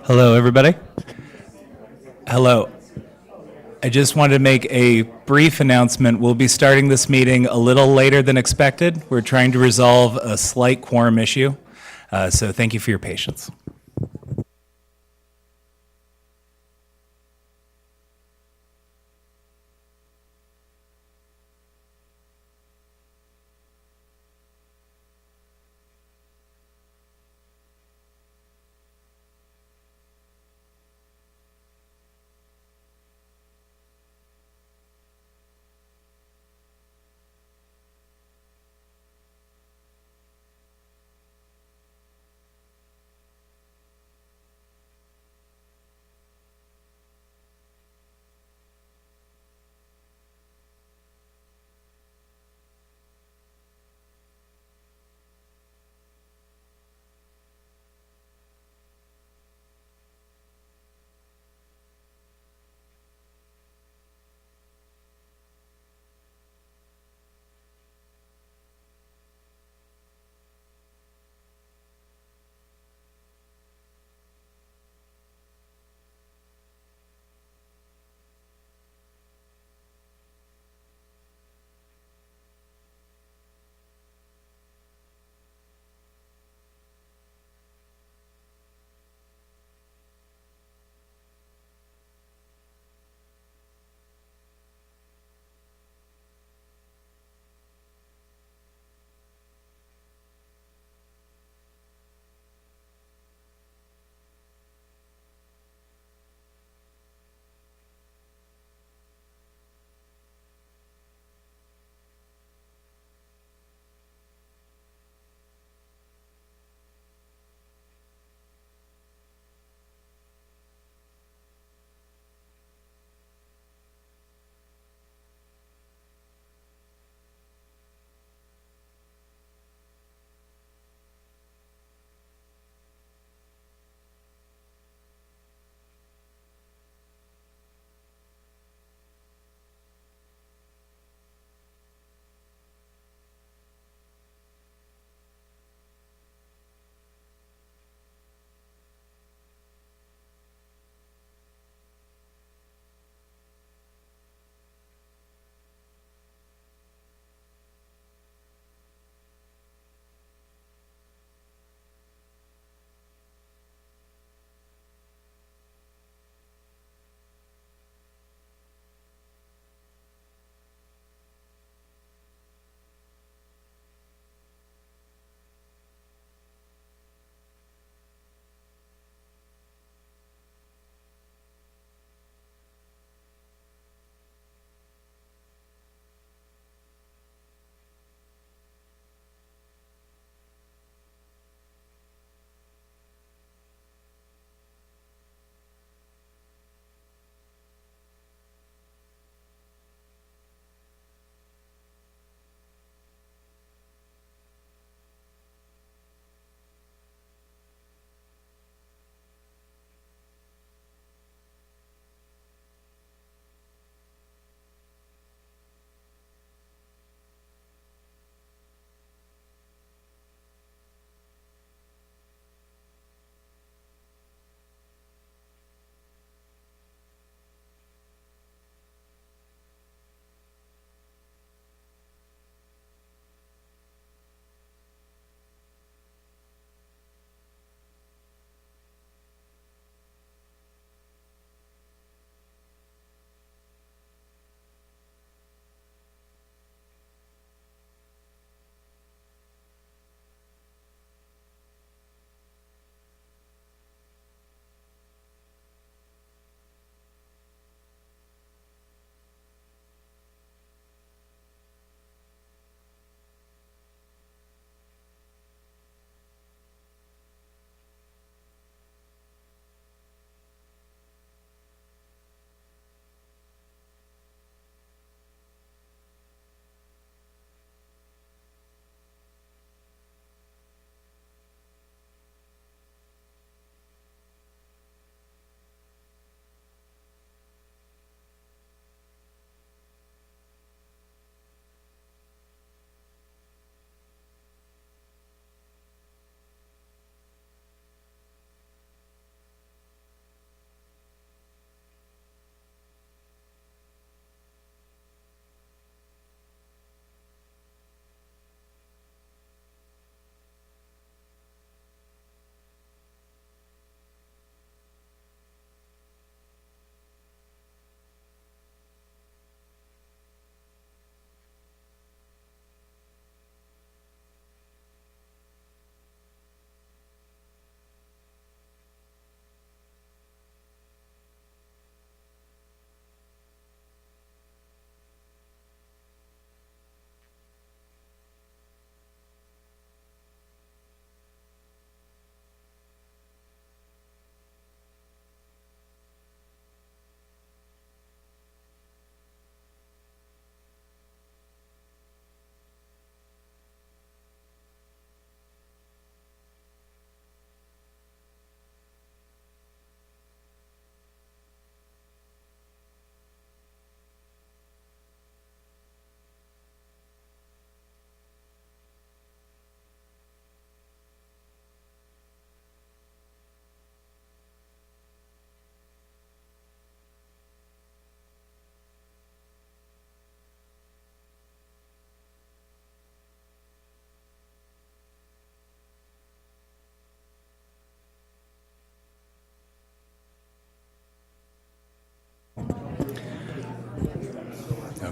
Hello, everybody. Hello. I just wanted to make a brief announcement. We'll be starting this meeting a little later than expected. We're trying to resolve a slight quorum issue, so thank you for your patience.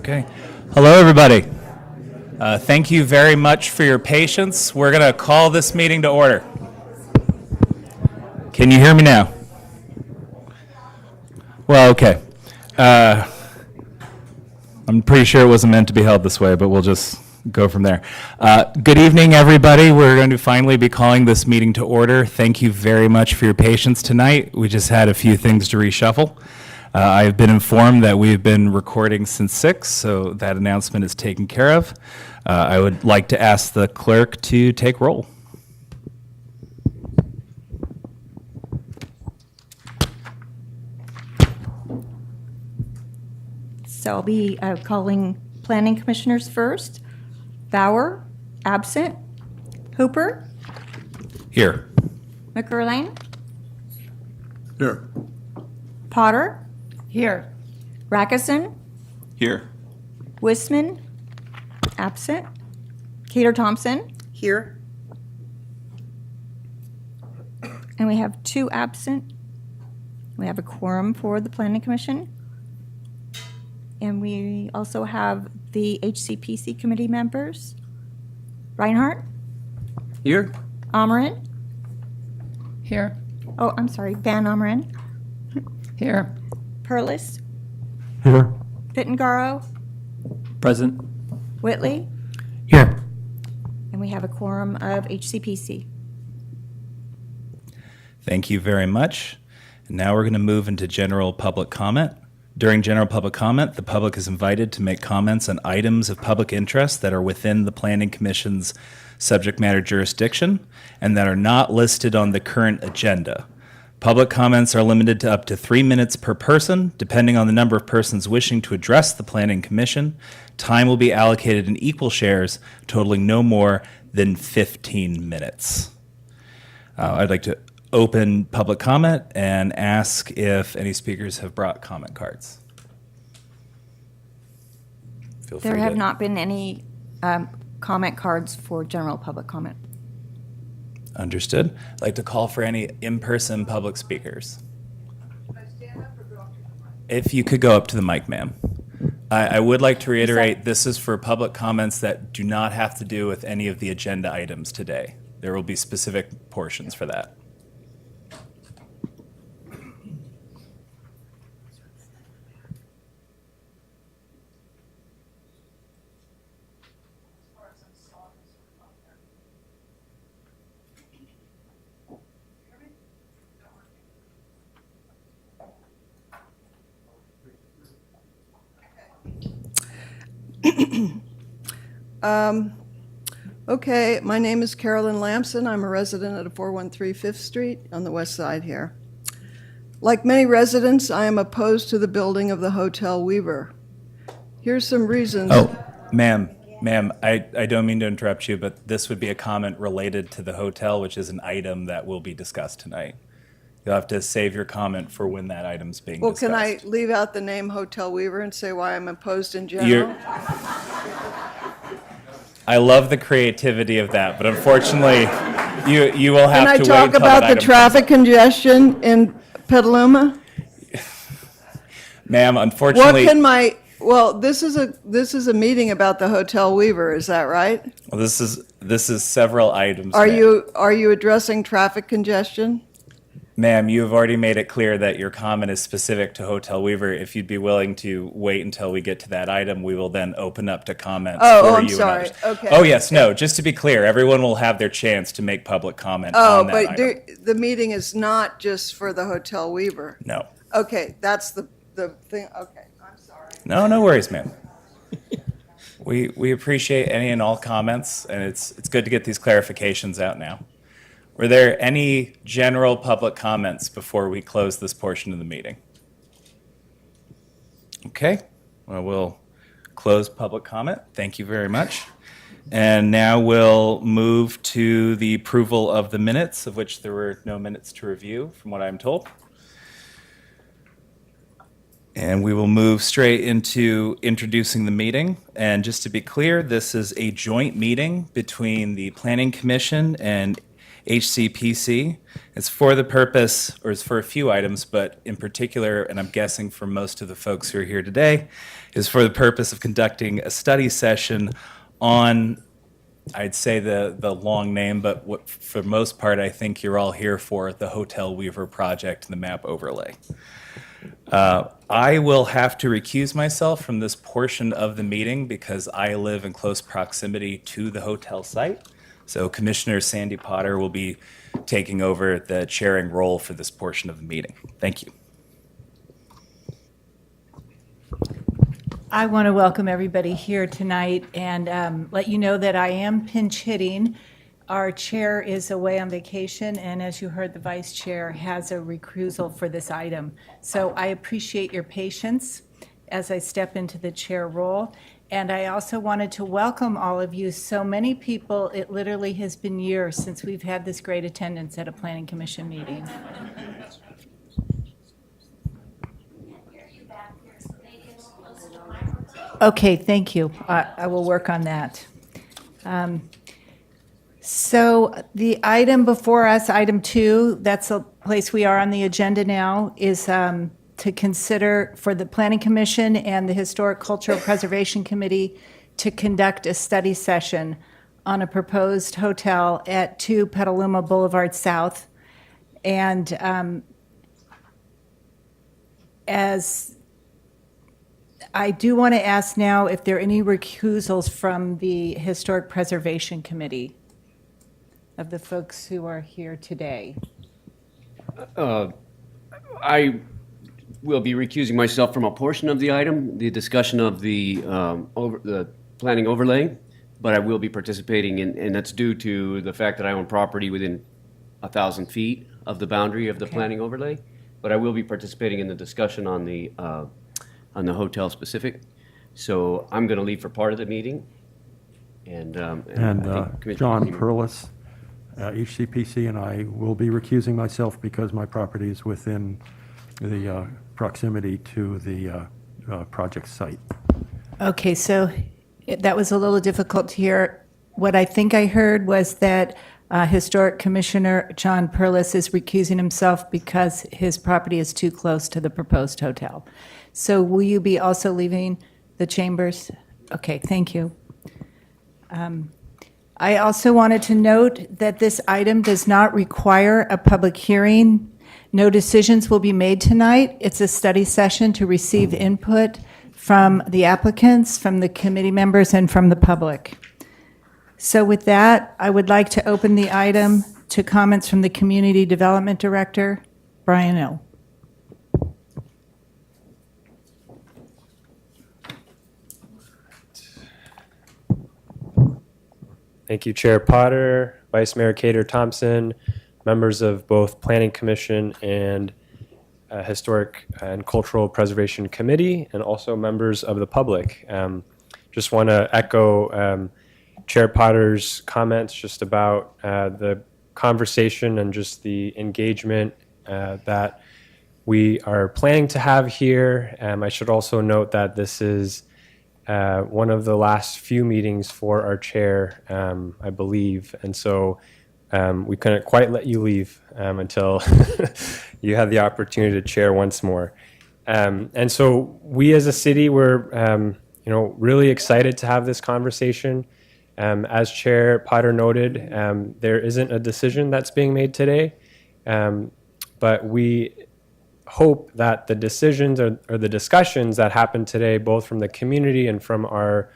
Okay. Hello, everybody. Thank you very much for your patience. We're going to call this meeting to order. Can you hear me now? Well, okay. I'm pretty sure it wasn't meant to be held this way, but we'll just go from there. Good evening, everybody. We're going to finally be calling this meeting to order. Thank you very much for your patience tonight. We just had a few things to reshuffle. I've been informed that we've been recording since 6, so that announcement is taken care of. I would like to ask the clerk to take roll. So I'll be calling planning commissioners first. Bauer, absent. Hooper, Here. McErlane, Here. Potter, Here. Rackison, Here. Wisman, absent. Cater Thompson, Here. and we have 2 absent. We have a quorum for the planning commission. And we also have the HCPC committee members. Reinhardt, Here. Ameren, Here. oh, I'm sorry, Van Ameren, Here. Perlis, Here. Pitangaro, Present. Whitley, Here. and we have a quorum of HCPC. Thank you very much. And now we're going to move into general public comment. During general public comment, the public is invited to make comments on items of public interest that are within the Planning Commission's subject matter jurisdiction and that are not listed on the current agenda. Public comments are limited to up to 3 minutes per person. Depending on the number of persons wishing to address the Planning Commission, time will be allocated in equal shares, totaling no more than 15 minutes. I'd like to open public comment and ask if any speakers have brought comment cards. Feel There free have to- not been any comment cards for general public comment. Understood. I'd like to call for any in-person public speakers. If you could go up to the mic, ma'am. I would like to reiterate, this is for public comments that do not have to do with any of the agenda items today. There will be specific portions for that. Okay, my name is Carolyn Lamson. I'm a resident at 413 Fifth Street on the west side here. Like many residents, I am opposed to the building of the Hotel Weaver. Here's some reasons. Oh, ma'am, I don't mean to interrupt you, but this would be a comment related to the hotel, which is an item that will be discussed tonight. You'll have to save your comment for when that item's being Well, discussed. can I leave out the name Hotel Weaver and say why I'm opposed in general? You're- I love the creativity of that, but unfortunately, you will have Can I to wait talk until about that the item traffic congestion in Petaluma? Ma'am, What unfortunately, can my, well, this is a meeting about the Hotel Weaver, is that right? well, this is several items. Are ma'am. you addressing traffic congestion? Ma'am, you have already made it clear that your comment is specific to Hotel Weaver. If you'd be willing to wait until we get to that item, we will then open up to comments Oh, for I'm you sorry. and others. Okay. Oh, yes, no, just to be clear, everyone will have their chance to make public comment Oh, on that but item. the meeting is not just for the Hotel Weaver. No. Okay, that's the thing, okay, I'm sorry. No worries, ma'am. We appreciate any and all comments, and it's good to get these clarifications out now. Were there any general public comments before we close this portion of the meeting? Okay, well, we'll close public comment. Thank you very much. And now we'll move to the approval of the minutes, of which there were no minutes to review, from what I'm told. And we will move straight into introducing the meeting. And just to be clear, this is a joint meeting between the Planning Commission and HCPC. It's for the purpose, or it's for a few items, but in particular, and I'm guessing for most of the folks who are here today, is for the purpose of conducting a study session on, I'd say the long name, but what, for the most part, I think you're all here for the Hotel Weaver project and the map overlay. I will have to recuse myself from this portion of the meeting because I live in close proximity to the hotel site. So Commissioner Sandy Potter will be taking over the chairing role for this portion of the meeting. Thank you. I want to welcome everybody here tonight and let you know that I am pinch hitting. Our chair is away on vacation, and as you heard, the vice chair has a recusal for this item. So I appreciate your patience as I step into the chair role. And I also wanted to welcome all of you. So many people, it literally has been years since we've had this great attendance at a planning commission meeting. Okay, thank you. I will work on that. So the item before us, item 2, that's the place we are on the agenda now, is to consider for the Planning Commission and the Historic Cultural Preservation Committee to conduct a study session on a proposed hotel at 2 Petaluma Boulevard South. And as I do want to ask now if there are any recusals from the Historic Preservation Committee of the folks who are here today. I will be recusing myself from a portion of the item, the discussion of the planning overlay, but I will be participating in, and that's due to the fact that I own property within 1,000 feet of the boundary of the planning overlay. But I will be participating in the discussion on the hotel specific. So I'm going to leave for part of the meeting. And I think Commissioner John Seaman- Perlis, HCPC, and I will be recusing myself because my property is within the proximity to the project site. Okay, so that was a little difficult to hear. What I think I heard was that Historic Commissioner John Perlis is recusing himself because his property is too close to the proposed hotel. So will you be also leaving the chambers? Okay, thank you. I also wanted to note that this item does not require a public hearing. No decisions will be made tonight. It's a study session to receive input from the applicants, from the committee members, and from the public. So with that, I would like to open the item to comments from the Community Development Director, Brian O. Thank you, Chair Potter, Vice Mayor Cater Thompson, members of both Planning Commission and Historic and Cultural Preservation Committee, and also members of the public. Just want to echo Chair Potter's comments just about the conversation and just the engagement that we are planning to have here. I should also note that this is one of the last few meetings for our chair, I believe, and so we couldn't quite let you leave until you had the opportunity to chair once more. And so we as a city, we're really excited to have this conversation. As Chair Potter noted, there isn't a decision that's being made today, but we hope that the decisions or the discussions that happen today, both from the community and from our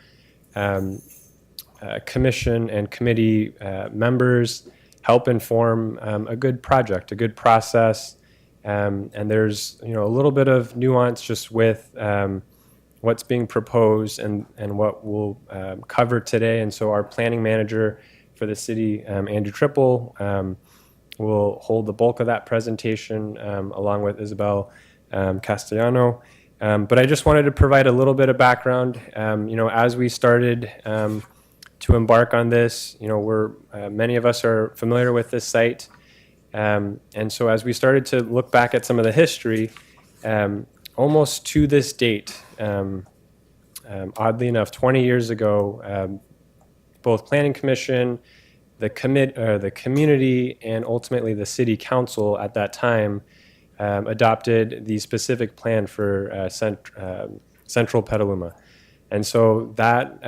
commission and committee members, help inform a good project, a good process. And there's a little bit of nuance just with what's being proposed and what we'll cover today. And so our planning manager for the city, Andrew Triple, will hold the bulk of that presentation along with Isabel Castellano. But I just wanted to provide a little bit of background. As we started to embark on this, many of us are familiar with this site. And so as we started to look back at some of the history, almost to this date, oddly enough, 20 years ago, both Planning Commission, the community and ultimately the city council at that time adopted the specific plan for Central Petaluma. And so that,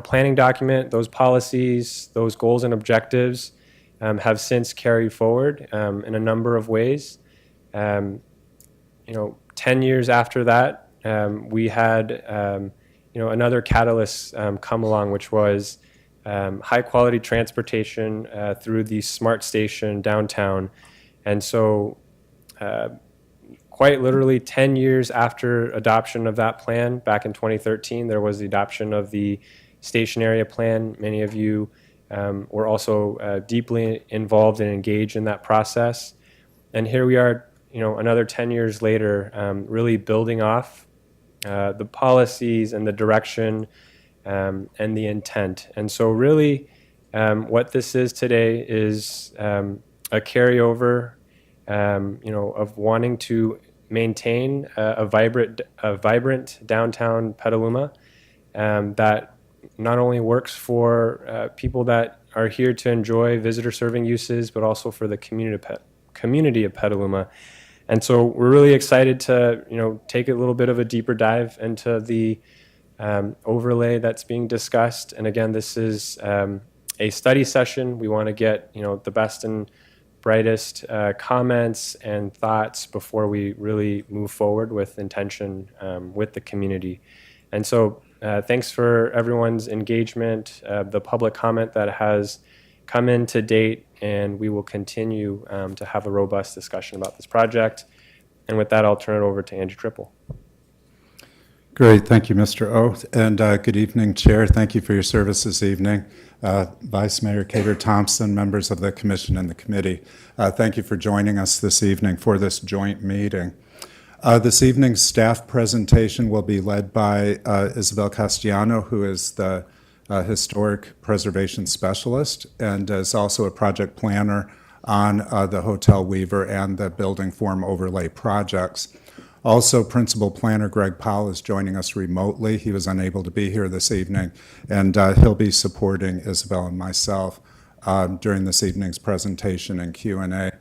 planning document, those policies, those goals and objectives have since carried forward in a number of ways. 10 years after that, we had, another catalyst come along, which was high quality transportation through the smart station downtown. And so quite literally 10 years after adoption of that plan, back in 2013, there was the adoption of the station area plan. Many of you were also deeply involved and engaged in that process. And here we are, another 10 years later, really building off the policies and the direction and the intent. And so really what this is today is a carryover of wanting to maintain a vibrant downtown Petaluma that not only works for people that are here to enjoy visitor serving uses, but also for the community of Petaluma. And so we're really excited to take a little bit of a deeper dive into the overlay that's being discussed. And again, this is a study session. We want to get the best and brightest comments and thoughts before we really move forward with intention with the community. And so thanks for everyone's engagement, the public comment that has come in to date, and we will continue to have a robust discussion about this project. And with that, I'll turn it over to Andrew Triple. Great. Thank you, Mr. O. And good evening, Chair. Thank you for your service this evening. Vice Mayor Cater Thompson, members of the Commission and the Committee, thank you for joining us this evening for this joint meeting. This evening's staff presentation will be led by Isabel Castellano, who is the Historic Preservation Specialist and is also a project planner on the Hotel Weaver and the Building Form Overlay projects. Also, Principal Planner Greg Powell is joining us remotely. He was unable to be here this evening, and he'll be supporting Isabel and myself during this evening's presentation and Q&A.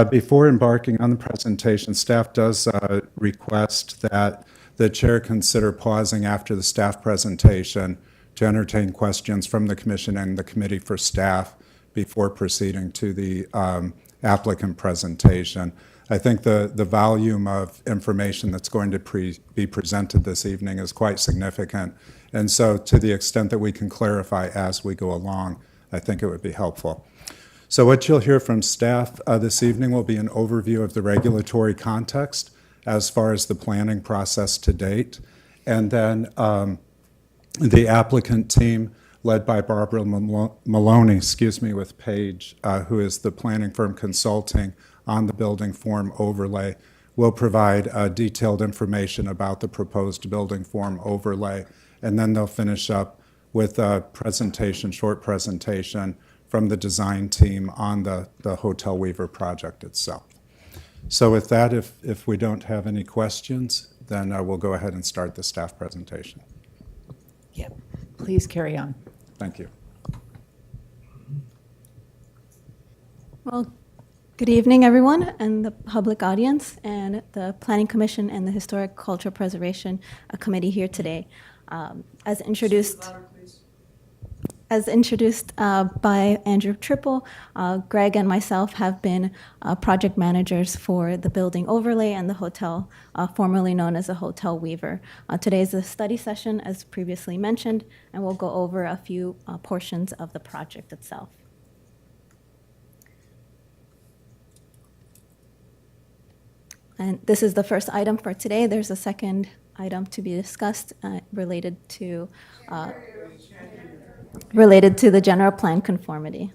Before embarking on the presentation, staff does request that the chair consider pausing after the staff presentation to entertain questions from the Commission and the Committee for staff before proceeding to the applicant presentation. I think the volume of information that's going to be presented this evening is quite significant. And so to the extent that we can clarify as we go along, I think it would be helpful. So what you'll hear from staff this evening will be an overview of the regulatory context as far as the planning process to date. And then the applicant team led by Barbara Maloney, with Paige, who is the planning firm consulting on the building form overlay, will provide detailed information about the proposed building form overlay. And then they'll finish up with a presentation, short presentation from the design team on the Hotel Weaver project itself. So with that, if we don't have any questions, then we'll go ahead and start the staff presentation. Yeah, please carry on. Thank you. Well, good evening, everyone, and the public audience, and the Planning Commission and the Historic Cultural Preservation Committee here today. As introduced by Andrew Triple, Greg and myself have been project managers for the building overlay and the hotel, formerly known as the Hotel Weaver. Today is a study session, as previously mentioned, and we'll go over a few portions of the project itself. And this is the first item for today. There's a second item to be discussed related to the general plan conformity.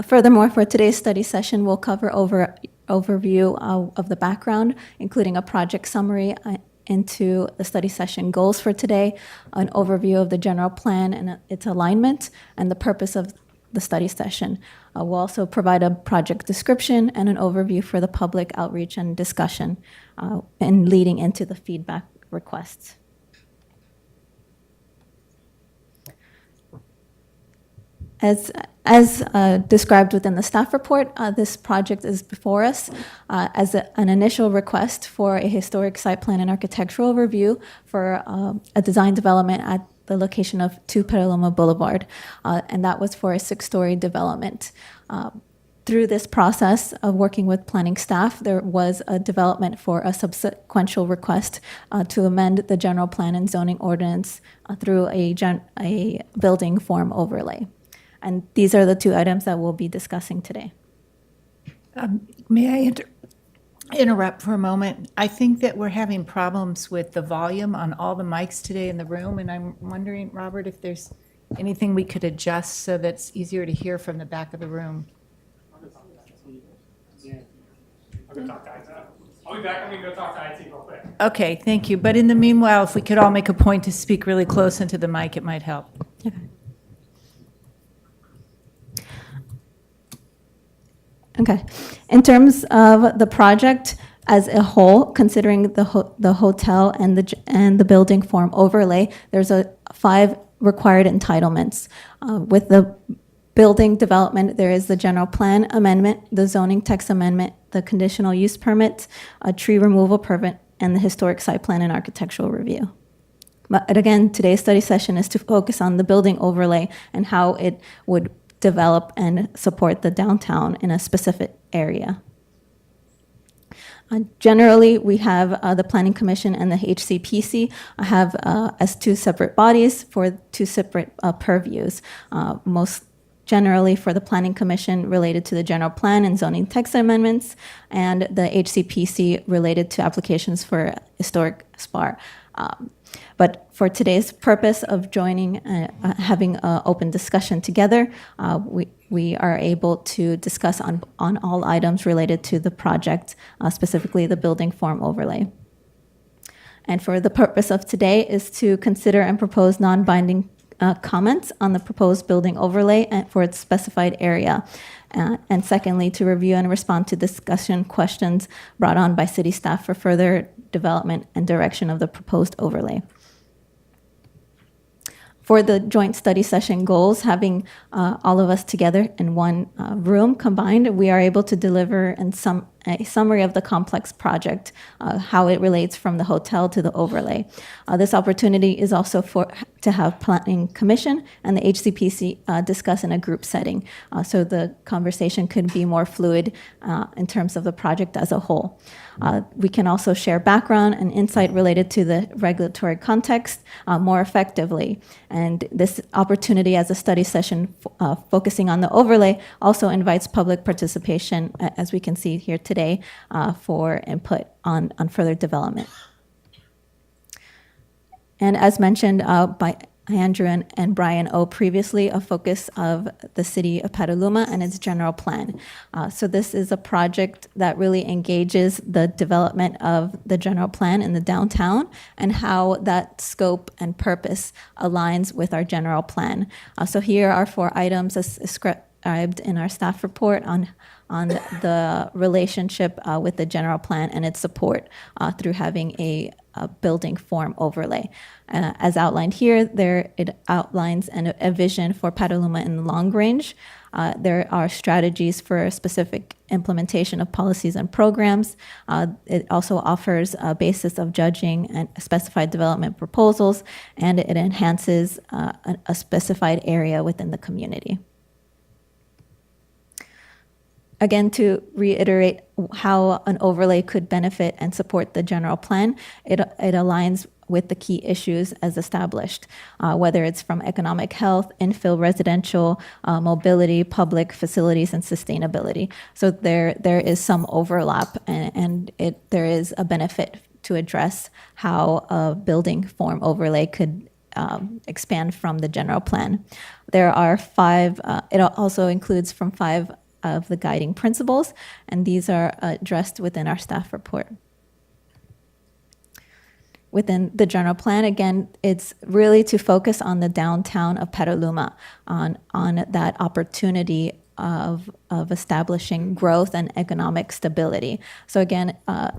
Furthermore, for today's study session, we'll cover overview of the background, including a project summary into the study session goals for today, an overview of the general plan and its alignment, and the purpose of the study session. We'll also provide a project description and an overview for the public outreach and discussion, and leading into the feedback requests. As described within the staff report, this project is before us as an initial request for a historic site plan and architectural review for a design development at the location of 2 Petaluma Boulevard, and that was for a 6-story development. Through this process of working with planning staff, there was a development for a subsequential request to amend the general plan and zoning ordinance through a building form overlay. And these are the 2 items that we'll be discussing today. May I interrupt for a moment? I think that we're having problems with the volume on all the mics today in the room, and I'm wondering, Robert, if there's anything we could adjust so that it's easier to hear from the back of the room. I'll be back. I'm going to go talk to IT real quick. Okay, thank you. But in the meanwhile, if we could all make a point to speak really close into the mic, it might help. Okay. Okay. In terms of the project as a whole, considering the hotel and the building form overlay, there's 5 required entitlements. With the building development, there is the general plan amendment, the zoning text amendment, the conditional use permit, a tree removal permit, and the historic site plan and architectural review. But again, today's study session is to focus on the building overlay and how it would develop and support the downtown in a specific area. Generally, we have the Planning Commission and the HCPC have as 2 separate bodies for 2 separate purviews. Most generally for the Planning Commission related to the general plan and zoning text amendments, and the HCPC related to applications for historic SPAR. But for today's purpose of joining, having an open discussion together, we are able to discuss on all items related to the project, specifically the building form overlay. And for the purpose of today is to consider and propose non-binding comments on the proposed building overlay and for its specified area. And secondly, to review and respond to discussion questions brought on by city staff for further development and direction of the proposed overlay. For the joint study session goals, having all of us together in one room combined, we are able to deliver a summary of the complex project, how it relates from the hotel to the overlay. This opportunity is also to have Planning Commission and the HCPC discuss in a group setting, so the conversation could be more fluid in terms of the project as a whole. We can also share background and insight related to the regulatory context more effectively. And this opportunity as a study session focusing on the overlay also invites public participation, as we can see here today, for input on further development. And as mentioned by Andrew and Brian O. previously, a focus of the city of Petaluma and its general plan. So this is a project that really engages the development of the general plan in the downtown and how that scope and purpose aligns with our general plan. So here are 4 items as described in our staff report on the relationship with the general plan and its support through having a building form overlay. As outlined here, it outlines a vision for Petaluma in the long range. There are strategies for specific implementation of policies and programs. It also offers a basis of judging and specified development proposals, and it enhances a specified area within the community. Again, to reiterate how an overlay could benefit and support the general plan, it aligns with the key issues as established, whether it's from economic health, infill residential, mobility, public facilities, and sustainability. So there is some overlap, and there is a benefit to address how a building form overlay could expand from the general plan. There are 5, it also includes from 5 of the guiding principles, and these are addressed within our staff report. within the general plan. Again, it's really to focus on the downtown of Petaluma, on that opportunity of establishing growth and economic stability. So again,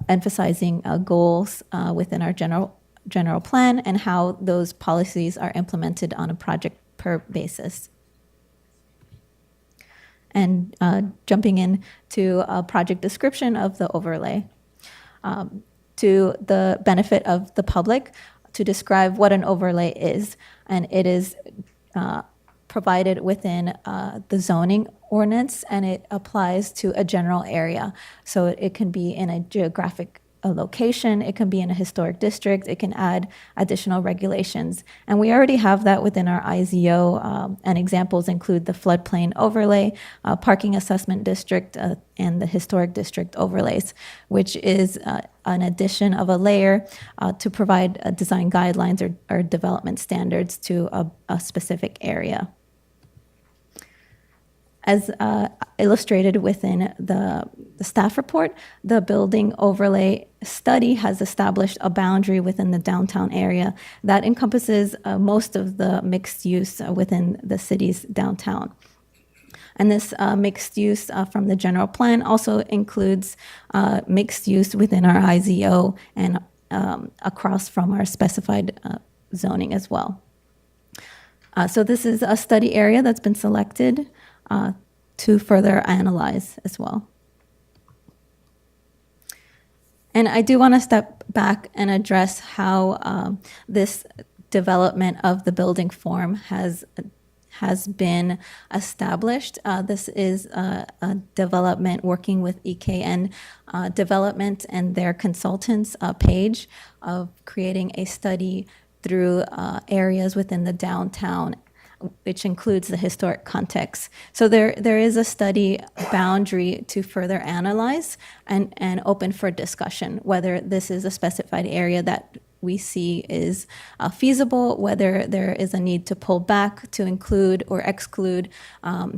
emphasizing goals within our general plan and how those policies are implemented on a project per basis. And jumping in to a project description of the overlay. To the benefit of the public, to describe what an overlay is. And it is provided within the zoning ordinance, and it applies to a general area. So it can be in a geographic location, it can be in a historic district, it can add additional regulations. And we already have that within our IZO, and examples include the floodplain overlay, parking assessment district, and the historic district overlays, which is an addition of a layer to provide design guidelines or development standards to a specific area. As illustrated within the staff report, the building overlay study has established a boundary within the downtown area that encompasses most of the mixed use within the city's downtown. And this mixed use from the general plan also includes mixed use within our IZO and across from our specified zoning as well. So this is a study area that's been selected to further analyze as well. And I do want to step back and address how this development of the building form has been established. This is a development working with EKN Development and their consultants page of creating a study through areas within the downtown, which includes the historic context. So there is a study boundary to further analyze and open for discussion, whether this is a specified area that we see is feasible, whether there is a need to pull back to include or exclude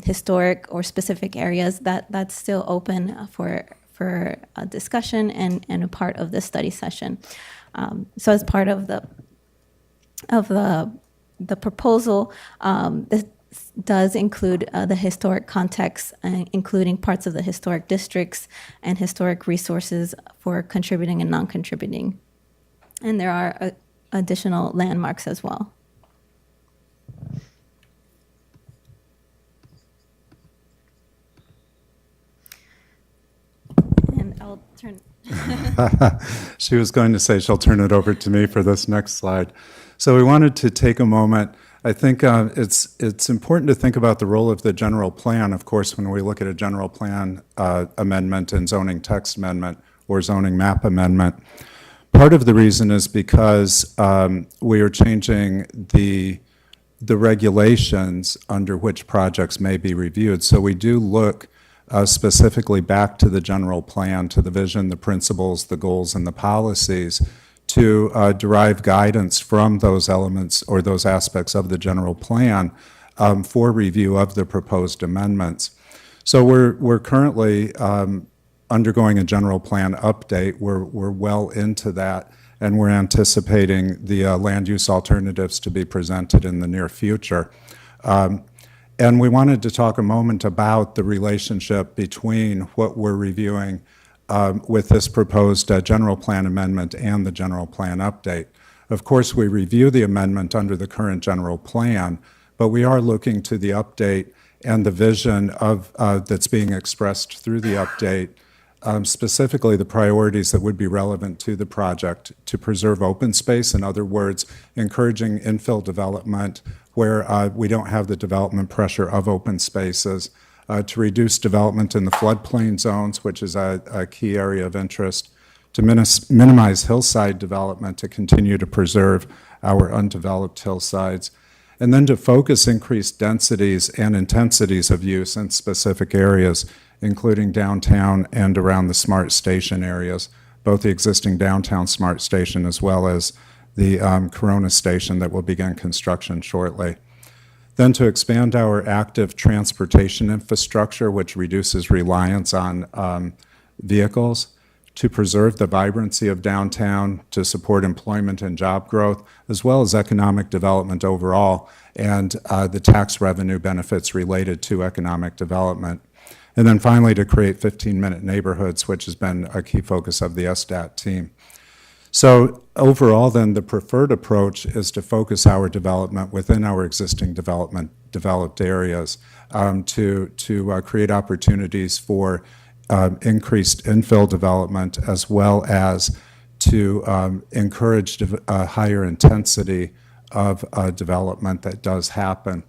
historic or specific areas. That's still open for a discussion and a part of the study session. So as part of the proposal, this does include the historic context, including parts of the historic districts and historic resources for contributing and non-contributing. And there are additional landmarks as well. And I'll turn. She was going to say she'll turn it over to me for this next slide. So we wanted to take a moment. I think it's important to think about the role of the general plan, of course, when we look at a general plan amendment and zoning text amendment or zoning map amendment. Part of the reason is because we are changing the regulations under which projects may be reviewed. So we do look specifically back to the general plan, to the vision, the principles, the goals, and the policies to derive guidance from those elements or those aspects of the general plan for review of the proposed amendments. So we're currently undergoing a general plan update. We're well into that, and we're anticipating the land use alternatives to be presented in the near future. And we wanted to talk a moment about the relationship between what we're reviewing with this proposed general plan amendment and the general plan update. Of course, we review the amendment under the current general plan, but we are looking to the update and the vision of that's being expressed through the update, specifically the priorities that would be relevant to the project to preserve open space, in other words, encouraging infill development where we don't have the development pressure of open spaces, to reduce development in the floodplain zones, which is a key area of interest, to minimize hillside development, to continue to preserve our undeveloped hillsides, and then to focus increased densities and intensities of use in specific areas, including downtown and around the smart station areas, both the existing downtown smart station as well as the Corona station that will begin construction shortly. Then to expand our active transportation infrastructure, which reduces reliance on vehicles, to preserve the vibrancy of downtown, to support employment and job growth, as well as economic development overall, and the tax revenue benefits related to economic development. And then finally, to create 15-minute neighborhoods, which has been a key focus of the SDAT team. So overall, then, the preferred approach is to focus our development within our existing developed areas, to create opportunities for increased infill development, as well as to encourage higher intensity of development that does happen.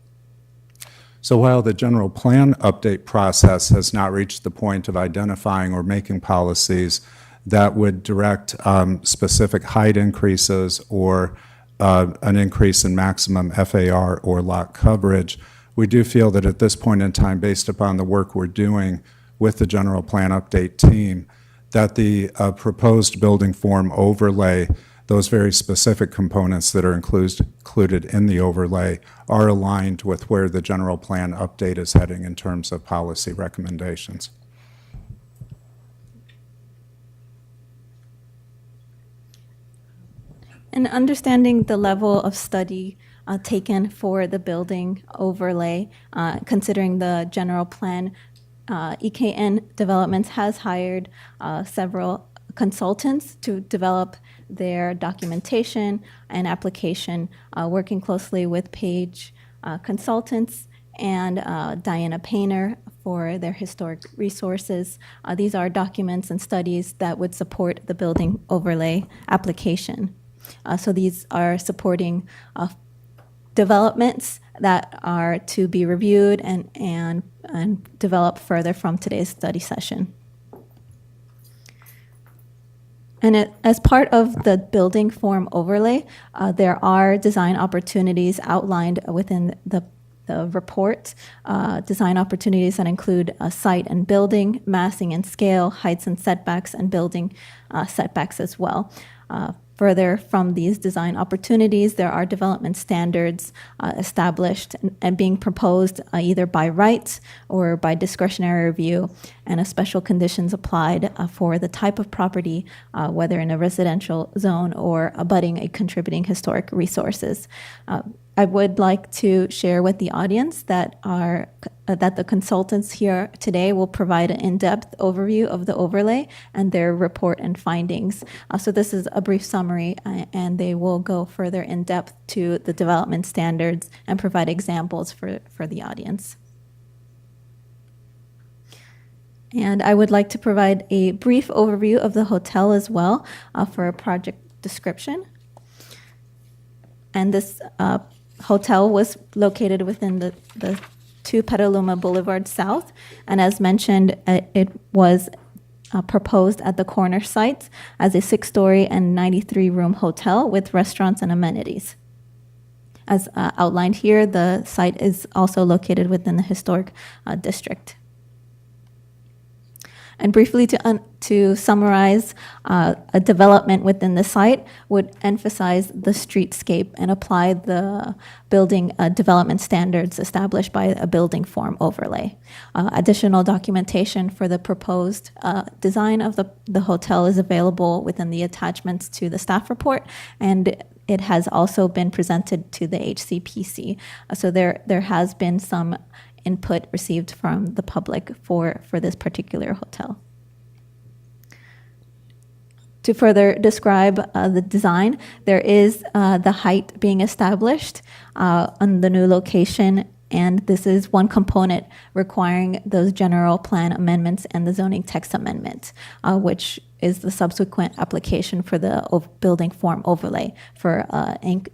So while the general plan update process has not reached the point of identifying or making policies that would direct specific height increases or an increase in maximum FAR or lot coverage, we do feel that at this point in time, based upon the work we're doing with the general plan update team, that the proposed building form overlay, those very specific components that are included in the overlay, are aligned with where the general plan update is heading in terms of policy recommendations. And understanding the level of study taken for the building overlay, considering the general plan, EKN Developments has hired several consultants to develop their documentation and application, working closely with Page Consultants and Diana Painter for their historic resources. These are documents and studies that would support the building overlay application. So these are supporting developments that are to be reviewed and developed further from today's study session. And as part of the building form overlay, there are design opportunities outlined within the report, design opportunities that include site and building, massing and scale, heights and setbacks, and building setbacks as well. Further from these design opportunities, there are development standards established and being proposed either by right or by discretionary review, and a special conditions applied for the type of property, whether in a residential zone or abutting a contributing historic resources. I would like to share with the audience that the consultants here today will provide an in-depth overview of the overlay and their report and findings. So this is a brief summary, and they will go further in depth to the development standards and provide examples for the audience. And I would like to provide a brief overview of the hotel as well for a project description. And this hotel was located within the 2 Petaluma Boulevard South, and as mentioned, it was proposed at the corner site as a 6-story and 93-room hotel with restaurants and amenities. As outlined here, the site is also located within the historic district. And briefly to summarize, a development within the site would emphasize the streetscape and apply the building development standards established by a building form overlay. Additional documentation for the proposed design of the hotel is available within the attachments to the staff report, and it has also been presented to the HCPC. So there has been some input received from the public for this particular hotel. To further describe the design, there is the height being established on the new location, and this is one component requiring those general plan amendments and the zoning text amendment, which is the subsequent application for the building form overlay for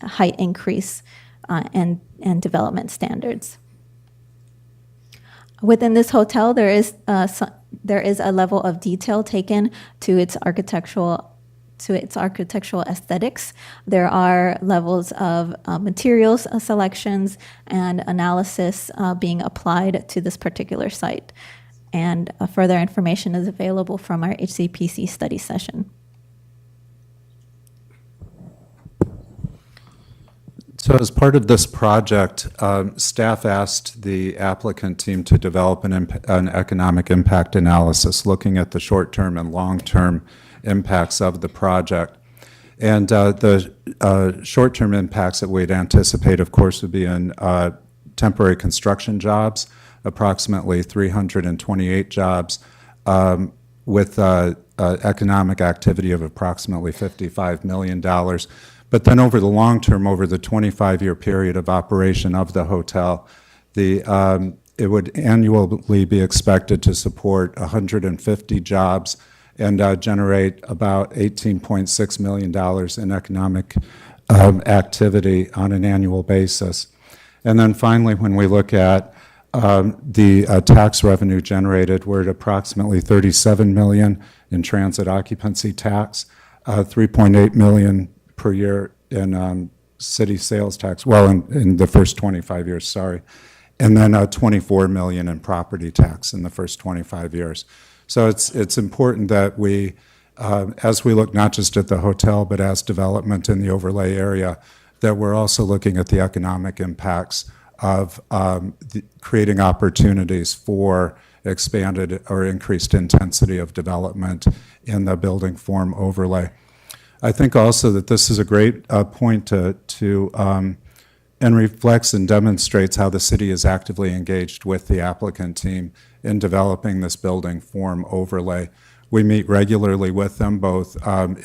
height increase and development standards. Within this hotel, there is a level of detail taken to its architectural aesthetics. There are levels of materials selections and analysis being applied to this particular site. And further information is available from our HCPC study session. So as part of this project, staff asked the applicant team to develop an economic impact analysis looking at the short-term and long-term impacts of the project. And the short-term impacts that we'd anticipate, of course, would be in temporary construction jobs, approximately 328 jobs, with economic activity of approximately $55 million. But then over the long term, over the 25-year period of operation of the hotel, it would annually be expected to support 150 jobs and generate about $18.6 million in economic activity on an annual basis. And then finally, when we look at the tax revenue generated, we're at approximately $37 million in transit occupancy tax, $3.8 million per year in city sales tax, well, in the first 25 years, sorry, and then $24 million in property tax in the first 25 years. So it's important that we, as we look not just at the hotel, but as development in the overlay area, that we're also looking at the economic impacts of creating opportunities for expanded or increased intensity of development in the building form overlay. I think also that this is a great point to and reflects and demonstrates how the city is actively engaged with the applicant team in developing this building form overlay. We meet regularly with them, both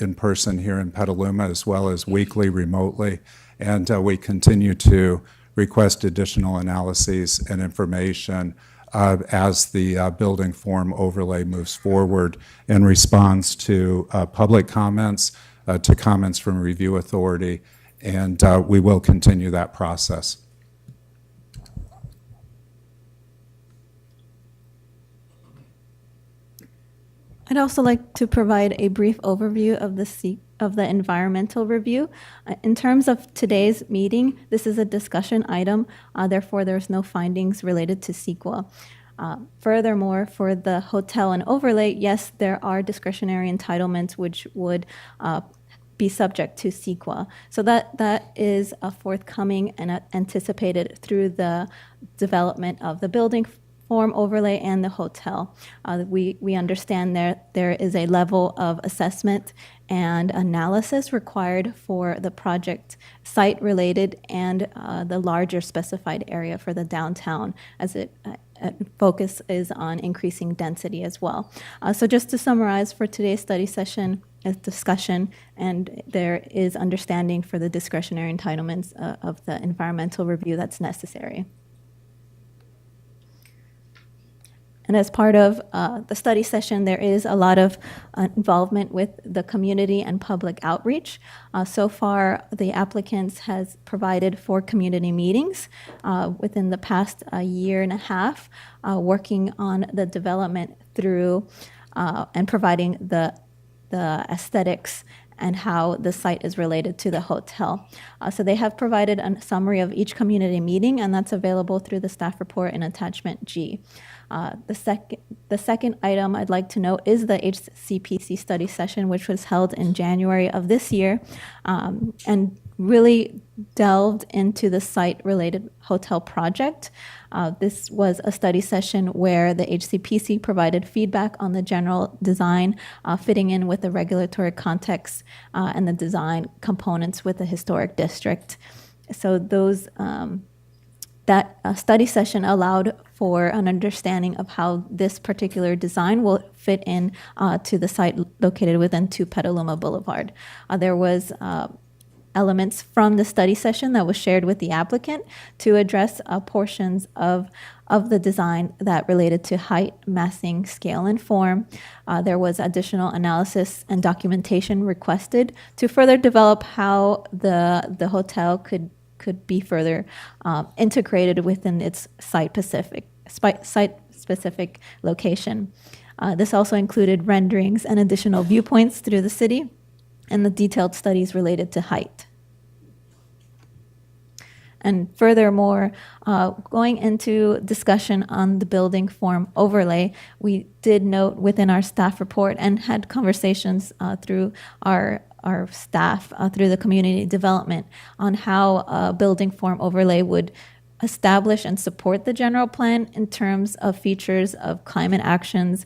in person here in Petaluma as well as weekly remotely, and we continue to request additional analyses and information as the building form overlay moves forward in response to public comments, to comments from review authority, and we will continue that process. I'd also like to provide a brief overview of the environmental review. In terms of today's meeting, this is a discussion item, therefore there's no findings related to CEQA. Furthermore, for the hotel and overlay, yes, there are discretionary entitlements which would be subject to CEQA. So that is forthcoming and anticipated through the development of the building form overlay and the hotel. We understand there is a level of assessment and analysis required for the project site related and the larger specified area for the downtown, as it focus is on increasing density as well. So just to summarize for today's study session, a discussion, and there is understanding for the discretionary entitlements of the environmental review that's necessary. And as part of the study session, there is a lot of involvement with the community and public outreach. So far, the applicants has provided 4 community meetings within the past year and a half, working on the development through and providing the aesthetics and how the site is related to the hotel. So they have provided a summary of each community meeting, and that's available through the staff report in attachment G. The second item I'd like to note is the HCPC study session, which was held in January of this year, and really delved into the site-related hotel project. This was a study session where the HCPC provided feedback on the general design, fitting in with the regulatory context and the design components with the historic district. So those that study session allowed for an understanding of how this particular design will fit in to the site located within 2 Petaluma Boulevard. There was elements from the study session that was shared with the applicant to address portions of the design that related to height, massing, scale, and form. There was additional analysis and documentation requested to further develop how the hotel could be further integrated within its site-specific location. This also included renderings and additional viewpoints through the city and the detailed studies related to height. And furthermore, going into discussion on the building form overlay, we did note within our staff report and had conversations through our staff through the community development on how a building form overlay would establish and support the general plan in terms of features of climate actions,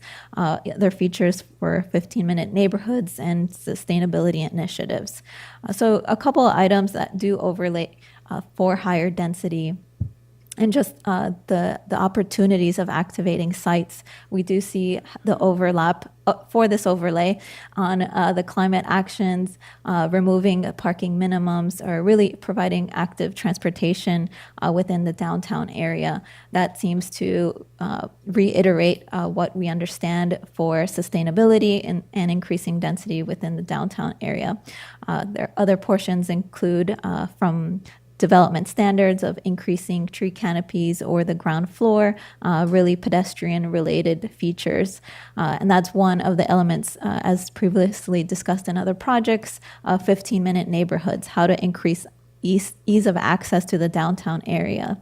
their features for 15-minute neighborhoods and sustainability initiatives. So a couple of items that do overlay for higher density and just the opportunities of activating sites. We do see the overlap for this overlay on the climate actions, removing parking minimums, or really providing active transportation within the downtown area. That seems to reiterate what we understand for sustainability and increasing density within the downtown area. There other portions include from development standards of increasing tree canopies or the ground floor, really pedestrian-related features. And that's one of the elements, as previously discussed in other projects, 15-minute neighborhoods, how to increase ease of access to the downtown area.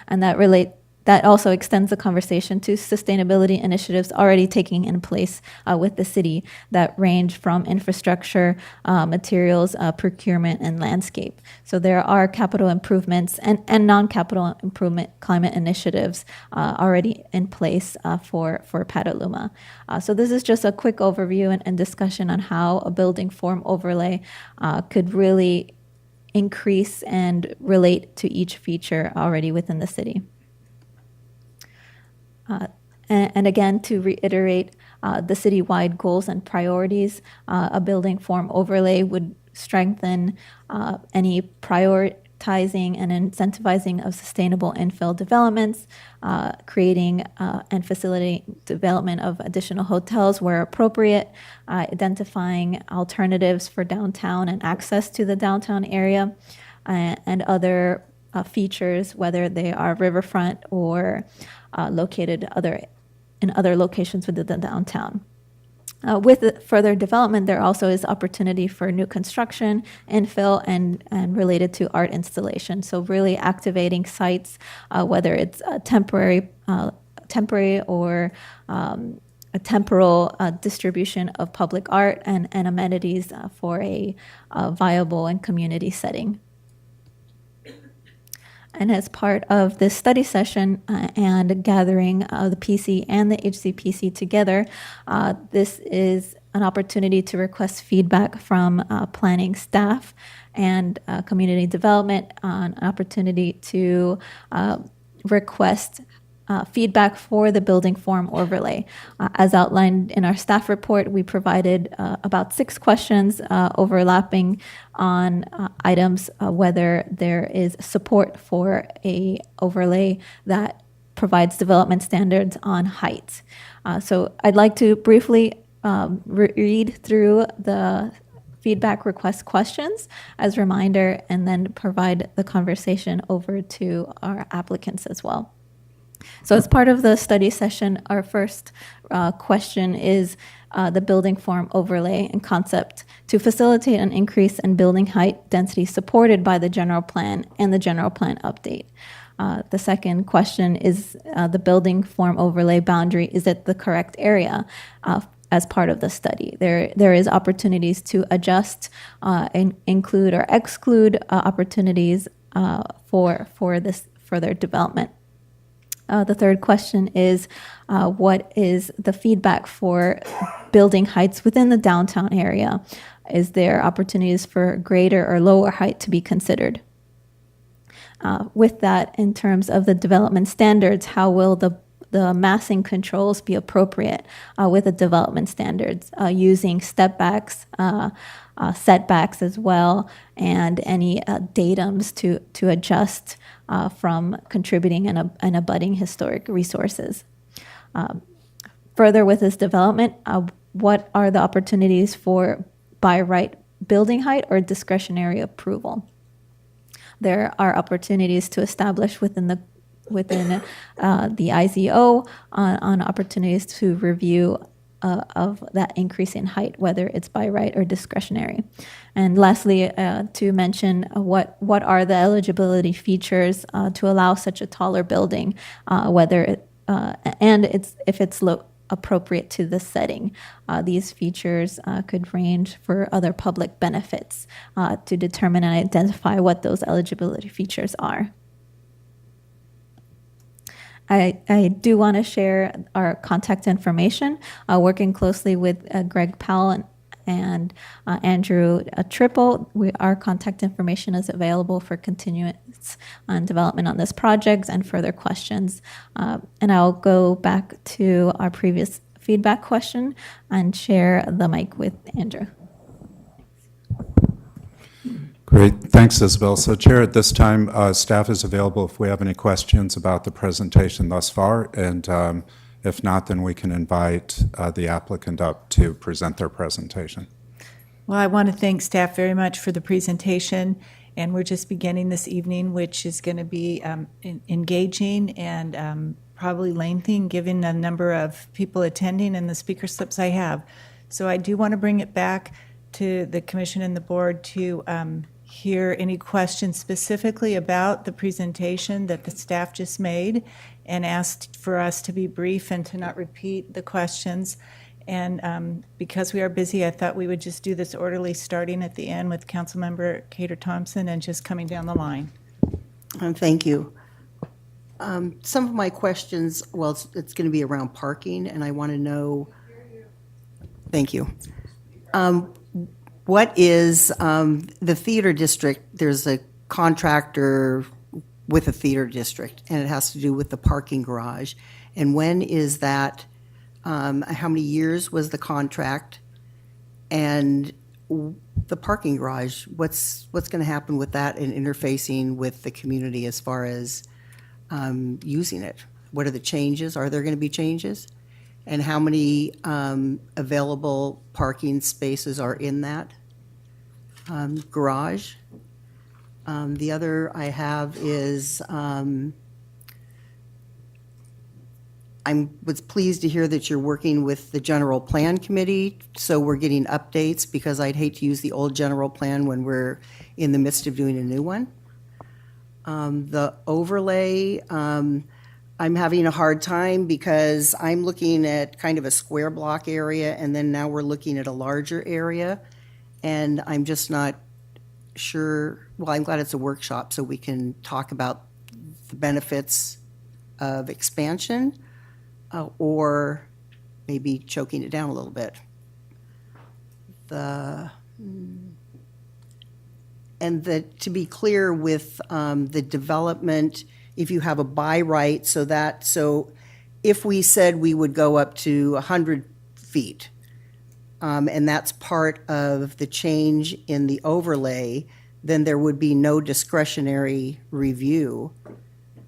And that also extends the conversation to sustainability initiatives already taking in place with the city that range from infrastructure, materials, procurement, and landscape. So there are capital improvements and non-capital improvement climate initiatives already in place for Petaluma. So this is just a quick overview and discussion on how a building form overlay could really increase and relate to each feature already within the city. And again, to reiterate the citywide goals and priorities, a building form overlay would strengthen any prioritizing and incentivizing of sustainable infill developments, creating and facilitating development of additional hotels where appropriate, identifying alternatives for downtown and access to the downtown area, and other features, whether they are riverfront or located in other locations within the downtown. With the further development, there also is opportunity for new construction, infill, and related to art installation. So really activating sites, whether it's temporary or a temporal distribution of public art and amenities for a viable and community setting. And as part of this study session and gathering the PC and the HCPC together, this is an opportunity to request feedback from planning staff and community development, an opportunity to request feedback for the building form overlay. As outlined in our staff report, we provided about 6 questions overlapping on items whether there is support for a overlay that provides development standards on height. So I'd like to briefly read through the feedback request questions as a reminder and then provide the conversation over to our applicants as well. So as part of the study session, our first question is the building form overlay and concept to facilitate an increase in building height density supported by the general plan and the general plan update. The second question is the building form overlay boundary, is it the correct area as part of the study? There is opportunities to adjust, include or exclude opportunities for this further development. The third question is, what is the feedback for building heights within the downtown area? Is there opportunities for greater or lower height to be considered? With that, in terms of the development standards, how will the massing controls be appropriate with the development standards, using step backs, setbacks as well, and any datums to adjust from contributing and abutting historic resources. Further with this development, what are the opportunities for by right building height or discretionary approval? There are opportunities to establish within the IZO on opportunities to review of that increase in height, whether it's by right or discretionary. And lastly, to mention what are the eligibility features to allow such a taller building, whether it, and if it's appropriate to the setting. These features could range for other public benefits to determine and identify what those eligibility features are. I do want to share our contact information, working closely with Greg Powell and Andrew Triple. Our contact information is available for continuance and development on this project and further questions. And I'll go back to our previous feedback question and share the mic with Andrew. Great, thanks, Isabel. So, Chair, at this time, staff is available if we have any questions about the presentation thus far, and if not, then we can invite the applicant up to present their presentation. Well, I want to thank staff very much for the presentation, and we're just beginning this evening, which is going to be engaging and probably lengthy, given the number of people attending and the speaker slips I have. So I do want to bring it back to the commission and the board to hear any questions specifically about the presentation that the staff just made, and asked for us to be brief and to not repeat the questions. And because we are busy, I thought we would just do this orderly, starting at the end with Councilmember Cater-Thompson and just coming down the line. Thank you. Some of my questions, well, it's going to be around parking, and I want to know, thank you. What is the theater district? There's a contractor with a theater district, and it has to do with the parking garage. And when is that? How many years was the contract? And the parking garage, what's going to happen with that and interfacing with the community as far as using it? What are the changes? Are there going to be changes? And how many available parking spaces are in that garage? The other I have is I was pleased to hear that you're working with the general plan committee, so we're getting updates, because I'd hate to use the old general plan when we're in the midst of doing a new one. The overlay, I'm having a hard time because I'm looking at kind of a square block area, and then now we're looking at a larger area, and I'm just not sure. Well, I'm glad it's a workshop so we can talk about the benefits of expansion, or maybe choking it down a little bit. To be clear with the development, if you have a by right, so if we said we would go up to 100 feet, and that's part of the change in the overlay, then there would be no discretionary review.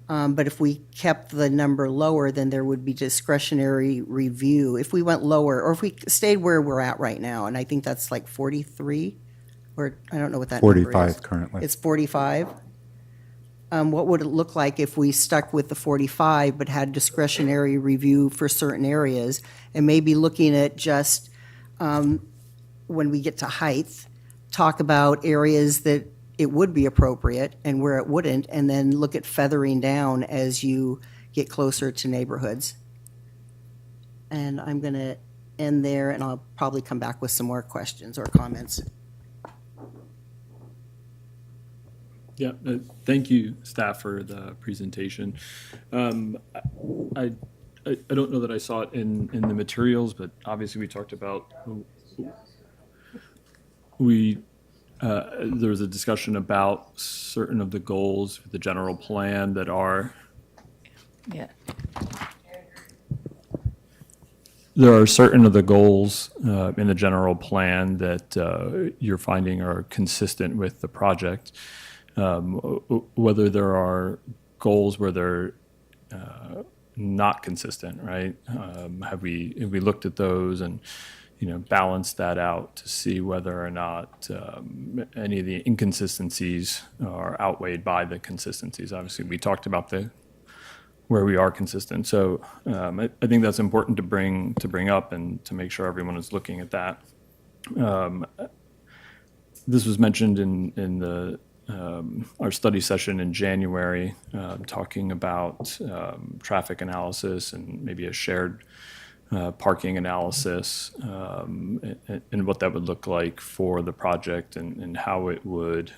But if we kept the number lower, then there would be discretionary review. If we went lower, or if we stayed where we're at right now, and I think that's like 43, or I don't know what that number is. 45 currently. It's 45. What would it look like if we stuck with the 45 but had discretionary review for certain areas, and maybe looking at just when we get to height, talk about areas that it would be appropriate and where it wouldn't, and then look at feathering down as you get closer to neighborhoods. And I'm going to end there, and I'll probably come back with some more questions or comments. Yeah, thank you, staff, for the presentation. I don't know that I saw it in the materials, but obviously we talked about there was a discussion about certain of the goals for the general plan that are. Yeah. There are certain of the goals in the general plan that you're finding are consistent with the project. Whether there are goals where they're not consistent, right? Have we looked at those and balanced that out to see whether or not any of the inconsistencies are outweighed by the consistencies? Obviously, we talked about where we are consistent. So I think that's important to bring up and to make sure everyone is looking at that. This was mentioned in the our study session in January, talking about traffic analysis and maybe a shared parking analysis, and what that would look like for the project, and how it would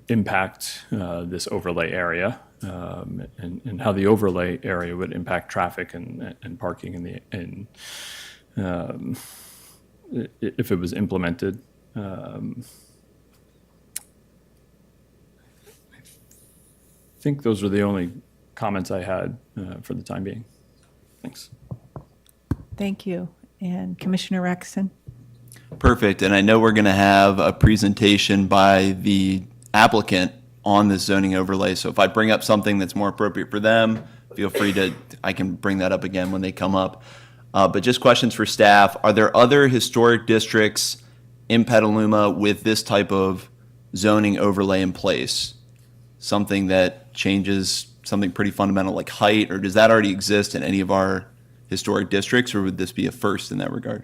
impact this overlay area, and how the overlay area would impact traffic and parking if it was implemented. I think those are the only comments I had for the time being. Thanks. Thank you. And Commissioner Rexon? Perfect. And I know we're going to have a presentation by the applicant on this zoning overlay. So if I bring up something that's more appropriate for them, feel free to, I can bring that up again when they come up. But just questions for staff. Are there other historic districts in Petaluma with this type of zoning overlay in place? Something that changes something pretty fundamental like height, or does that already exist in any of our historic districts, or would this be a first in that regard?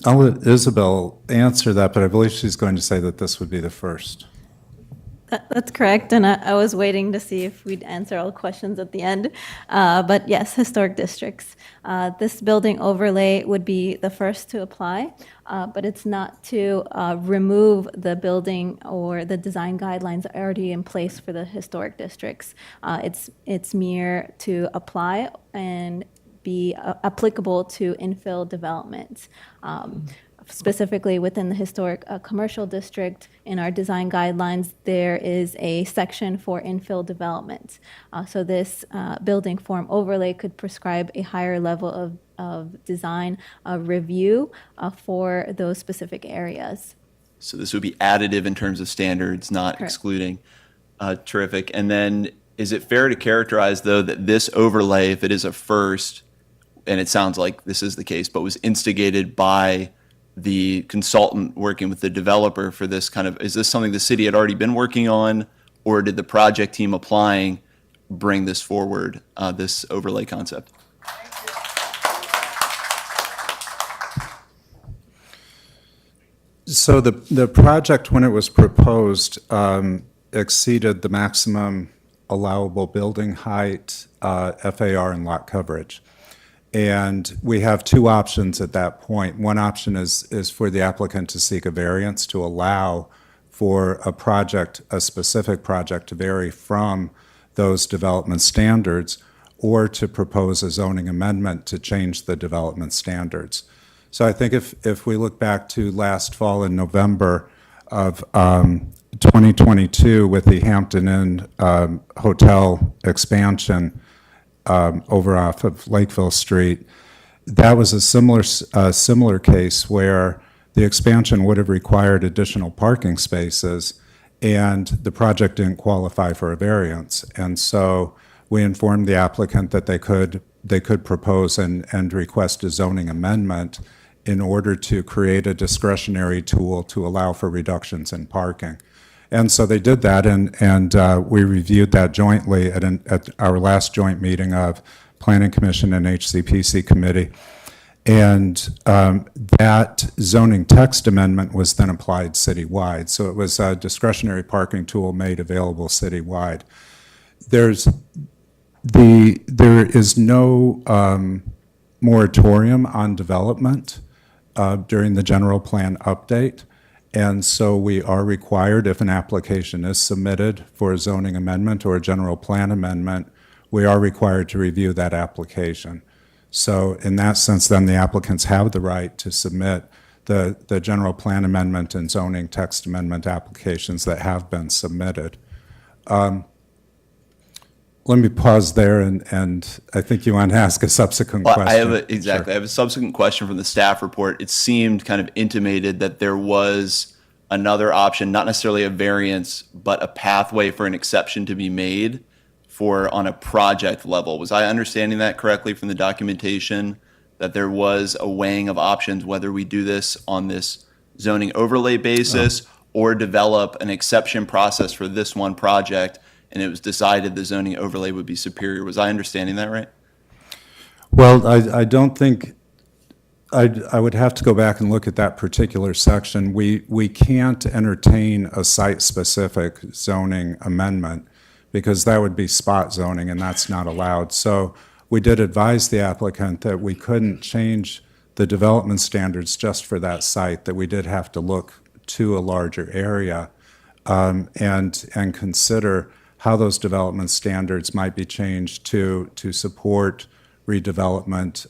I'll let Isabel answer that, but I believe she's going to say that this would be the first. That's correct, and I was waiting to see if we'd answer all questions at the end. But yes, historic districts. This building overlay would be the first to apply, but it's not to remove the building or the design guidelines already in place for the historic districts. It's mere to apply and be applicable to infill developments. Specifically within the historic commercial district, in our design guidelines, there is a section for infill development. So this building form overlay could prescribe a higher level of design review for those specific areas. So this would be additive in terms of standards, not Correct. excluding. Terrific. And then is it fair to characterize, though, that this overlay, if it is a first, and it sounds like this is the case, but was instigated by the consultant working with the developer for this kind of, is this something the city had already been working on, or did the project team applying bring this forward, this overlay concept? So the project, when it was proposed, exceeded the maximum allowable building height, FAR, and lot coverage. And we have two options at that point. One option is for the applicant to seek a variance to allow for a project, a specific project, to vary from those development standards, or to propose a zoning amendment to change the development standards. So I think if we look back to last fall in November of 2022 with the Hampton Inn Hotel expansion, over off of Lakeville Street, that was a similar case where the expansion would have required additional parking spaces, and the project didn't qualify for a variance. And so we informed the applicant that they could propose and request a zoning amendment in order to create a discretionary tool to allow for reductions in parking. And so they did that, and we reviewed that jointly at our last joint meeting of Planning Commission and HCPC Committee. And that zoning text amendment was then applied citywide. So it was a discretionary parking tool made available citywide. There is no moratorium on development during the general plan update. And so we are required, if an application is submitted for a zoning amendment or a general plan amendment, we are required to review that application. So in that sense, then the applicants have the right to submit the general plan amendment and zoning text amendment applications that have been submitted. Let me pause there, and I think you want to ask a subsequent question. I have I have a subsequent question from the staff report. It seemed kind of intimated that there was another option, not necessarily a variance, but a pathway for an exception to be made for on a project level. Was I understanding that correctly from the documentation, that there was a weighing of options, whether we do this on this zoning overlay basis or develop an exception process for this one project, and it was decided the zoning overlay would be superior. Was I understanding that right? Well, I don't think, I would have to go back and look at that particular section. We can't entertain a site-specific zoning amendment because that would be spot zoning, and that's not allowed. So we did advise the applicant that we couldn't change the development standards just for that site, that we did have to look to a larger area and consider how those development standards might be changed to support redevelopment,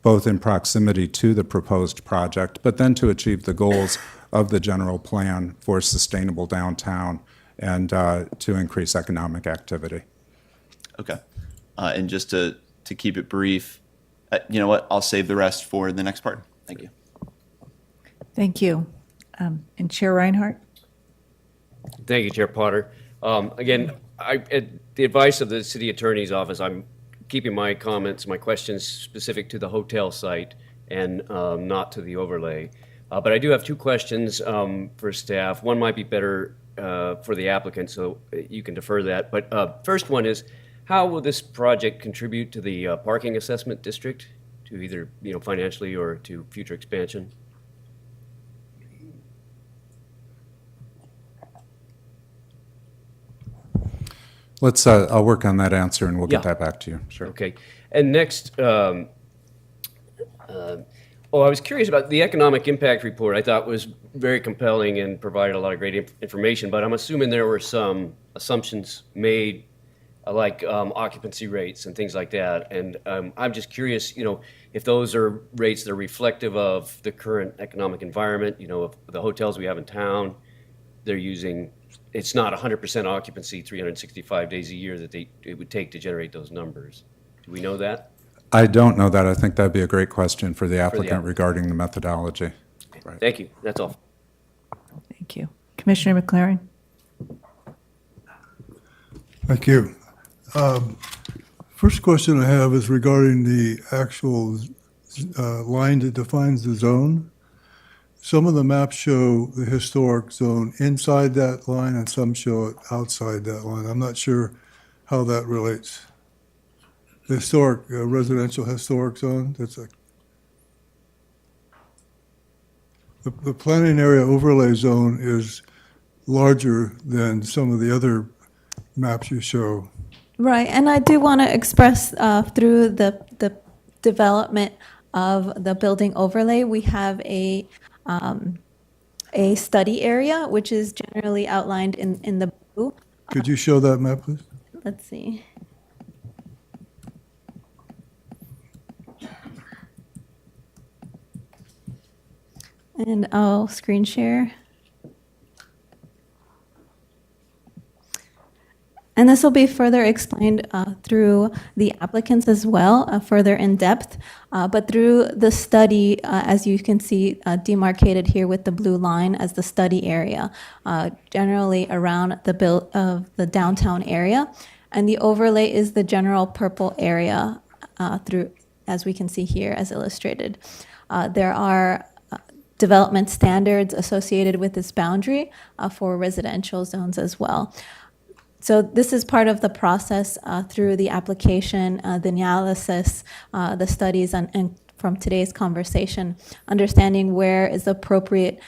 both in proximity to the proposed project, but then to achieve the goals of the general plan for sustainable downtown and to increase economic activity. Okay. And just to keep it brief, you know what? I'll save the rest for the next part. Thank you. Thank you. And Chair Reinhardt? Thank you, Chair Potter. Again, at the advice of the city attorney's office, I'm keeping my comments, my questions specific to the hotel site and not to the overlay. But I do have two questions for staff. One might be better for the applicant, so you can defer that. But first one is, how will this project contribute to the parking assessment district, to either financially or to future expansion? I'll work on that answer and we'll get that back to you. Sure. Okay. And next, I was curious about the economic impact report. I thought was very compelling and provided a lot of great information, but I'm assuming there were some assumptions made, like occupancy rates and things like that. And I'm just curious, if those are rates that are reflective of the current economic environment, of the hotels we have in town, they're using. It's not 100% occupancy 365 days a year that it would take to generate those numbers. Do we know that? I don't know that. I think that'd be a great question for the applicant regarding the methodology. Right. Thank you. That's all. Thank you. Commissioner McLaren? Thank you. First question I have is regarding the actual line that defines the zone. Some of the maps show the historic zone inside that line and some show it outside that line. I'm not sure how that relates. The historic, residential historic zone, the planning area overlay zone is larger than some of the other maps you show. Right, and I do want to express through the development of the building overlay, we have a study area, which is generally outlined in the blue. Could you show that map, please? Let's see. And I'll screen share. And this will be further explained through the applicants as well, further in depth. But through the study, as you can see, demarcated here with the blue line as the study area, generally around the downtown area. And the overlay is the general purple area through, as we can see here, as illustrated. There are development standards associated with this boundary for residential zones as well. So this is part of the process through the application, the analysis, the studies, and from today's conversation, understanding where is the appropriate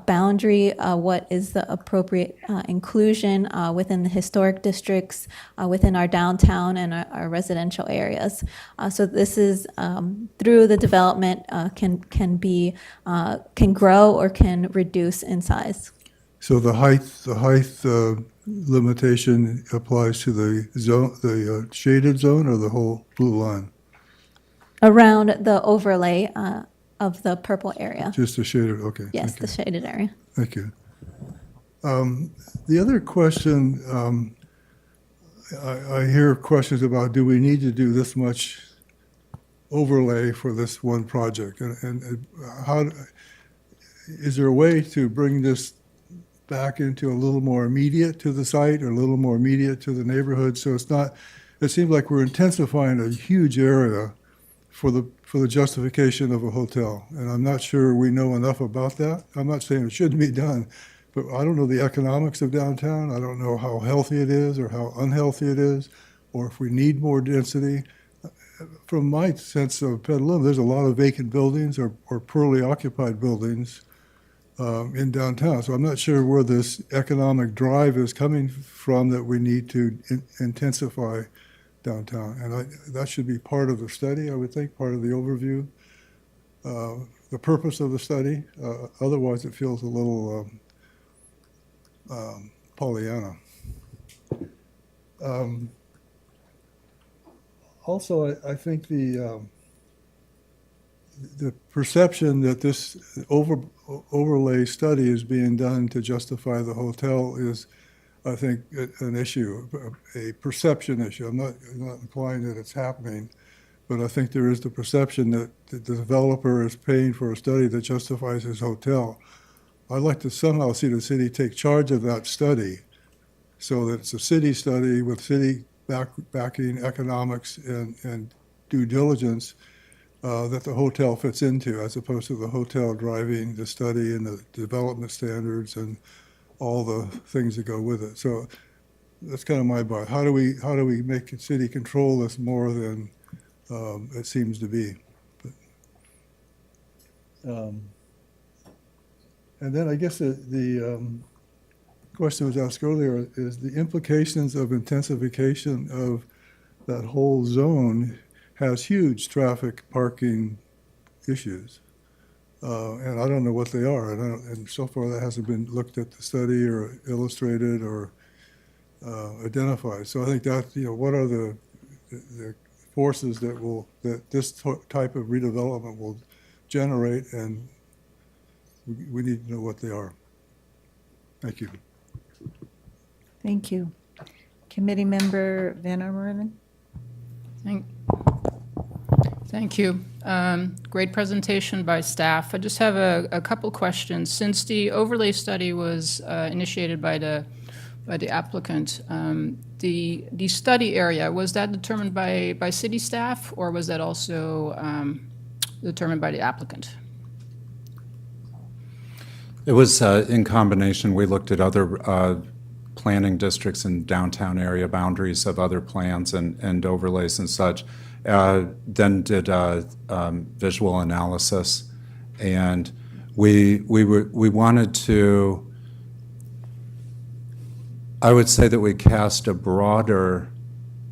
boundary, what is the appropriate inclusion within the historic districts, within our downtown and our residential areas. So this is through the development can grow or can reduce in size. So the height limitation applies to the zone, the shaded zone, or the whole blue line? Around the overlay of the purple area. Just the shaded, okay. Yes, the shaded area. Thank you. The other question, I hear questions about, do we need to do this much overlay for this one project? And how, is there a way to bring this back into a little more immediate to the site or a little more immediate to the neighborhood? So it's not, it seems like we're intensifying a huge area for the justification of a hotel. And I'm not sure we know enough about that. I'm not saying it shouldn't be done, but I don't know the economics of downtown. I don't know how healthy it is or how unhealthy it is, or if we need more density. From my sense of Petaluma, there's a lot of vacant buildings or poorly occupied buildings in downtown. So I'm not sure where this economic drive is coming from that we need to intensify downtown. And that should be part of the study, I would think, part of the overview, the purpose of the study. Otherwise, it feels a little Pollyanna. Also, I think the perception that this overlay study is being done to justify the hotel is, I think, an issue, a perception issue. I'm not implying that it's happening, but I think there is the perception that the developer is paying for a study that justifies his hotel. I'd like to somehow see the city take charge of that study so that it's a city study with city backing economics and due diligence that the hotel fits into, as opposed to the hotel driving the study and the development standards and all the things that go with it. So that's kind of my bias. How do we make the city control this more than it seems to be? And then I guess the question was asked earlier is the implications of intensification of that whole zone has huge traffic parking issues. And I don't know what they are. And so far that hasn't been looked at the study or illustrated or identified. So I think that, what are the forces that this type of redevelopment will generate, and we need to know what they are. Thank you. Thank you. Committee Member Van Armeren? Thank you. Great presentation by staff. I just have a couple questions. Since the overlay study was initiated by the applicant, the study area, was that determined by city staff, or was that also determined by the applicant? It was in combination. We looked at other planning districts and downtown area boundaries of other plans and overlays and such. Then did visual analysis, and we wanted to. I would say that we cast a broader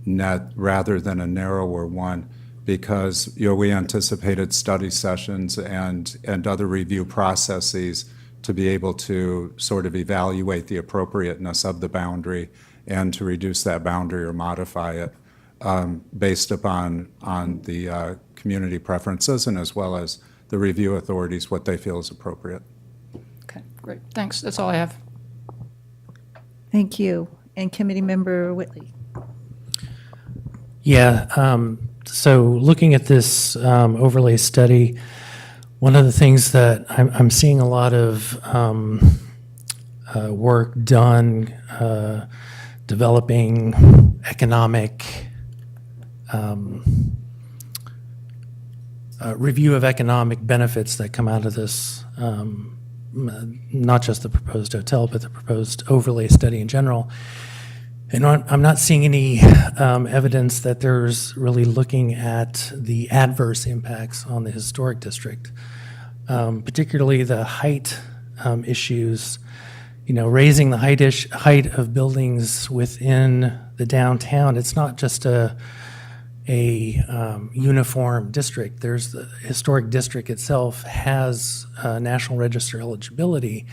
net rather than a narrower one, because we anticipated study sessions and other review processes to be able to sort of evaluate the appropriateness of the boundary and to reduce that boundary or modify it based upon the community preferences and as well as the review authorities, what they feel is appropriate. Okay, great. Thanks. That's all I have. Thank you. And Committee Member Whitley? Yeah, so looking at this overlay study, one of the things that I'm seeing a lot of work done developing economic review of economic benefits that come out of this, not just the proposed hotel, but the proposed overlay study in general. And I'm not seeing any evidence that there's really looking at the adverse impacts on the historic district, particularly the height issues. Raising the height of buildings within the downtown. It's not just a uniform district. There's the historic district itself has National Register eligibility.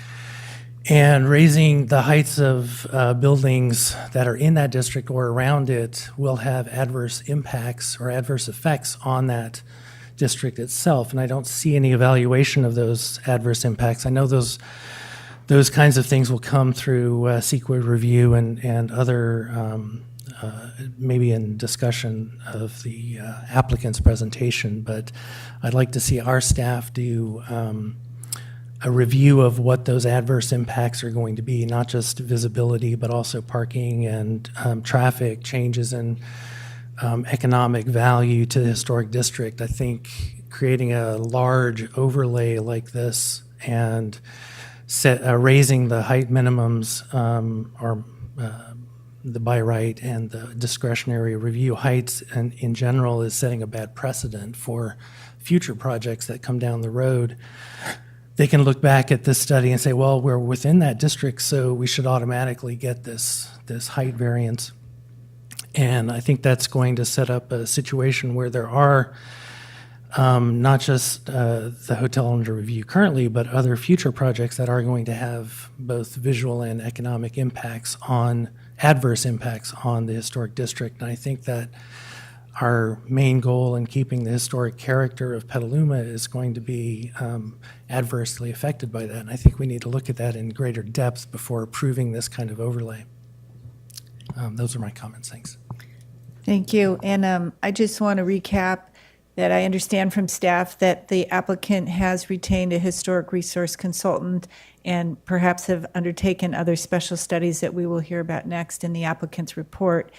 And raising the heights of buildings that are in that district or around it will have adverse impacts or adverse effects on that district itself. And I don't see any evaluation of those adverse impacts. I know those kinds of things will come through CEQA review and other, maybe in discussion of the applicant's presentation, but I'd like to see our staff do a review of what those adverse impacts are going to be, not just visibility, but also parking and traffic changes and economic value to the historic district. I think creating a large overlay like this and raising the height minimums or the by right and the discretionary review heights and in general is setting a bad precedent for future projects that come down the road. They can look back at this study and say, well, we're within that district, so we should automatically get this height variance. And I think that's going to set up a situation where there are not just the hotel under review currently, but other future projects that are going to have both visual and economic adverse impacts on the historic district. And I think that our main goal in keeping the historic character of Petaluma is going to be adversely affected by that. And I think we need to look at that in greater depth before approving this kind of overlay. Those are my comments. Thanks. Thank you. And I just want to recap that I understand from staff that the applicant has retained a historic resource consultant and perhaps have undertaken other special studies that we will hear about next in the applicant's report.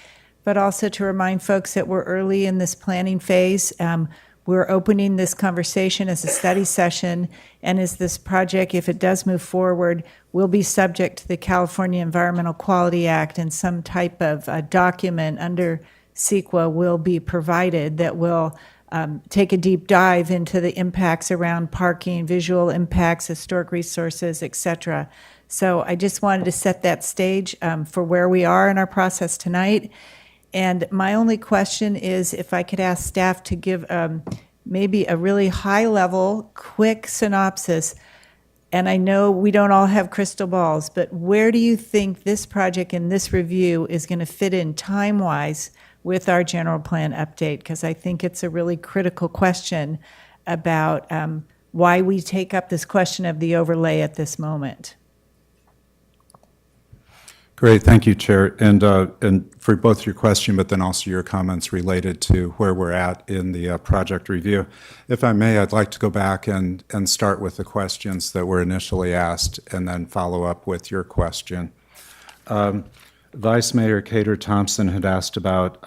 But also to remind folks that we're early in this planning phase. We're opening this conversation as a study session, and as this project, if it does move forward, will be subject to the California Environmental Quality Act, and some type of document under CEQA will be provided that will take a deep dive into the impacts around parking, visual impacts, historic resources, et cetera. So I just wanted to set that stage for where we are in our process tonight. And my only question is if I could ask staff to give maybe a really high-level, quick synopsis. And I know we don't all have crystal balls, but where do you think this project and this review is going to fit in time-wise with our general plan update? Because I think it's a really critical question about why we take up this question of the overlay at this moment. Great, thank you, Chair. And for both your question, but then also your comments related to where we're at in the project review. If I may, I'd like to go back and start with the questions that were initially asked and then follow up with your question. Vice Mayor Cater Thompson had asked about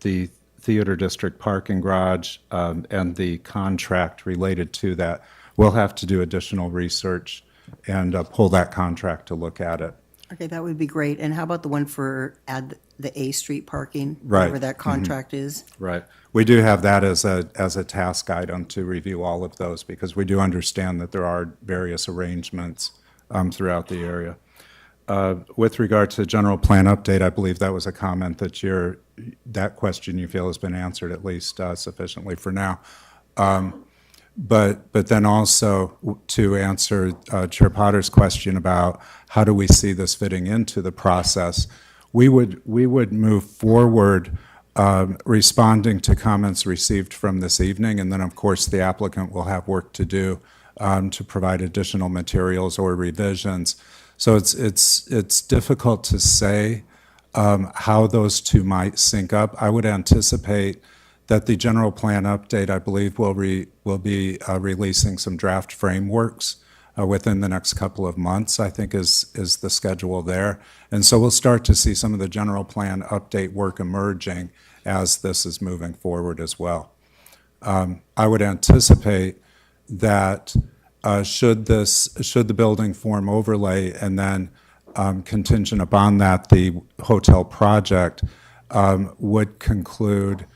the Theater District parking garage and the contract related to that. We'll have to do additional research and pull that contract to look at it. Okay, that would be great. And how about the one for the A Street parking? Right. Whatever that contract is? Right. We do have that as a task item to review all of those because we do understand that there are various arrangements throughout the area. With regard to general plan update, I believe that was a comment that that question you feel has been answered at least sufficiently for now. But then also to answer Chair Potter's question about how do we see this fitting into the process, we would move forward responding to comments received from this evening, and then of course the applicant will have work to do to provide additional materials or revisions. So it's difficult to say how those two might sync up. I would anticipate that the general plan update, I believe, will be releasing some draft frameworks within the next couple of months, I think is the schedule there. And so we'll start to see some of the general plan update work emerging as this is moving forward as well. I would anticipate that should the building form overlay and then contingent upon that, the hotel project would conclude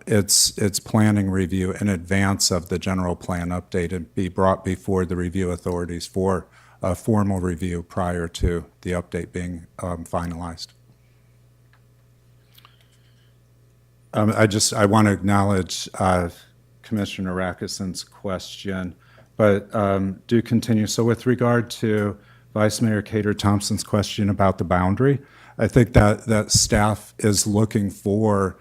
its planning review in advance of the general plan update and be brought before the review authorities for a formal review prior to the update being finalized. I want to acknowledge Commissioner Rakison's question, but do continue. So with regard to Vice Mayor Cater Thompson's question about the boundary, I think that staff is looking for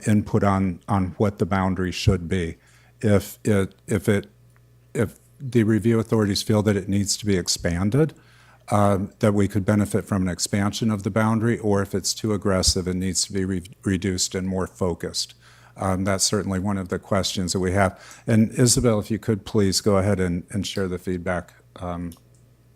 input on what the boundary should be. If the review authorities feel that it needs to be expanded, that we could benefit from an expansion of the boundary, or if it's too aggressive and needs to be reduced and more focused. That's certainly one of the questions that we have. And Isabel, if you could please go ahead and share the feedback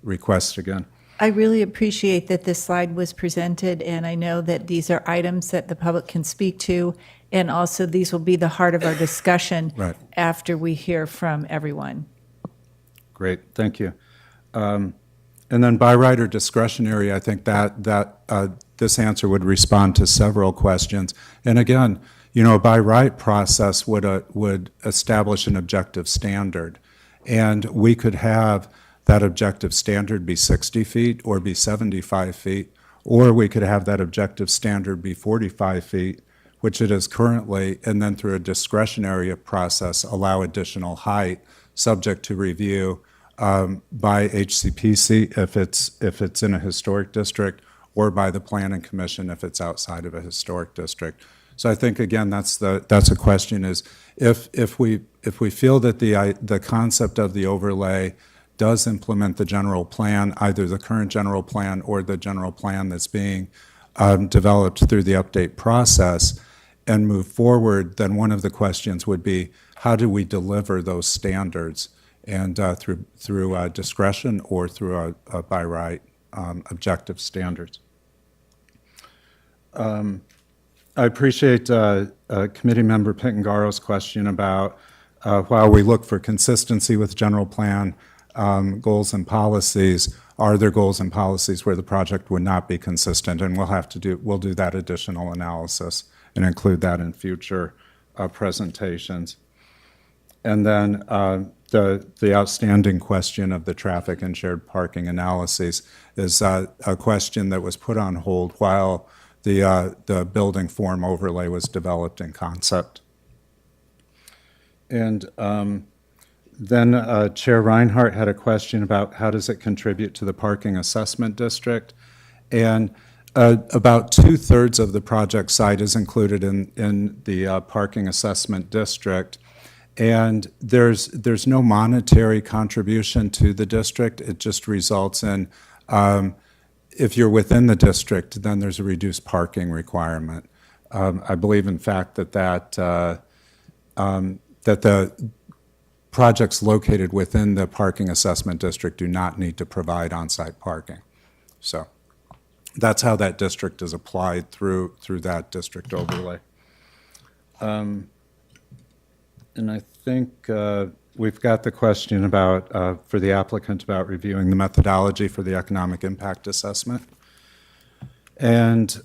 request again. I really appreciate that this slide was presented, and I know that these are items that the public can speak to, and also these will be the heart of our discussion Right. after we hear from everyone. Great, thank you. And then by right or discretionary, I think that this answer would respond to several questions. And again, you know, a by right process would establish an objective standard. And we could have that objective standard be 60 feet or be 75 feet, or we could have that objective standard be 45 feet, which it is currently, and then through a discretionary process, allow additional height subject to review by HCPC if it's in a historic district, or by the Planning Commission if it's outside of a historic district. So I think again that's a question is if we feel that the concept of the overlay does implement the general plan, either the current general plan or the general plan that's being developed through the update process, and move forward, then one of the questions would be how do we deliver those standards, and through discretion or through a by right objective standards. I appreciate Committee Member Pingaro's question about while we look for consistency with general plan goals and policies, are there goals and policies where the project would not be consistent? And we'll do that additional analysis and include that in future presentations. And then the outstanding question of the traffic and shared parking analyses is a question that was put on hold while the building form overlay was developed in concept. And then Chair Reinhardt had a question about how does it contribute to the parking assessment district. And about 2/3 of the project site is included in the parking assessment district. And there's no monetary contribution to the district. It just results in, if you're within the district, then there's a reduced parking requirement. I believe, in fact, that the projects located within the parking assessment district do not need to provide on-site parking. So that's how that district is applied through that district overlay. And I think we've got the question about, for the applicant, about reviewing the methodology for the economic impact assessment. And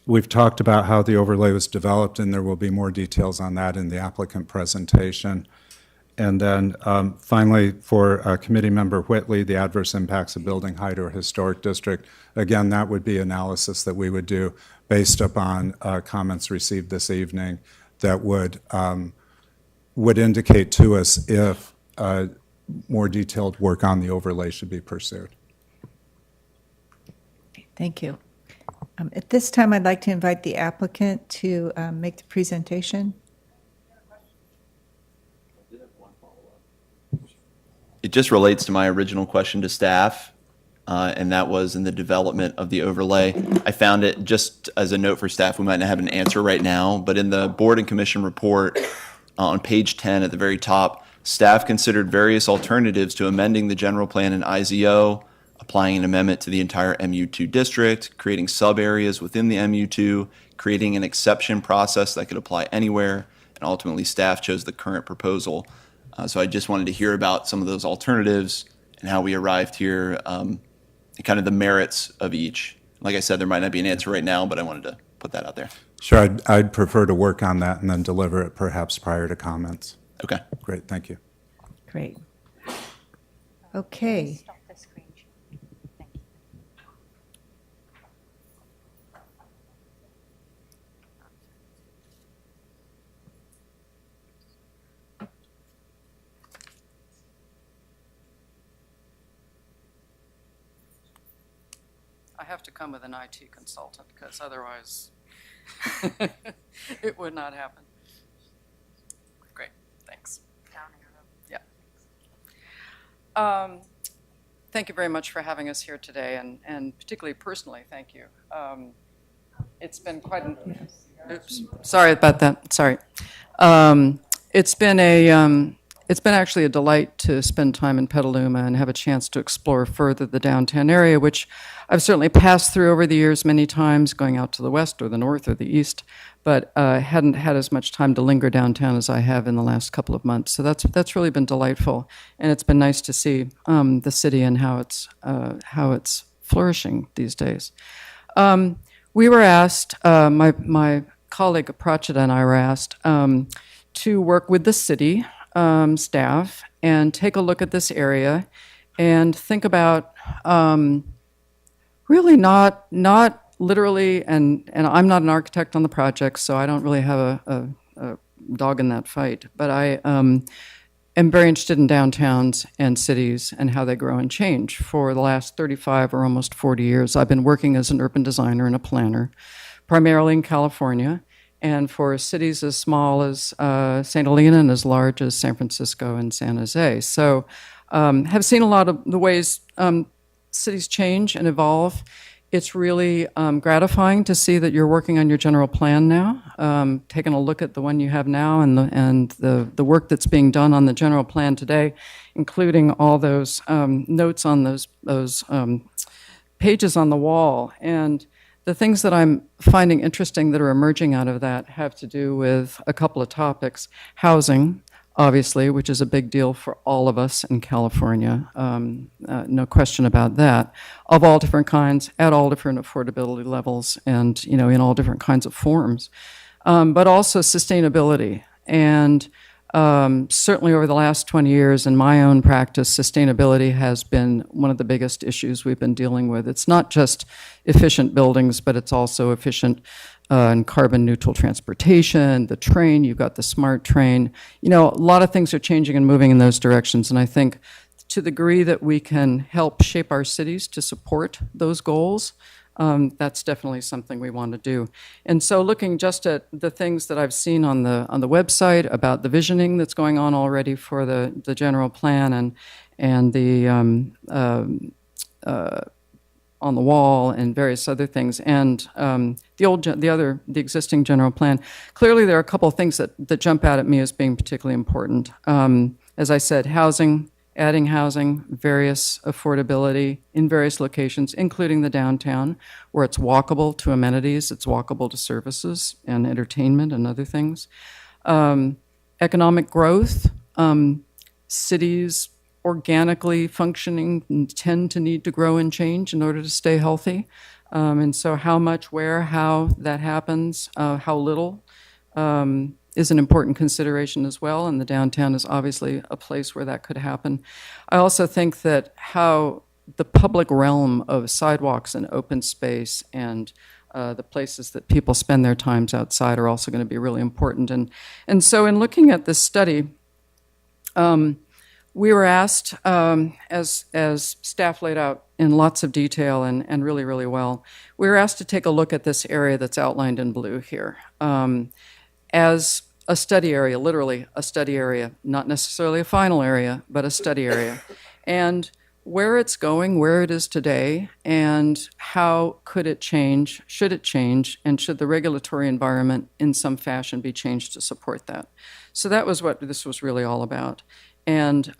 we've talked about how the overlay was developed, and there will be more details on that in the applicant presentation. And then finally, for Committee Member Whitley, the adverse impacts of building height or historic district. Again, that would be analysis that we would do based upon comments received this evening that would indicate to us if more detailed work on the overlay should be pursued. Thank you. At this time, I'd like to invite the applicant to make the presentation. It just relates to my original question to staff, and that was in the development of the overlay. I found it, just as a note for staff, we might not have an answer right now, but in the board and commission report on page 10 at the very top, staff considered various alternatives to amending the general plan and IZO, applying an amendment to the entire MU2 district, creating sub-areas within the MU2, creating an exception process that could apply anywhere, and ultimately staff chose the current proposal. So I just wanted to hear about some of those alternatives and how we arrived here, and kind of the merits of each. Like I said, there might not be an answer right now, but I wanted to put that out there. Sure, I'd prefer to work on that and then deliver it perhaps prior to comments. Okay. Great, thank you. Great. Okay. Stop the screen. Thank you. I have to come with an IT consultant because otherwise it would not happen. Great, thanks. Down arrow. Yeah. Thank you very much for having us here today, and particularly personally, thank you. It's been quite an, oops, sorry about that, sorry. It's been it's been actually a delight to spend time in Petaluma and have a chance to explore further the downtown area, which I've certainly passed through over the years many times, going out to the west or the north or the east, but hadn't had as much time to linger downtown as I have in the last couple of months. So that's really been delightful, and it's been nice to see the city and how it's flourishing these days. We were asked, my colleague Prachita and I were asked to work with the city staff and take a look at this area and think about really not literally, and I'm not an architect on the project, so I don't really have a dog in that fight, but I am very interested in downtowns and cities and how they grow and change. For the last 35 or almost 40 years, I've been working as an urban designer and a planner, primarily in California, and for cities as small as St. Helena and as large as San Francisco and San Jose. So have seen a lot of the ways cities change and evolve. It's really gratifying to see that you're working on your general plan now, taking a look at the one you have now and the work that's being done on the general plan today, including all those notes on those pages on the wall. And the things that I'm finding interesting that are emerging out of that have to do with a couple of topics. Housing, obviously, which is a big deal for all of us in California, no question about that, of all different kinds, at all different affordability levels, and in all different kinds of forms. But also sustainability. And certainly over the last 20 years in my own practice, sustainability has been one of the biggest issues we've been dealing with. It's not just efficient buildings, but it's also efficient and carbon neutral transportation, the train, you've got the smart train. A lot of things are changing and moving in those directions, and I think to the degree that we can help shape our cities to support those goals, that's definitely something we want to do. And so looking just at the things that I've seen on the website about the visioning that's going on already for the general plan and the on the wall and various other things, and the existing general plan. Clearly, there are a couple of things that jump out at me as being particularly important. As I said, housing, adding housing, various affordability in various locations, including the downtown, where it's walkable to amenities, it's walkable to services and entertainment and other things. Economic growth, cities organically functioning tend to need to grow and change in order to stay healthy. And so how much, where, how that happens, how little is an important consideration as well, and the downtown is obviously a place where that could happen. I also think that how the public realm of sidewalks and open space and the places that people spend their times outside are also going to be really important. And so in looking at this study, we were asked, as staff laid out in lots of detail and really, really well, we were asked to take a look at this area that's outlined in blue here as a study area, literally a study area, not necessarily a final area, but a study area. And where it's going, where it is today, and how could it change, should it change, and should the regulatory environment in some fashion be changed to support that? So that was what this was really all about. And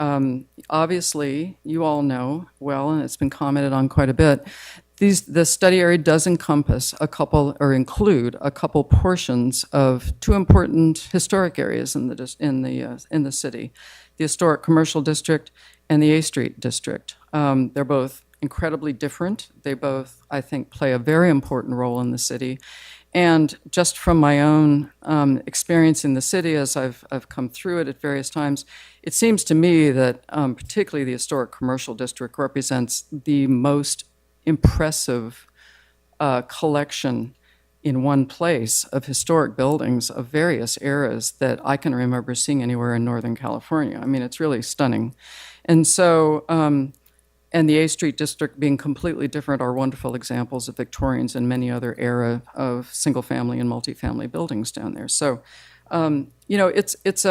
obviously, you all know well, and it's been commented on quite a bit, the study area does encompass include a couple portions of two important historic areas in the city, the historic commercial district and the A Street district. They're both incredibly different. They both, I think, play a very important role in the city. And just from my own experience in the city, as I've come through it at various times, it seems to me that particularly the historic commercial district represents the most impressive collection in one place of historic buildings of various eras that I can remember seeing anywhere in Northern California. I mean, it's really stunning. And so, and the A Street district being completely different are wonderful examples of Victorians and many other era of single-family and multifamily buildings down there. So, it's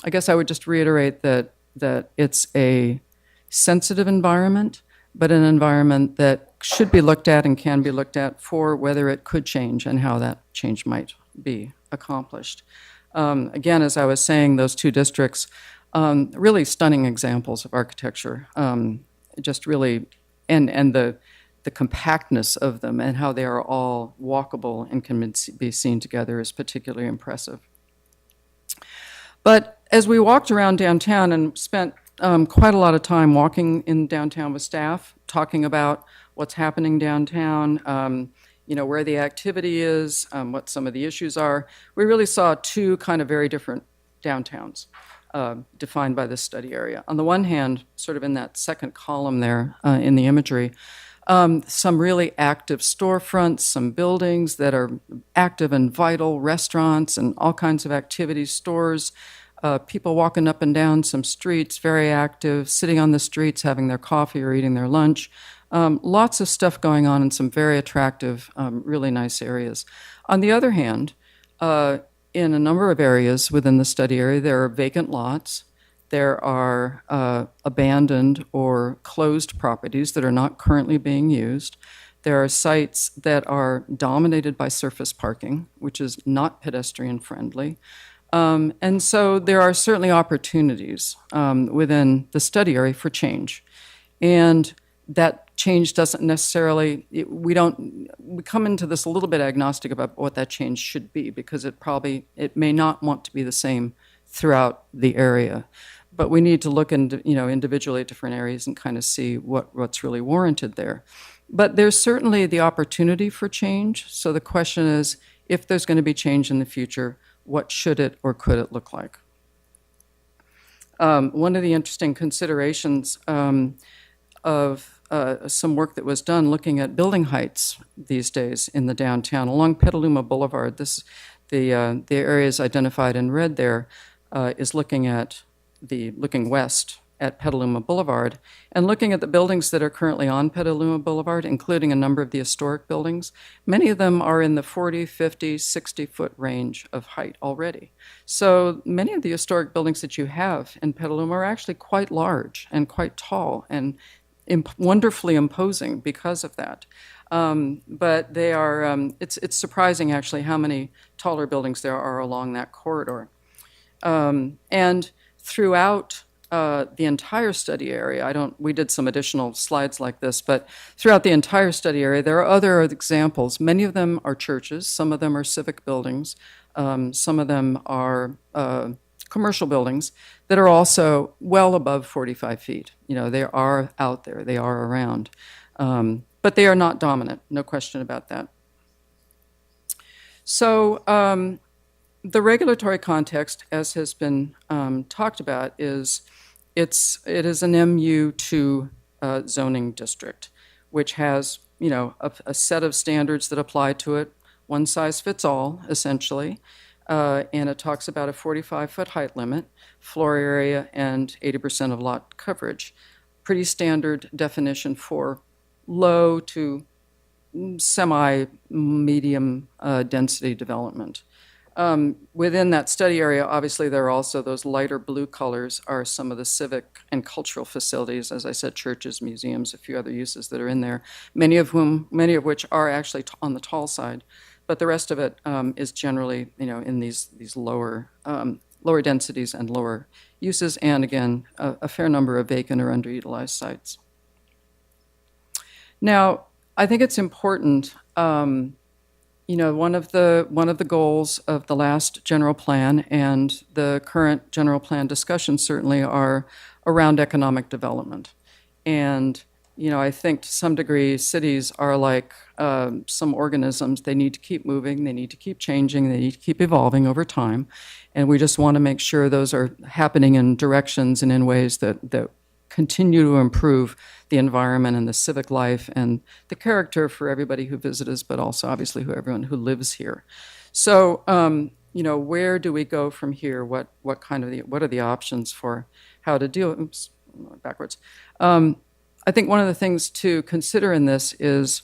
I guess I would just reiterate that it's a sensitive environment, but an environment that should be looked at and can be looked at for whether it could change and how that change might be accomplished. Again, as I was saying, those two districts Really stunning examples of architecture, just really, and the compactness of them and how they are all walkable and can be seen together is particularly impressive. But as we walked around downtown and spent quite a lot of time walking in downtown with staff, talking about what's happening downtown, where the activity is, what some of the issues are, we really saw two kind of very different downtowns defined by this study area. On the one hand, sort of in that second column there in the imagery, some really active storefronts, some buildings that are active and vital, restaurants and all kinds of activities, stores, people walking up and down some streets, very active, sitting on the streets, having their coffee or eating their lunch. Lots of stuff going on in some very attractive, really nice areas. On the other hand, in a number of areas within the study area, there are vacant lots. There are abandoned or closed properties that are not currently being used. There are sites that are dominated by surface parking, which is not pedestrian friendly. And so there are certainly opportunities within the study area for change. And that change doesn't necessarily, we come into this a little bit agnostic about what that change should be, because it may not want to be the same throughout the area. But we need to look individually at different areas and kind of see what's really warranted there. But there's certainly the opportunity for change. So the question is, if there's going to be change in the future, what should it or could it look like? One of the interesting considerations of some work that was done looking at building heights these days in the downtown along Petaluma Boulevard. The areas identified in red there is looking west at Petaluma Boulevard and looking at the buildings that are currently on Petaluma Boulevard, including a number of the historic buildings. Many of them are in the 40, 50, 60-foot range of height already. So many of the historic buildings that you have in Petaluma are actually quite large and quite tall and wonderfully imposing because of that. But they are, it's surprising actually how many taller buildings there are along that corridor. And throughout the entire study area, we did some additional slides like this, but throughout the entire study area, there are other examples. Many of them are churches, some of them are civic buildings, some of them are commercial buildings that are also well above 45 feet. They are out there, they are around. But they are not dominant, no question about that. So the regulatory context, as has been talked about, it is an MU2 zoning district, which has a set of standards that apply to it, one size fits all, essentially. And it talks about a 45-foot height limit, floor area, and 80% of lot coverage. Pretty standard definition for low to semi-medium density development. Within that study area, obviously, there are also those lighter blue colors are some of the civic and cultural facilities, as I said, churches, museums, a few other uses that are in there, many of which are actually on the tall side. But the rest of it is generally, in these lower densities and lower uses, and again, a fair number of vacant or underutilized sites. Now, I think it's important. One of the goals of the last general plan and the current general plan discussions certainly are around economic development, and I think to some degree, cities are like some organisms. They need to keep moving, they need to keep changing, they need to keep evolving over time. And we just want to make sure those are happening in directions and in ways that continue to improve the environment and the civic life and the character for everybody who visits us, but also obviously everyone who lives here. So, where do we go from here? What are the options for how to deal? Oops, backwards. I think one of the things to consider in this is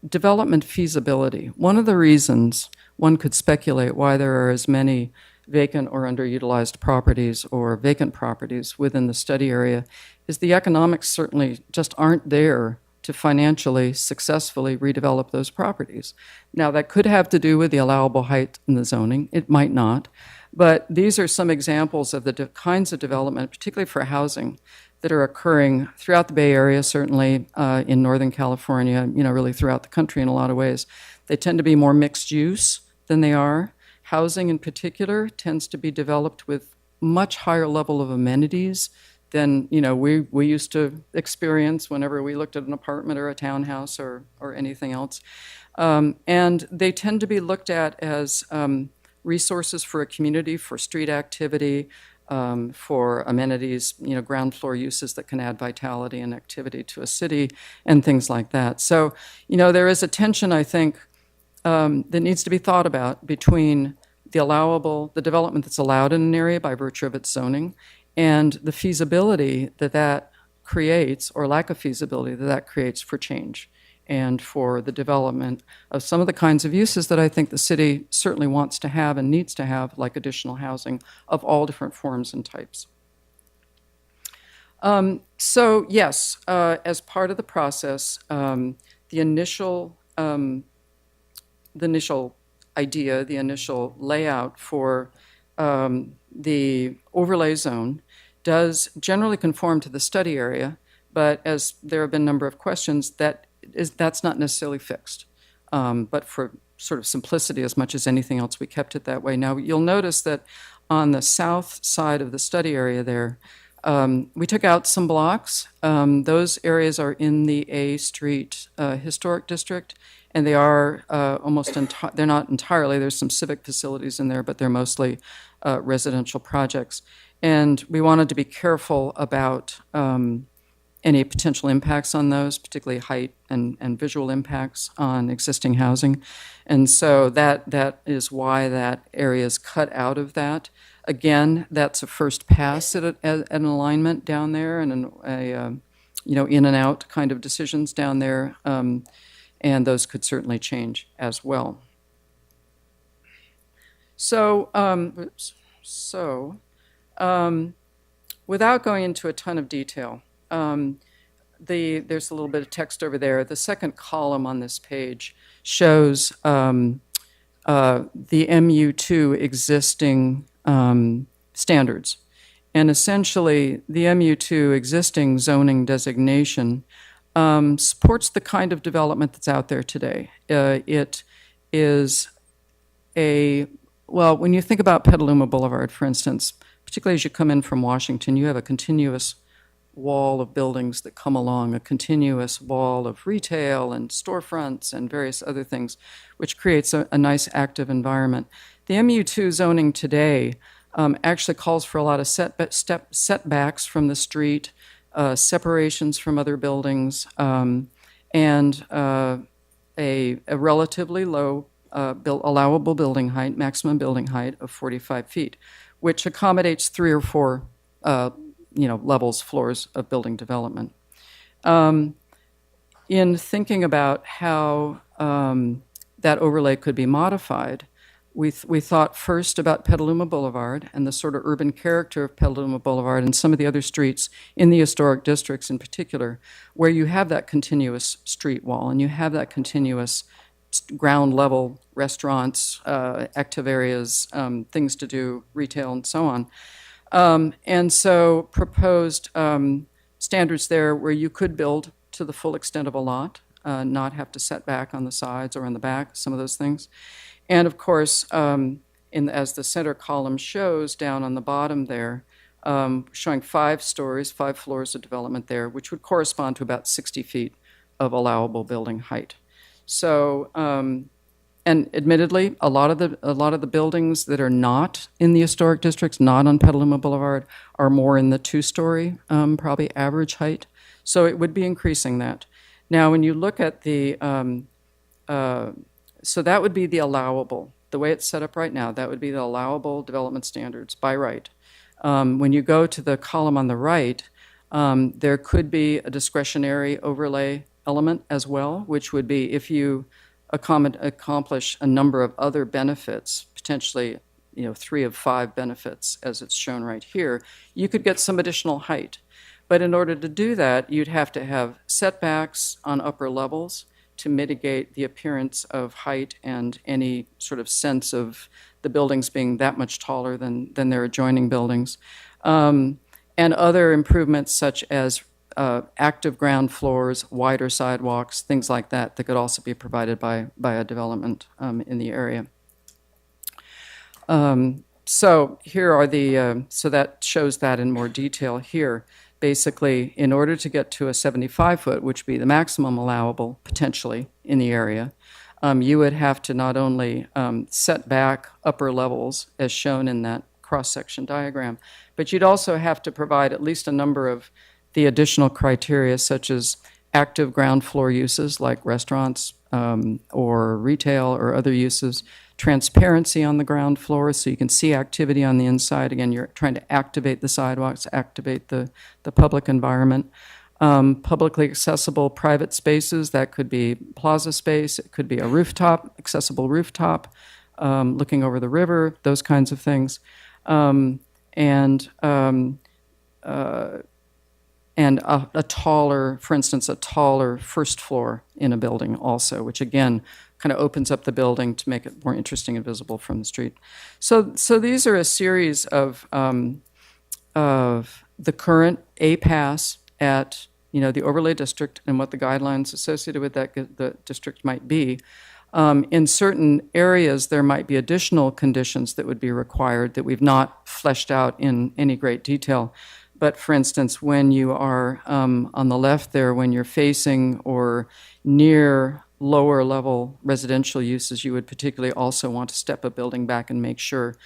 development feasibility. One of the reasons one could speculate why there are as many vacant or underutilized properties or vacant properties within the study area is the economics certainly just aren't there to financially successfully redevelop those properties. Now, that could have to do with the allowable height in the zoning. It might not. But these are some examples of the kinds of development, particularly for housing, that are occurring throughout the Bay Area, certainly in Northern California, really throughout the country in a lot of ways. They tend to be more mixed use than they are. Housing in particular tends to be developed with much higher level of amenities than we used to experience whenever we looked at an apartment or a townhouse or anything else. And they tend to be looked at as resources for a community, for street activity, for amenities, ground floor uses that can add vitality and activity to a city and things like that. So, there is a tension, I think, that needs to be thought about between the development that's allowed in an area by virtue of its zoning, and the feasibility that creates, or lack of feasibility that creates for change and for the development of some of the kinds of uses that I think the city certainly wants to have and needs to have, like additional housing of all different forms and types. So yes, as part of the process, the initial idea, the initial layout for the overlay zone does generally conform to the study area, but as there have been a number of questions, that's not necessarily fixed. But for sort of simplicity as much as anything else, we kept it that way. Now, you'll notice that on the south side of the study area there, we took out some blocks. Those areas are in the A Street Historic District, and they are they're not entirely, there's some civic facilities in there, but they're mostly residential projects. And we wanted to be careful about any potential impacts on those, particularly height and visual impacts on existing housing. And so that is why that area is cut out of that. Again, that's a first pass at an alignment down there, and in and out kind of decisions down there, and those could certainly change as well. So, without going into a ton of detail, there's a little bit of text over there. The second column on this page shows the MU2 existing standards. And essentially, the MU2 existing zoning designation supports the kind of development that's out there today. It is when you think about Petaluma Boulevard, for instance, particularly as you come in from Washington, you have a continuous wall of buildings that come along, a continuous wall of retail and storefronts and various other things, which creates a nice active environment. The MU2 zoning today actually calls for a lot of setbacks from the street, separations from other buildings, and a relatively low allowable building height, maximum building height of 45 feet, which accommodates 3 or 4 levels, floors of building development. In thinking about how that overlay could be modified, we thought first about Petaluma Boulevard and the sort of urban character of Petaluma Boulevard and some of the other streets in the historic districts in particular, where you have that continuous street wall and you have that continuous ground level restaurants, active areas, things to do, retail, and so on. And so proposed standards there where you could build to the full extent of a lot, not have to set back on the sides or on the back, some of those things. And of course, as the center column shows down on the bottom there, showing 5 stories, 5 floors of development there, which would correspond to about 60 feet of allowable building height. So, and admittedly, a lot of the buildings that are not in the historic districts, not on Petaluma Boulevard, are more in the 2-story, probably average height. So it would be increasing that. Now, when you look at so that would be the allowable. The way it's set up right now, that would be the allowable development standards by right. When you go to the column on the right, there could be a discretionary overlay element as well, which would be if you accomplish a number of other benefits, potentially 3 of 5 benefits as it's shown right here, you could get some additional height. But in order to do that, you'd have to have setbacks on upper levels. to mitigate the appearance of height and any sort of sense of the buildings being that much taller than their adjoining buildings. And other improvements such as active ground floors, wider sidewalks, things like that, that could also be provided by a development in the area. So here are the, so that shows that in more detail here. Basically, in order to get to a 75-foot, which would be the maximum allowable potentially in the area, you would have to not only set back upper levels as shown in that cross-section diagram, but you'd also have to provide at least a number of the additional criteria, such as active ground floor uses like restaurants or retail or other uses, transparency on the ground floor so you can see activity on the inside. Again, you're trying to activate the sidewalks, activate the public environment. Publicly accessible private spaces, that could be plaza space, it could be a rooftop, accessible rooftop, looking over the river, those kinds of things. And a taller, for instance, a taller first floor in a building also, which again kind of opens up the building to make it more interesting and visible from the street. So these are a series of the current APAS at the overlay district and what the guidelines associated with that the district might be. In certain areas, there might be additional conditions that would be required that we've not fleshed out in any great detail. But for instance, when you are on the left there, when you're facing or near lower level residential uses, you would particularly also want to step a building back and make sure,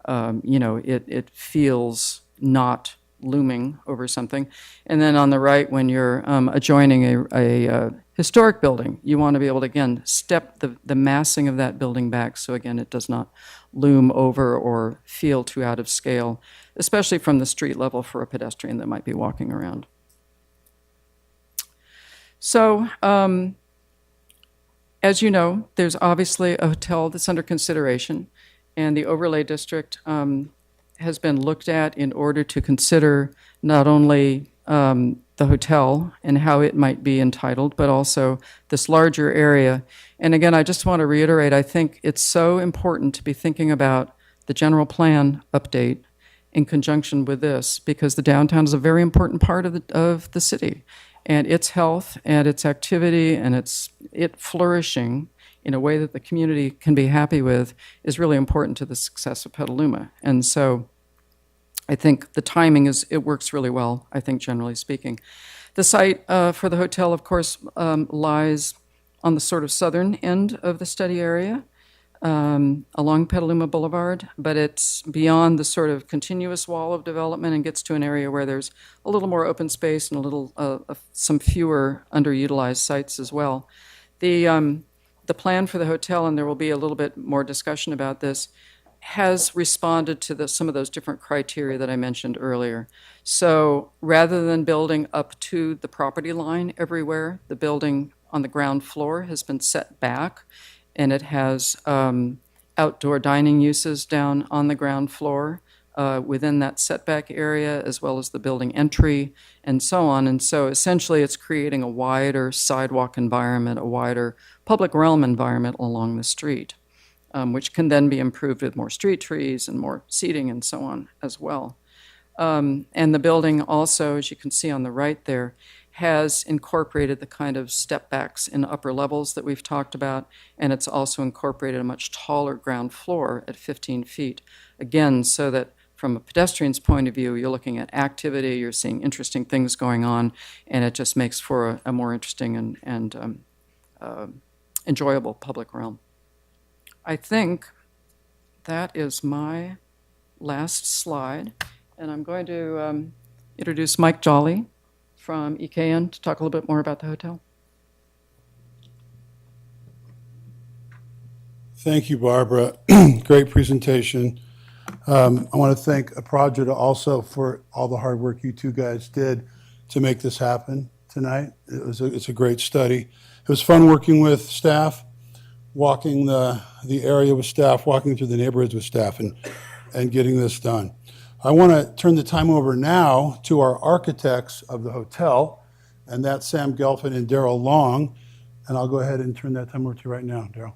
it feels not looming over something. And then on the right, when you're adjoining a historic building, you want to be able to, again, step the massing of that building back so, again, it does not loom over or feel too out of scale, especially from the street level for a pedestrian that might be walking around. So, as you know, there's obviously a hotel that's under consideration, and the overlay district has been looked at in order to consider not only the hotel and how it might be entitled, but also this larger area. And again, I just want to reiterate, I think it's so important to be thinking about the general plan update in conjunction with this, because the downtown is a very important part of the city, and its health and its activity and it flourishing in a way that the community can be happy with is really important to the success of Petaluma. And so I think the timing it works really well, I think, generally speaking. The site for the hotel, of course, lies on the sort of southern end of the study area along Petaluma Boulevard, but it's beyond the sort of continuous wall of development and gets to an area where there's a little more open space and a little some fewer underutilized sites as well. The plan for the hotel, and there will be a little bit more discussion about this, has responded to some of those different criteria that I mentioned earlier. So rather than building up to the property line everywhere, the building on the ground floor has been set back, and it has outdoor dining uses down on the ground floor within that setback area, as well as the building entry and so on. And so essentially it's creating a wider sidewalk environment, a wider public realm environment along the street, which can then be improved with more street trees and more seating and so on as well. And the building also, as you can see on the right there, has incorporated the kind of step backs in upper levels that we've talked about, and it's also incorporated a much taller ground floor at 15 feet. Again, so that from a pedestrian's point of view, you're looking at activity, you're seeing interesting things going on, and it just makes for a more interesting and enjoyable public realm. I think that is my last slide, and I'm going to introduce Mike Jolly from EKN to talk a little bit more about the hotel. Thank you, Barbara. Great presentation. I want to thank Project also for all the hard work you two guys did to make this happen tonight. It's a great study. It was fun working with staff, walking the area with staff, walking through the neighborhoods with staff, and getting this done. I want to turn the time over now to our architects of the hotel, and that's Sam Gelfand and Daryl Long. And I'll go ahead and turn that time over to you right now, Daryl.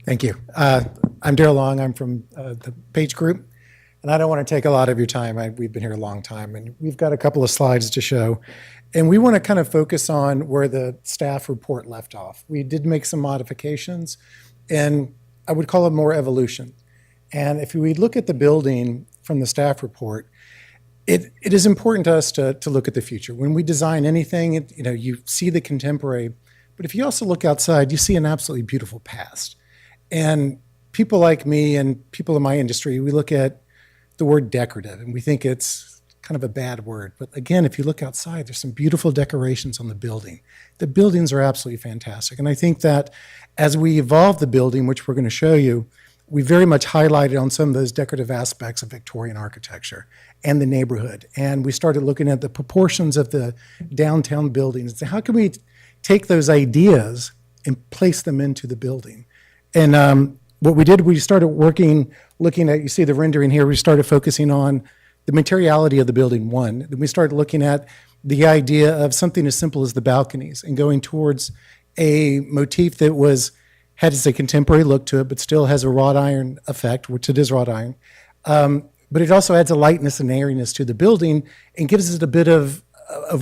Thank you. I'm Daryl Long. I'm from the Page Group, and I don't want to take a lot of your time. We've been here a long time, and we've got a couple of slides to show. And we want to kind of focus on where the staff report left off. We did make some modifications, and I would call it more evolution. And if we look at the building from the staff report, it is important to us to look at the future. When we design anything, you see the contemporary, but if you also look outside, you see an absolutely beautiful past. And people like me and people in my industry, we look at the word decorative and we think it's kind of a bad word. But again, if you look outside, there's some beautiful decorations on the building. The buildings are absolutely fantastic. And I think that as we evolve the building, which we're going to show you, we very much highlighted on some of those decorative aspects of Victorian architecture and the neighborhood. And we started looking at the proportions of the downtown buildings and say, how can we take those ideas and place them into the building? And what we did, we started looking at, you see the rendering here, we started focusing on the materiality of the building, one. Then we started looking at the idea of something as simple as the balconies and going towards a motif that had a contemporary look to it, but still has a wrought iron effect, which it is wrought iron. But it also adds a lightness and airiness to the building and gives it a bit of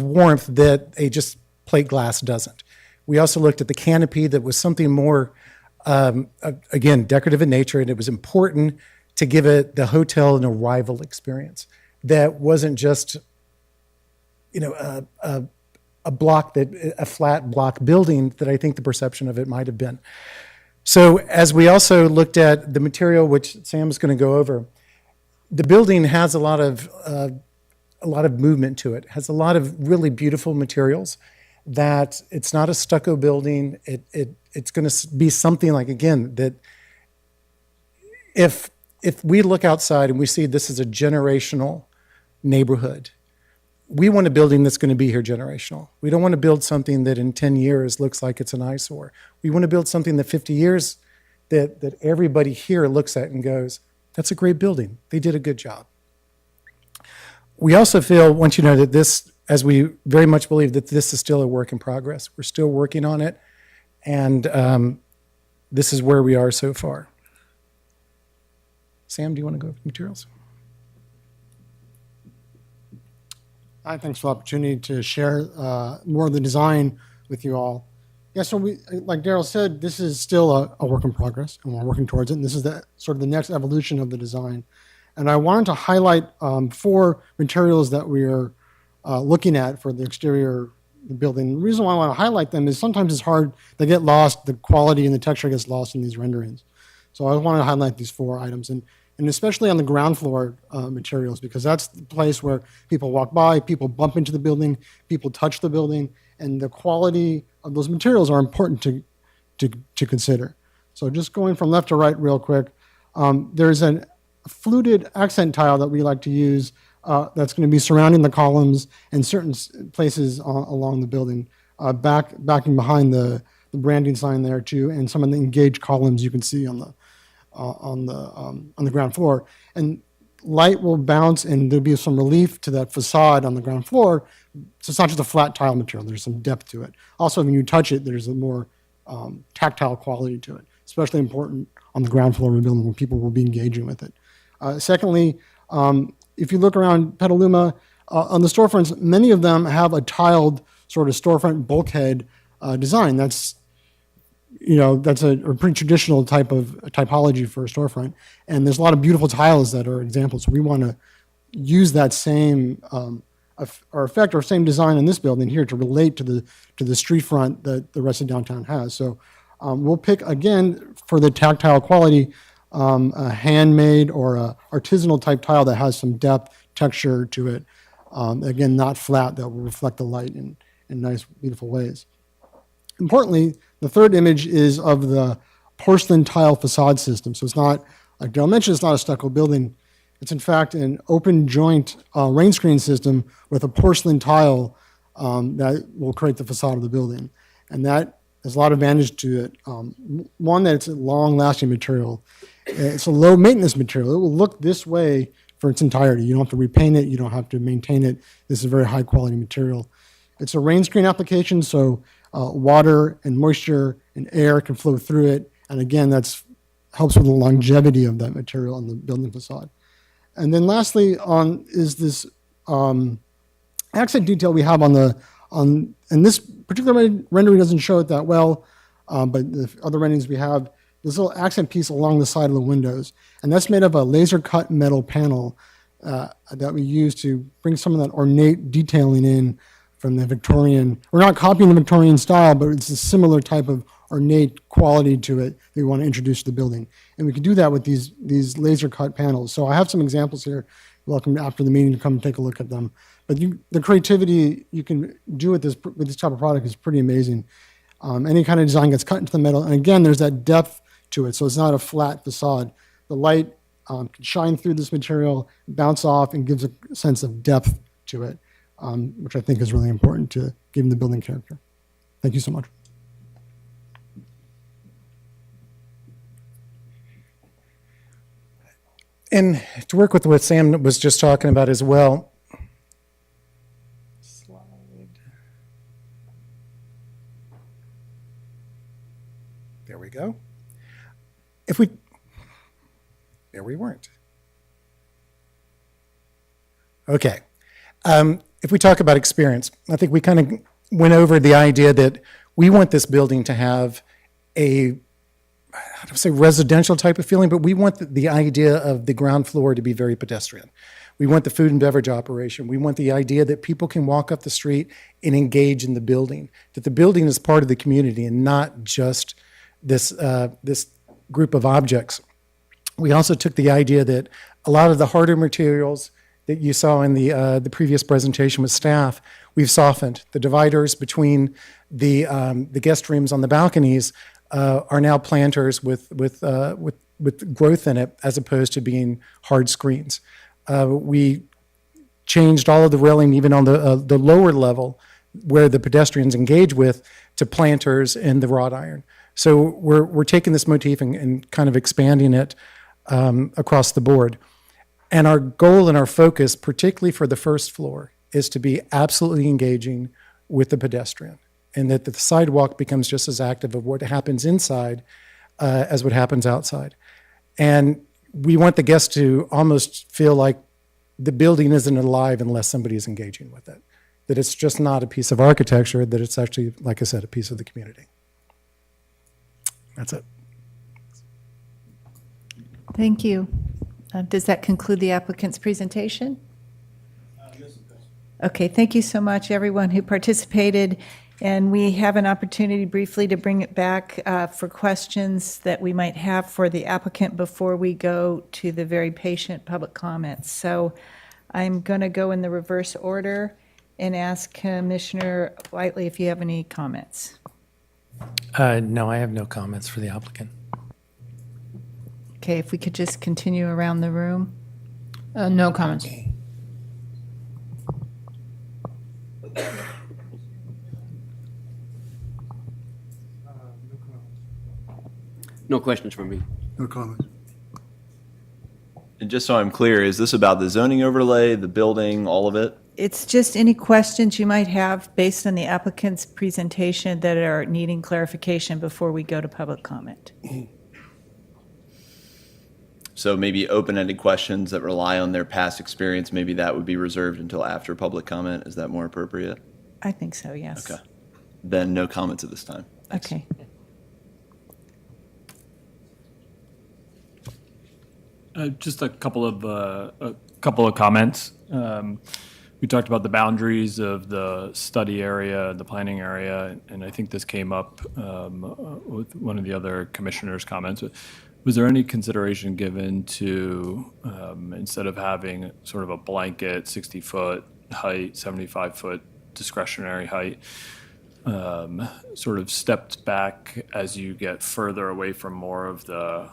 warmth that a just plate glass doesn't. We also looked at the canopy that was something more again, decorative in nature, and it was important to give the hotel an arrival experience that wasn't just, a flat block building that I think the perception of it might have been. So as we also looked at the material, which Sam is going to go over, the building has a lot of movement to it, has a lot of really beautiful materials. That it's not a stucco building. It's going to be something like, again, that if we look outside and we see this is a generational neighborhood, we want a building that's going to be here generational. We don't want to build something that in 10 years looks like it's an eyesore. We want to build something that 50 years that everybody here looks at and goes, that's a great building. They did a good job. We also want you to know that this, as we very much believe that this is still a work in progress. We're still working on it, and this is where we are so far. Sam, do you want to go over the materials? Hi, thanks for the opportunity to share more of the design with you all. Yeah, so like Daryl said, this is still a work in progress, and we're working towards it, and this is sort of the next evolution of the design. And I wanted to highlight 4 materials that we are looking at for the exterior of the building. The reason why I want to highlight them is sometimes it's hard, they get lost, the quality and the texture gets lost in these renderings. So I want to highlight these 4 items, and especially on the ground floor materials, because that's the place where people walk by, people bump into the building, people touch the building, and the quality of those materials are important to consider. So just going from left to right real quick, there's a fluted accent tile that we like to use that's going to be surrounding the columns and certain places along the building, backing behind the branding sign there too, and some of the engaged columns you can see on the ground floor. And light will bounce, and there'll be some relief to that facade on the ground floor. So it's not just a flat tile material; there's some depth to it. Also, when you touch it, there's a more tactile quality to it, especially important on the ground floor of a building where people will be engaging with it. Secondly, if you look around Petaluma, on the storefronts, many of them have a tiled sort of storefront bulkhead design. That's a pretty traditional type of typology for a storefront. And there's a lot of beautiful tiles that are examples. So we want to use that same effect or same design in this building here to relate to the street front that the rest of downtown has. So we'll pick, again, for the tactile quality, a handmade or a artisanal type tile that has some depth, texture to it. Again, not flat, that will reflect the light in nice, beautiful ways. Importantly, the third image is of the porcelain tile facade system. So it's not, like Daryl mentioned, it's not a stucco building. It's in fact an open joint rain screen system with a porcelain tile that will create the facade of the building. And that there's a lot of advantage to it. One, that it's a long-lasting material. It's a low-maintenance material. It will look this way for its entirety. You don't have to repaint it. You don't have to maintain it. This is a very high-quality material. It's a rain screen application, so water and moisture and air can flow through it. And again, that's helps with the longevity of that material on the building facade. And then lastly, is this accent detail we have and this particular rendering doesn't show it that well, but the other renderings we have, this little accent piece along the side of the windows. And that's made of a laser cut metal panel that we use to bring some of that ornate detailing in from the Victorian. We're not copying the Victorian style, but it's a similar type of ornate quality to it that we want to introduce to the building. And we can do that with these laser cut panels. So I have some examples here. You're welcome after the meeting to come take a look at them. But the creativity you can do with this type of product is pretty amazing. Any kind of design gets cut into the metal. And again, there's that depth to it. So it's not a flat facade. The light can shine through this material, bounce off, and gives a sense of depth to it, which I think is really important to giving the building character. Thank you so much. And to work with what Sam was just talking about as well, there we go. There we weren't. Okay. If we talk about experience, I think we kind of went over the idea that we want this building to have a, I don't say residential type of feeling, but we want the idea of the ground floor to be very pedestrian. We want the food and beverage operation. We want the idea that people can walk up the street and engage in the building, that the building is part of the community and not just this group of objects. We also took the idea that a lot of the harder materials that you saw in the previous presentation with staff, we've softened. The dividers between the guest rooms on the balconies are now planters with growth in it, as opposed to being hard screens. We changed all of the railing, even on the lower level, where the pedestrians engage with, to planters and the wrought iron. So we're taking this motif and kind of expanding it across the board. And our goal and our focus, particularly for the first floor, is to be absolutely engaging with the pedestrian, and that the sidewalk becomes just as active of what happens inside as what happens outside. And we want the guests to almost feel like the building isn't alive unless somebody is engaging with it, that it's just not a piece of architecture, that it's actually, like I said, a piece of the community. That's it. Thank you. Does that conclude the applicant's presentation? Okay, thank you so much, everyone who participated. And we have an opportunity briefly to bring it back for questions that we might have for the applicant before we go to the very patient public comments. So I'm going to go in the reverse order and ask Commissioner Whiteley if you have any comments. No, I have no comments for the applicant. Okay, if we could just continue around the room. No comments. No questions from me. No comments. And just so I'm clear, is this about the zoning overlay, the building, all of it? It's just any questions you might have based on the applicant's presentation that are needing clarification before we go to public comment. So maybe open-ended questions that rely on their past experience, maybe that would be reserved until after public comment. Is that more appropriate? I think so, yes. Okay. Then no comments at this time. Thanks. Okay. Just a couple of comments. We talked about the boundaries of the study area, the planning area, and I think this came up with one of the other commissioners' comments. Was there any consideration given to, instead of having sort of a blanket 60-foot height, 75-foot discretionary height, sort of stepped back as you get further away from more of the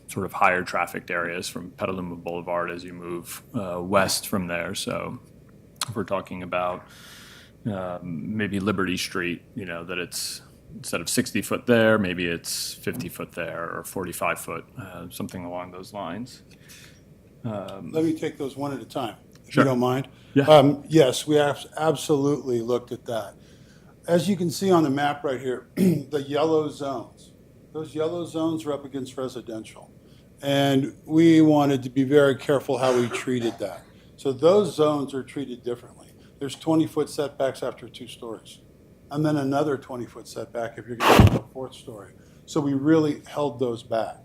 sort of higher trafficked areas from Petaluma Boulevard as you move west from there? So if we're talking about maybe Liberty Street, that it's instead of 60 foot there, maybe it's 50 foot there or 45 foot, something along those lines. Let me take those one at a time, if Sure. you don't mind. Yeah. Yes, we have absolutely looked at that. As you can see on the map right here, the yellow zones, those yellow zones are up against residential. And we wanted to be very careful how we treated that. So those zones are treated differently. There's 20-foot setbacks after 2 stories, and then another 20-foot setback if you're going to do a 4th story. So we really held those back.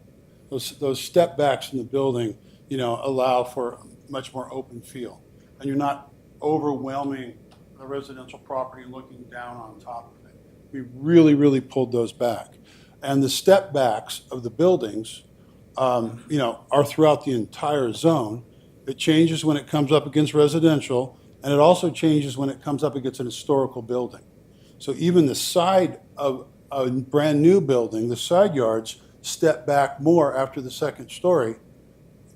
Those step backs in the building, allow for much more open feel. And you're not overwhelming the residential property and looking down on top of it. We really, really pulled those back. And the step backs of the buildings, are throughout the entire zone. It changes when it comes up against residential, and it also changes when it comes up against an historical building. So even the side of a brand new building, the side yards step back more after the 2nd story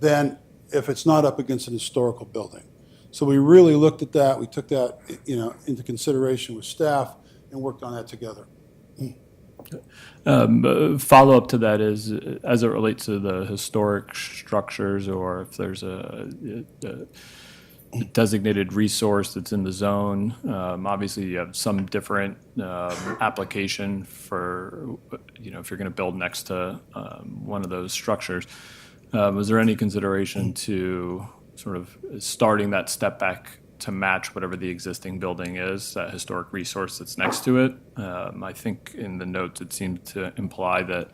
than if it's not up against an historical building. So we really looked at that. We took that, into consideration with staff and worked on that together. Follow up to that is, as it relates to the historic structures, or if there's a designated resource that's in the zone. Obviously, you have some different application for, if you're going to build next to one of those structures. Was there any consideration to sort of starting that step back to match whatever the existing building is, that historic resource that's next to it? I think in the notes it seemed to imply that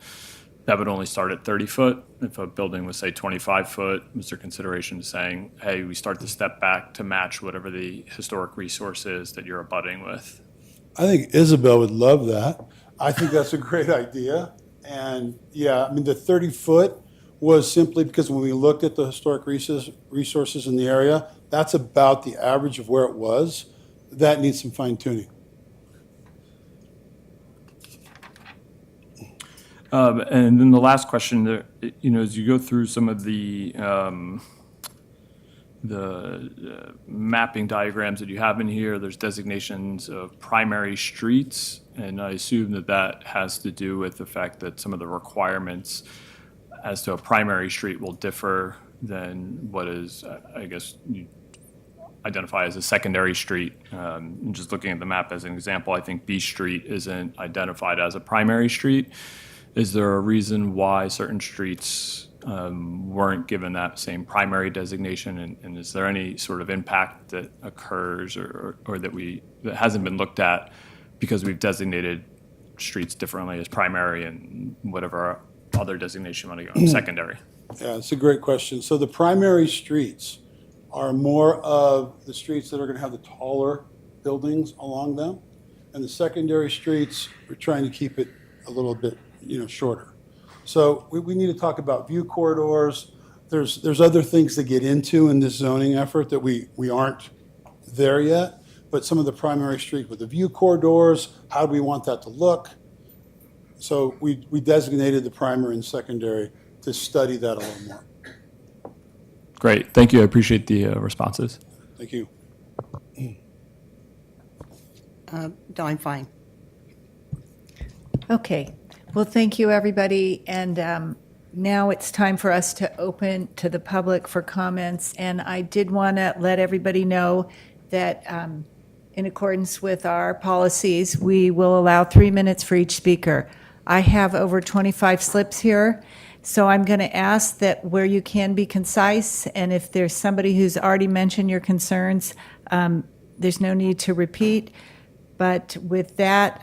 would only start at 30 foot. If a building was, say, 25 foot, was there consideration to saying, hey, we start the step back to match whatever the historic resource is that you're abutting with? I think Isabel would love that. I think that's a great idea. And yeah, the 30 foot was simply because when we looked at the historic resources in the area, that's about the average of where it was. That needs some fine tuning. And then the last question, as you go through some of the mapping diagrams that you have in here, there's designations of primary streets, and I assume that has to do with the fact that some of the requirements as to a primary street will differ than what is, I guess, you identify as a secondary street. Just looking at the map as an example, I think B Street isn't identified as a primary street. Is there a reason why certain streets weren't given that same primary designation? And is there any sort of impact that occurs or that hasn't been looked at because we've designated streets differently as primary and whatever other designation want to go secondary? Yeah, it's a great question. So the primary streets are more of the streets that are going to have the taller buildings along them. And the secondary streets, we're trying to keep it a little bit, shorter. So we need to talk about view corridors. There's other things to get into in this zoning effort that we aren't there yet. But some of the primary streets with the view corridors, how do we want that to look? So we designated the primary and secondary to study that a little more. Great. Thank you. I appreciate the responses. Thank you. No, I'm fine. Okay. Well, thank you, everybody. And now it's time for us to open to the public for comments. And I did want to let everybody know that in accordance with our policies, we will allow 3 minutes for each speaker. I have over 25 slips here, so I'm going to ask that where you can be concise, and if there's somebody who's already mentioned your concerns, there's no need to repeat. But with that,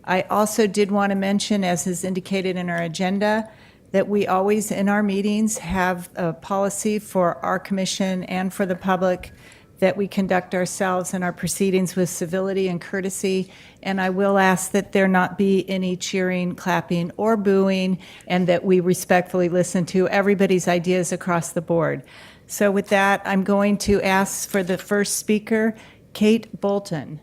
I also did want to mention, as is indicated in our agenda, that we always in our meetings have a policy for our commission and for the public that we conduct ourselves and our proceedings with civility and courtesy. And I will ask that there not be any cheering, clapping, or booing, and that we respectfully listen to everybody's ideas across the board. So with that, I'm going to ask for the first speaker, Kate Bolton.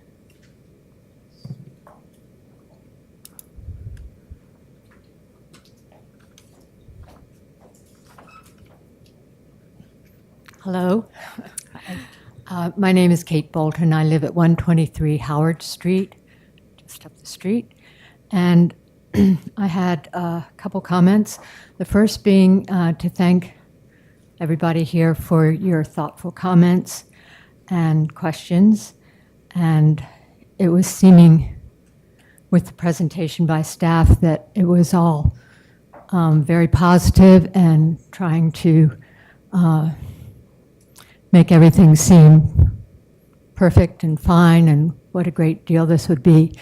Hello. My name is Kate Bolton. I live at 123 Howard Street, just up the street. And I had a couple comments. The first being to thank everybody here for your thoughtful comments and questions. And it was seeming with the presentation by staff that it was all very positive and trying to make everything seem perfect and fine and what a great deal this would be.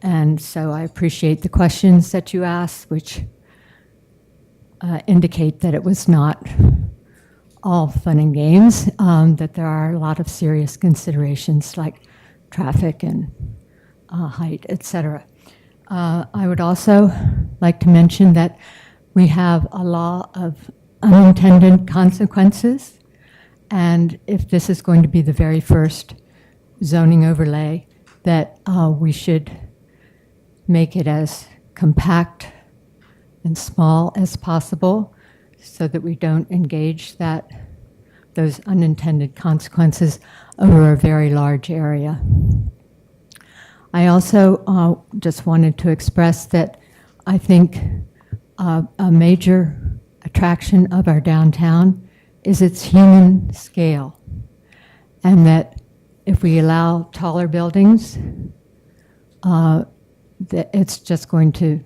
And so I appreciate the questions that you asked, which indicate that it was not all fun and games, that there are a lot of serious considerations like traffic and height, et cetera. I would also like to mention that we have a law of unintended consequences, and if this is going to be the very first zoning overlay, that we should make it as compact and small as possible so that we don't engage those unintended consequences over a very large area. I also just wanted to express that I think a major attraction of our downtown is its human scale, and that if we allow taller buildings, that it's just going to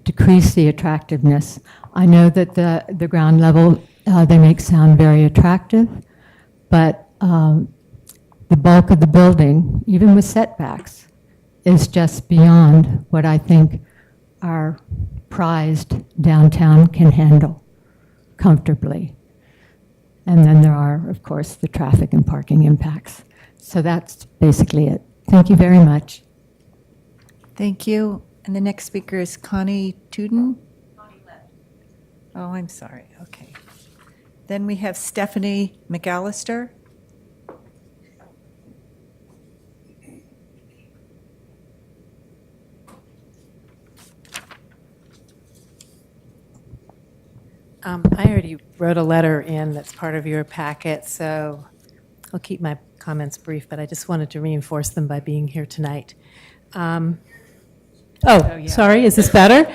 decrease the attractiveness. I know that the ground level, they make sound very attractive, but the bulk of the building, even with setbacks, is just beyond what I think our prized downtown can handle comfortably. And then there are, of course, the traffic and parking impacts. So that's basically it. Thank you very much. Thank you. And the next speaker is Connie Tuden. Oh, I'm sorry. Okay. Then we have Stephanie McAllister. I already wrote a letter in that's part of your packet, so I'll keep my comments brief, but I just wanted to reinforce them by being here tonight. Sorry, is this better?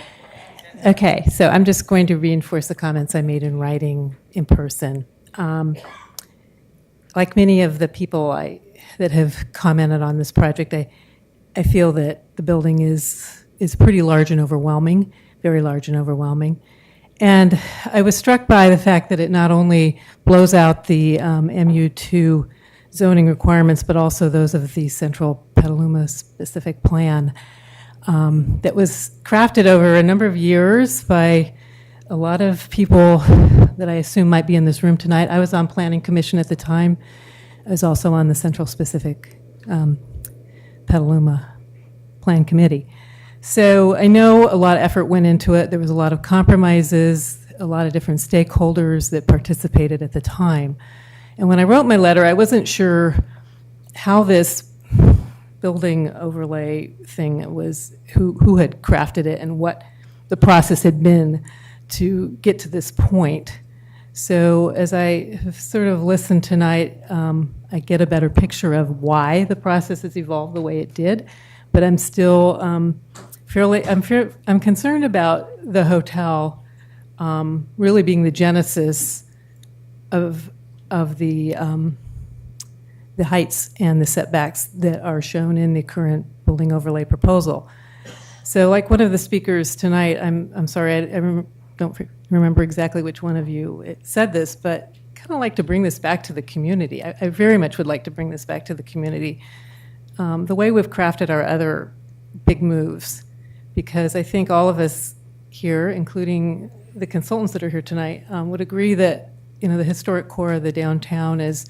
Okay, so I'm just going to reinforce the comments I made in writing in person. Like many of the people that have commented on this project, I feel that the building is pretty large and overwhelming, very large and overwhelming. And I was struck by the fact that it not only blows out the MU2 zoning requirements, but also those of the Central Petaluma specific plan that was crafted over a number of years by a lot of people that I assume might be in this room tonight. I was on Planning Commission at the time. I was also on the Central Specific Petaluma Plan Committee. So I know a lot of effort went into it. There was a lot of compromises, a lot of different stakeholders that participated at the time. And when I wrote my letter, I wasn't sure how this building overlay thing was, who had crafted it and what the process had been to get to this point. So as I have sort of listened tonight, I get a better picture of why the process has evolved the way it did. But I'm still I'm concerned about the hotel really being the genesis of the heights and the setbacks that are shown in the current building overlay proposal. So like one of the speakers tonight, I'm sorry, I don't remember exactly which one of you said this, but kind of like to bring this back to the community. I very much would like to bring this back to the community. The way we've crafted our other big moves, because I think all of us here, including the consultants that are here tonight, would agree that the historic core of the downtown is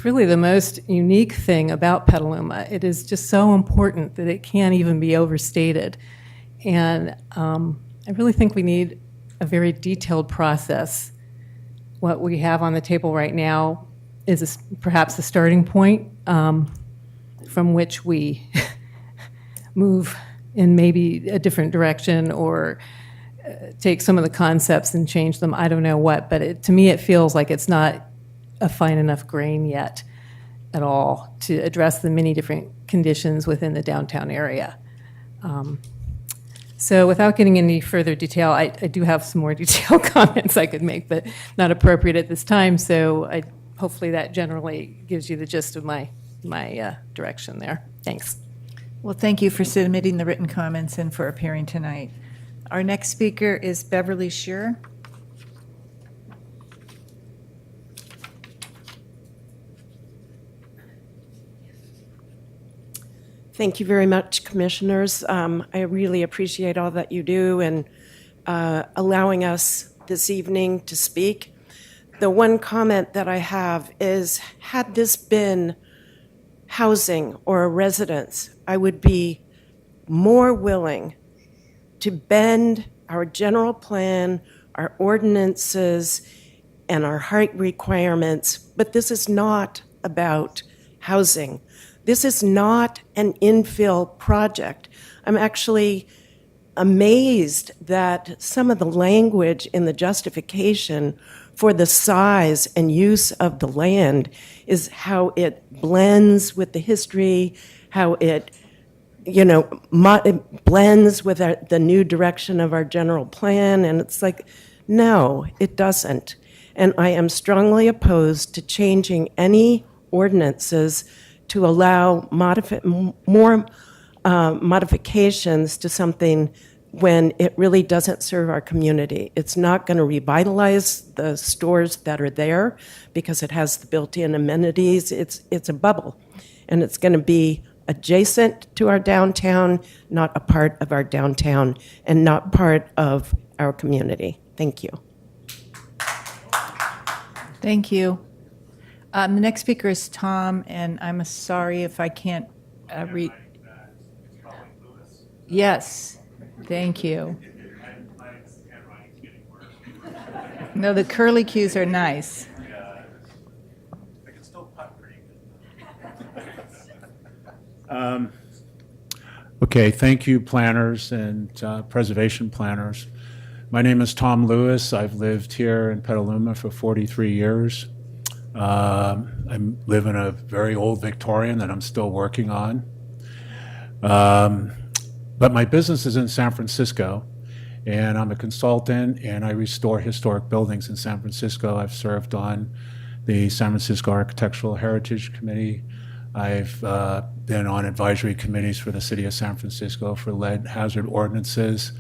really the most unique thing about Petaluma. It is just so important that it can't even be overstated. And I really think we need a very detailed process. What we have on the table right now is perhaps a starting point from which we move in maybe a different direction or take some of the concepts and change them. I don't know what, but to me it feels like it's not a fine enough grain yet at all to address the many different conditions within the downtown area. So without getting any further detail, I do have some more detailed comments I could make, but not appropriate at this time. So hopefully that generally gives you the gist of my direction there. Thanks. Well, thank you for submitting the written comments and for appearing tonight. Our next speaker is Beverly Shearer. Thank you very much, Commissioners. I really appreciate all that you do and allowing us this evening to speak. The one comment that I have is, had this been housing or a residence, I would be more willing to bend our general plan, our ordinances, and our height requirements, but this is not about housing. This is not an infill project. I'm actually amazed that some of the language in the justification for the size and use of the land is how it blends with the history, how it, it blends with the new direction of our general plan. And it's like, no, it doesn't. And I am strongly opposed to changing any ordinances to allow more modifications to something when it really doesn't serve our community. It's not going to revitalize the stores that are there because it has the built-in amenities. It's a bubble, and it's going to be adjacent to our downtown, not a part of our downtown, and not part of our community. Thank you. Thank you. The next speaker is Tom, and I'm sorry if I can't read. Yes, thank you. No, the curly cues are nice. Okay, thank you, planners and preservation planners. My name is Tom Lewis. I've lived here in Petaluma for 43 years. I live in a very old Victorian that I'm still working on. But my business is in San Francisco, and I'm a consultant, and I restore historic buildings in San Francisco. I've served on the San Francisco Architectural Heritage Committee. I've been on advisory committees for the city of San Francisco for lead hazard ordinances,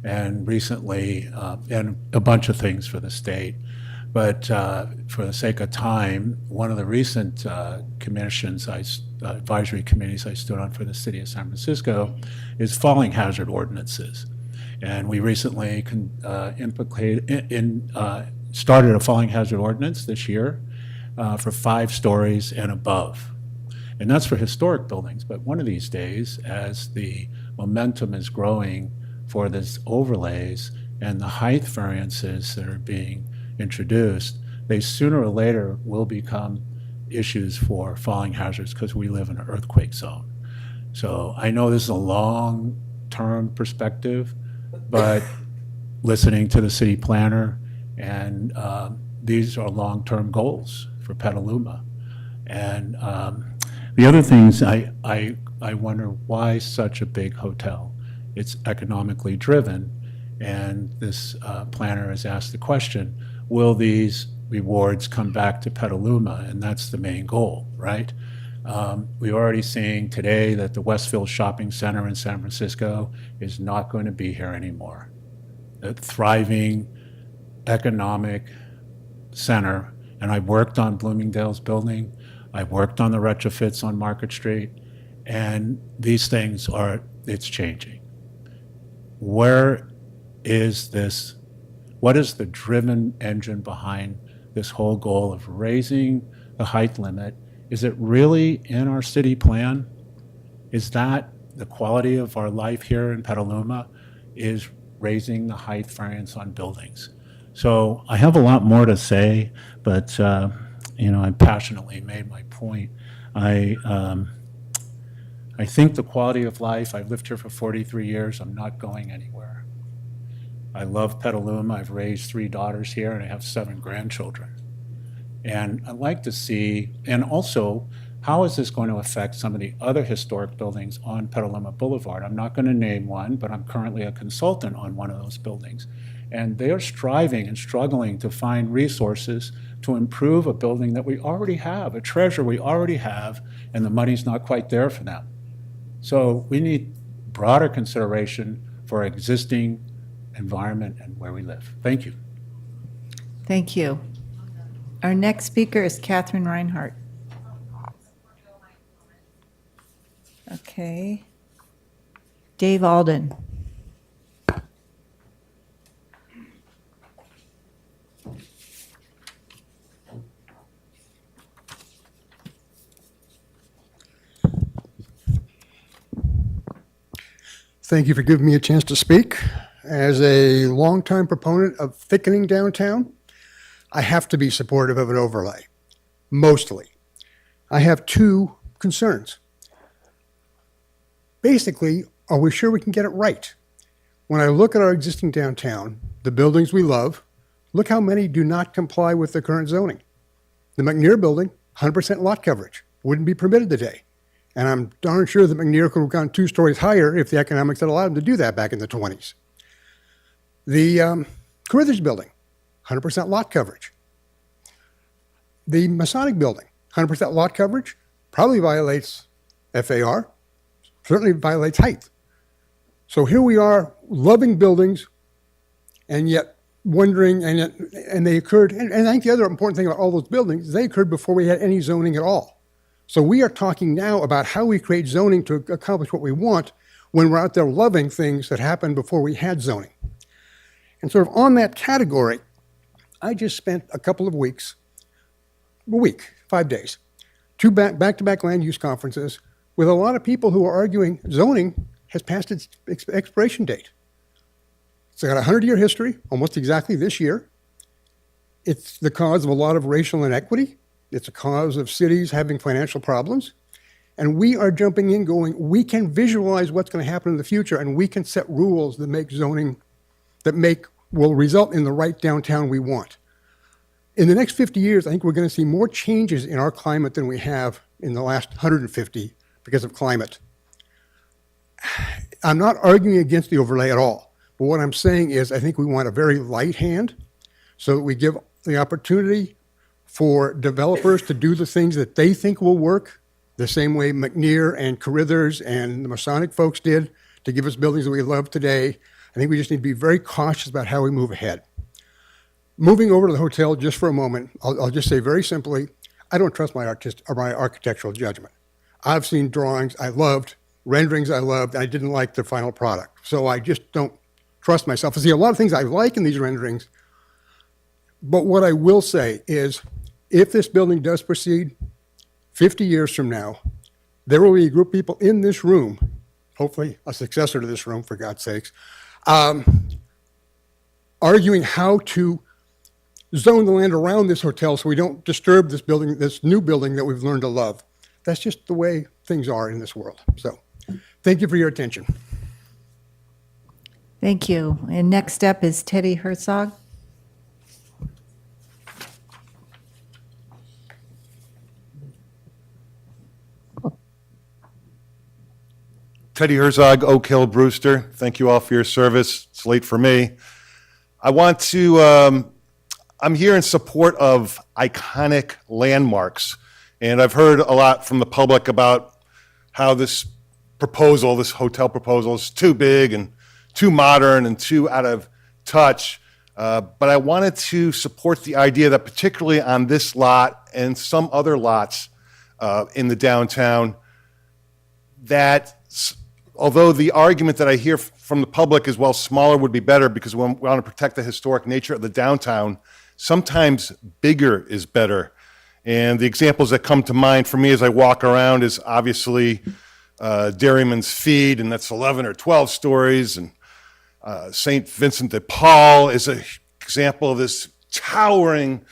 and recently, and a bunch of things for the state. But for the sake of time, one of the recent advisory committees I stood on for the city of San Francisco is falling hazard ordinances. And we recently started a falling hazard ordinance this year for 5 stories and above. And that's for historic buildings. But one of these days, as the momentum is growing for these overlays and the height variances that are being introduced, they sooner or later will become issues for falling hazards because we live in an earthquake zone. So I know this is a long-term perspective, but listening to the city planner, and these are long-term goals for Petaluma. And the other things, I wonder why such a big hotel. It's economically driven, and this planner has asked the question, will these rewards come back to Petaluma? And that's the main goal, right? We're already seeing today that the Westfield Shopping Center in San Francisco is not going to be here anymore. A thriving economic center, and I worked on Bloomingdale's building. I worked on the retrofits on Market Street, and these things it's changing. Where is this? What is the driven engine behind this whole goal of raising the height limit? Is it really in our city plan? Is that the quality of our life here in Petaluma, is raising the height variance on buildings? So I have a lot more to say, but I passionately made my point. I think the quality of life, I've lived here for 43 years, I'm not going anywhere. I love Petaluma. I've raised 3 daughters here, and I have 7 grandchildren. And I like to see, and also how is this going to affect some of the other historic buildings on Petaluma Boulevard? I'm not going to name one, but I'm currently a consultant on one of those buildings. And they are striving and struggling to find resources to improve a building that we already have, a treasure we already have, and the money's not quite there for them. So we need broader consideration for our existing environment and where we live. Thank you. Thank you. Our next speaker is Catherine Reinhardt. Okay. Dave Alden. Thank you for giving me a chance to speak. As a longtime proponent of thickening downtown, I have to be supportive of an overlay, mostly. I have two concerns. Basically, are we sure we can get it right? When I look at our existing downtown, the buildings we love, look how many do not comply with the current zoning. The McNair building, 100% lot coverage, wouldn't be permitted today. And I'm darn sure that McNair could have gone 2 stories higher if the economics had allowed them to do that back in the 20s. The Carruthers building, 100% lot coverage. The Masonic building, 100% lot coverage, probably violates FAR, certainly violates height. So here we are, loving buildings, and yet wondering, and they occurred, and I think the other important thing about all those buildings, they occurred before we had any zoning at all. So we are talking now about how we create zoning to accomplish what we want when we're out there loving things that happened before we had zoning. And sort of on that category, I just spent a couple of weeks, 5 days, 2 back-to-back land use conferences with a lot of people who are arguing zoning has passed its expiration date. It's got a 100-year history, almost exactly this year. It's the cause of a lot of racial inequity. It's a cause of cities having financial problems. And we are jumping in going, we can visualize what's going to happen in the future, and we can set rules that make zoning, will result in the right downtown we want. In the next 50 years, I think we're going to see more changes in our climate than we have in the last 150 because of climate. I'm not arguing against the overlay at all. But what I'm saying is I think we want a very light hand so that we give the opportunity for developers to do the things that they think will work, the same way McNair and Carruthers and the Masonic folks did to give us buildings that we love today. I think we just need to be very cautious about how we move ahead. Moving over to the hotel just for a moment, I'll just say very simply, I don't trust my architectural judgment. I've seen drawings I loved, renderings I loved, and I didn't like the final product. So I just don't trust myself. I see a lot of things I like in these renderings, but what I will say is if this building does proceed, 50 years from now, there will be a group of people in this room, hopefully a successor to this room, for God's sakes, arguing how to zone the land around this hotel so we don't disturb this building, this new building that we've learned to love. That's just the way things are in this world. So thank you for your attention. Thank you. And next up is Teddy Herzog. Teddy Herzog, Oak Hill, Brewster. Thank you all for your service. It's late for me. I want to, I'm here in support of iconic landmarks. And I've heard a lot from the public about how this proposal, this hotel proposal, is too big and too modern and too out of touch. But I wanted to support the idea that particularly on this lot and some other lots in the downtown, that although the argument that I hear from the public is, well, smaller would be better because we want to protect the historic nature of the downtown, sometimes bigger is better. And the examples that come to mind for me as I walk around is obviously Dairyman's Feed, and that's 11 or 12 stories, and St. Vincent de Paul is an example of this towering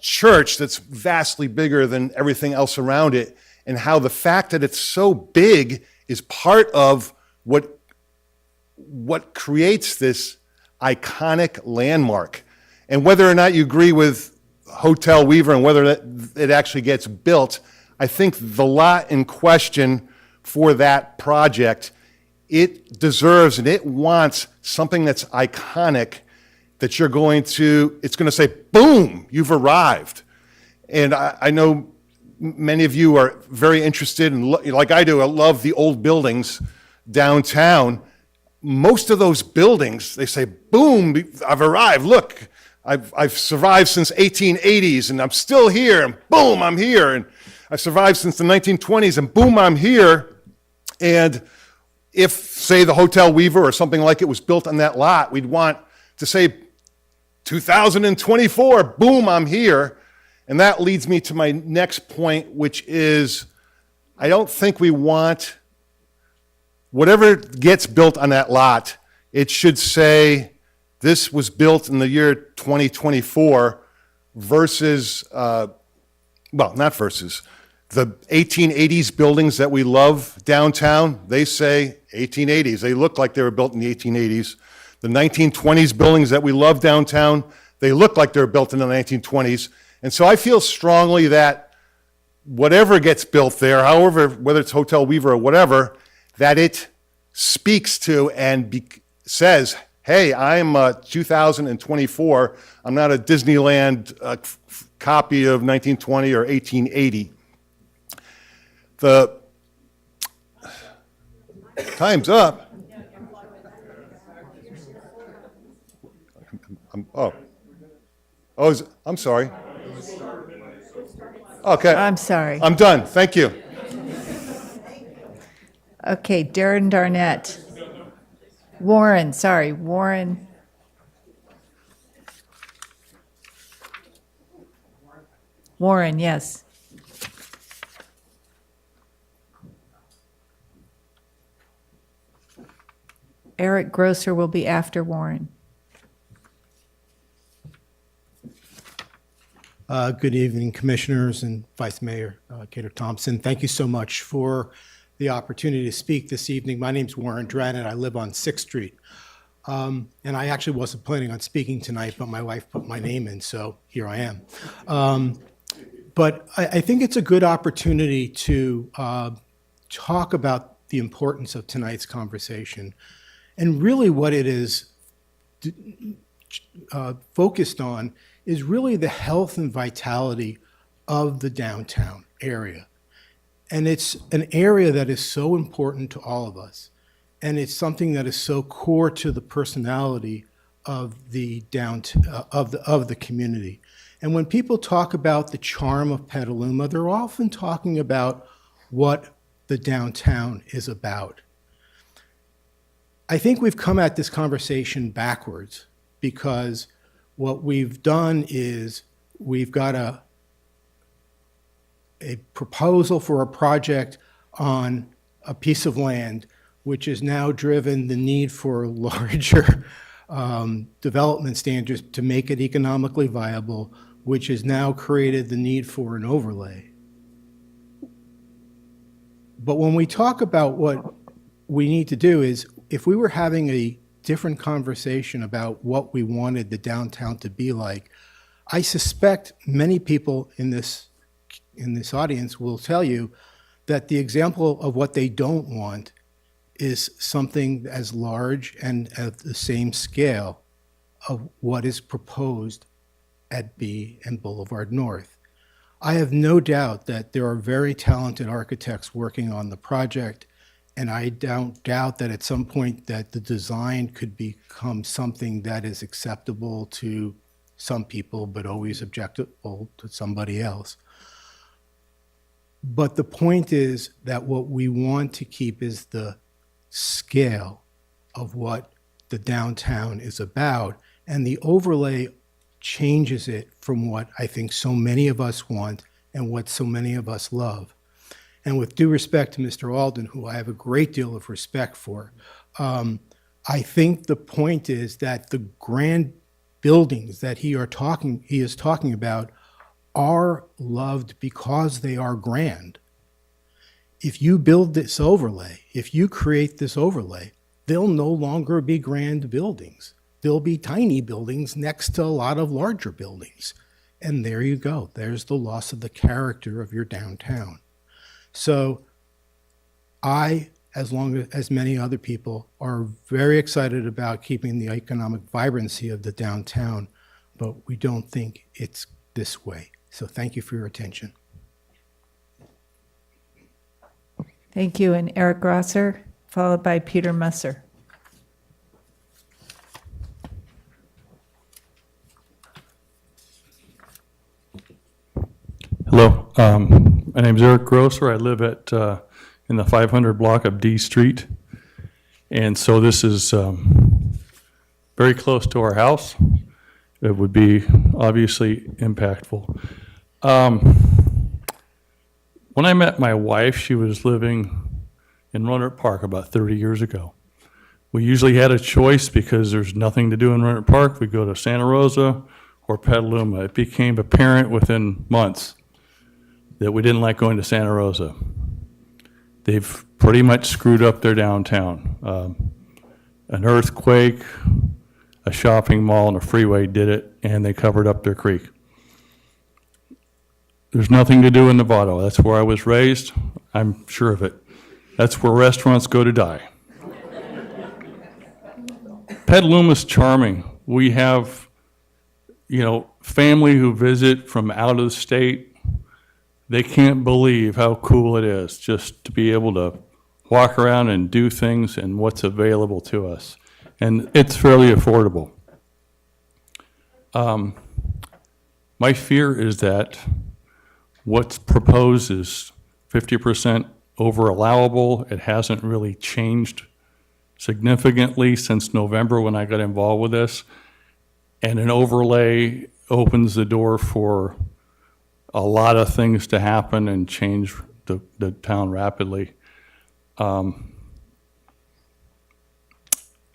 church that's vastly bigger than everything else around it, and how the fact that it's so big is part of what creates this iconic landmark. And whether or not you agree with Hotel Weaver and whether it actually gets built, I think the lot in question for that project, it deserves and it wants something that's iconic that you're going to, it's going to say, boom, you've arrived. And I know many of you are very interested in, like I do, I love the old buildings downtown. Most of those buildings, they say, boom, I've arrived. Look, I've survived since 1880s and I'm still here, and boom, I'm here. And I survived since the 1920s and boom, I'm here. And if, say, the Hotel Weaver or something like it was built on that lot, we'd want to say 2024, boom, I'm here. And that leads me to my next point, which is I don't think we want whatever gets built on that lot, it should say this was built in the year 2024 versus, well, not versus, the 1880s buildings that we love downtown, they say 1880s. They look like they were built in the 1880s. The 1920s buildings that we love downtown, they look like they were built in the 1920s. And so I feel strongly that whatever gets built there, however, whether it's Hotel Weaver or whatever, that it speaks to and says, hey, I'm 2024. I'm not a Disneyland copy of 1920 or 1880. The time's up. I'm sorry. Okay. I'm sorry. I'm done. Thank you. Okay, Darren Darnett. Warren, sorry, Warren. Warren, yes. Eric Grosser will be after Warren. Good evening, Commissioners and Vice Mayor Cater Thompson. Thank you so much for the opportunity to speak this evening. My name's Warren Drennan. I live on 6th Street. And I actually wasn't planning on speaking tonight, but my wife put my name in, so here I am. But I think it's a good opportunity to talk about the importance of tonight's conversation and really what it is focused on is really the health and vitality of the downtown area. And it's an area that is so important to all of us. And it's something that is so core to the personality of the of the community. And when people talk about the charm of Petaluma, they're often talking about what the downtown is about. I think we've come at this conversation backwards because what we've done is we've got a proposal for a project on a piece of land, which has now driven the need for larger development standards to make it economically viable, which has now created the need for an overlay. But when we talk about what we need to do is, if we were having a different conversation about what we wanted the downtown to be like, I suspect many people in this audience will tell you that the example of what they don't want is something as large and at the same scale of what is proposed at B and Boulevard North. I have no doubt that there are very talented architects working on the project, and I don't doubt that at some point that the design could become something that is acceptable to some people, but always objectionable to somebody else. But the point is that what we want to keep is the scale of what the downtown is about, and the overlay changes it from what I think so many of us want and what so many of us love. And with due respect to Mr. Alden, who I have a great deal of respect for, I think the point is that the grand buildings that he is talking about are loved because they are grand. If you build this overlay, if you create this overlay, they'll no longer be grand buildings. They'll be tiny buildings next to a lot of larger buildings. And there you go. There's the loss of the character of your downtown. So I, as long as many other people, are very excited about keeping the economic vibrancy of the downtown, but we don't think it's this way. So thank you for your attention. Thank you. And Eric Grosser, followed by Peter Musser. Hello, my name is Eric Grosser. I live at in the 500 block of D Street, and so this is very close to our house. It would be obviously impactful. When I met my wife, she was living in Roanoke Park about 30 years ago. We usually had a choice because there's nothing to do in Roanoke Park. We'd go to Santa Rosa or Petaluma. It became apparent within months that we didn't like going to Santa Rosa. They've pretty much screwed up their downtown. An earthquake, a shopping mall, and a freeway did it, and they covered up their creek. There's nothing to do in Novato. That's where I was raised. I'm sure of it. That's where restaurants go to die. Petaluma's charming. We have, family who visit from out of the state. They can't believe how cool it is just to be able to walk around and do things and what's available to us. And it's fairly affordable. My fear is that what's proposed is 50% over allowable. It hasn't really changed significantly since November when I got involved with this. And an overlay opens the door for a lot of things to happen and change the town rapidly.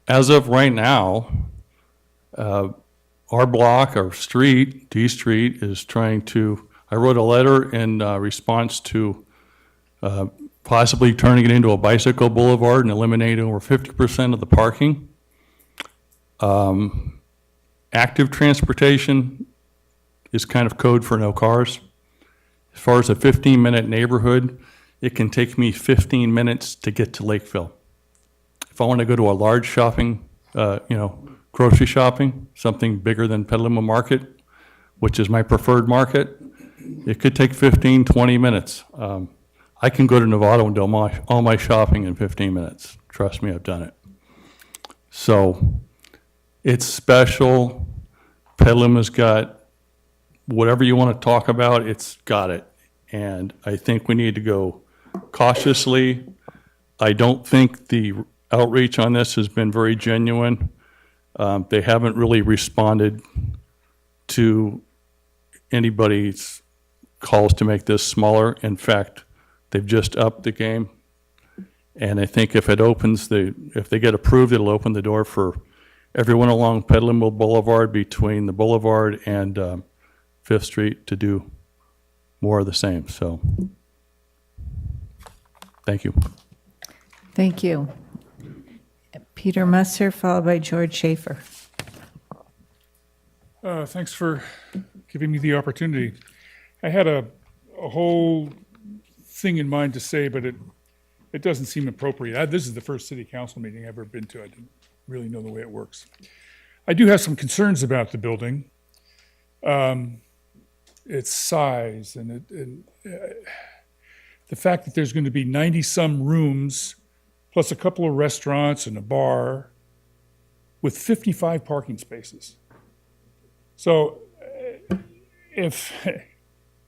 As of right now, our block, our street, D Street, is trying to, I wrote a letter in response to possibly turning it into a bicycle boulevard and eliminating over 50% of the parking. Active transportation is kind of code for no cars. As far as a 15-minute neighborhood, it can take me 15 minutes to get to Lakeville. If I want to go to a large shopping, grocery shopping, something bigger than Petaluma Market, which is my preferred market, it could take 15, 20 minutes. I can go to Novato and do all my shopping in 15 minutes. Trust me, I've done it. So it's special. Petaluma's got whatever you want to talk about, it's got it. And I think we need to go cautiously. I don't think the outreach on this has been very genuine. They haven't really responded to anybody's calls to make this smaller. In fact, they've just upped the game. And I think if it opens if they get approved, it'll open the door for everyone along Petaluma Boulevard between the boulevard and 5th Street to do more of the same. So, thank you. Thank you. Peter Musser, followed by George Schaefer. Thanks for giving me the opportunity. I had a whole thing in mind to say, but it doesn't seem appropriate. This is the first city council meeting I've ever been to. I didn't really know the way it works. I do have some concerns about the building, its size, and the fact that there's going to be 90-some rooms, plus a couple of restaurants and a bar, with 55 parking spaces. So if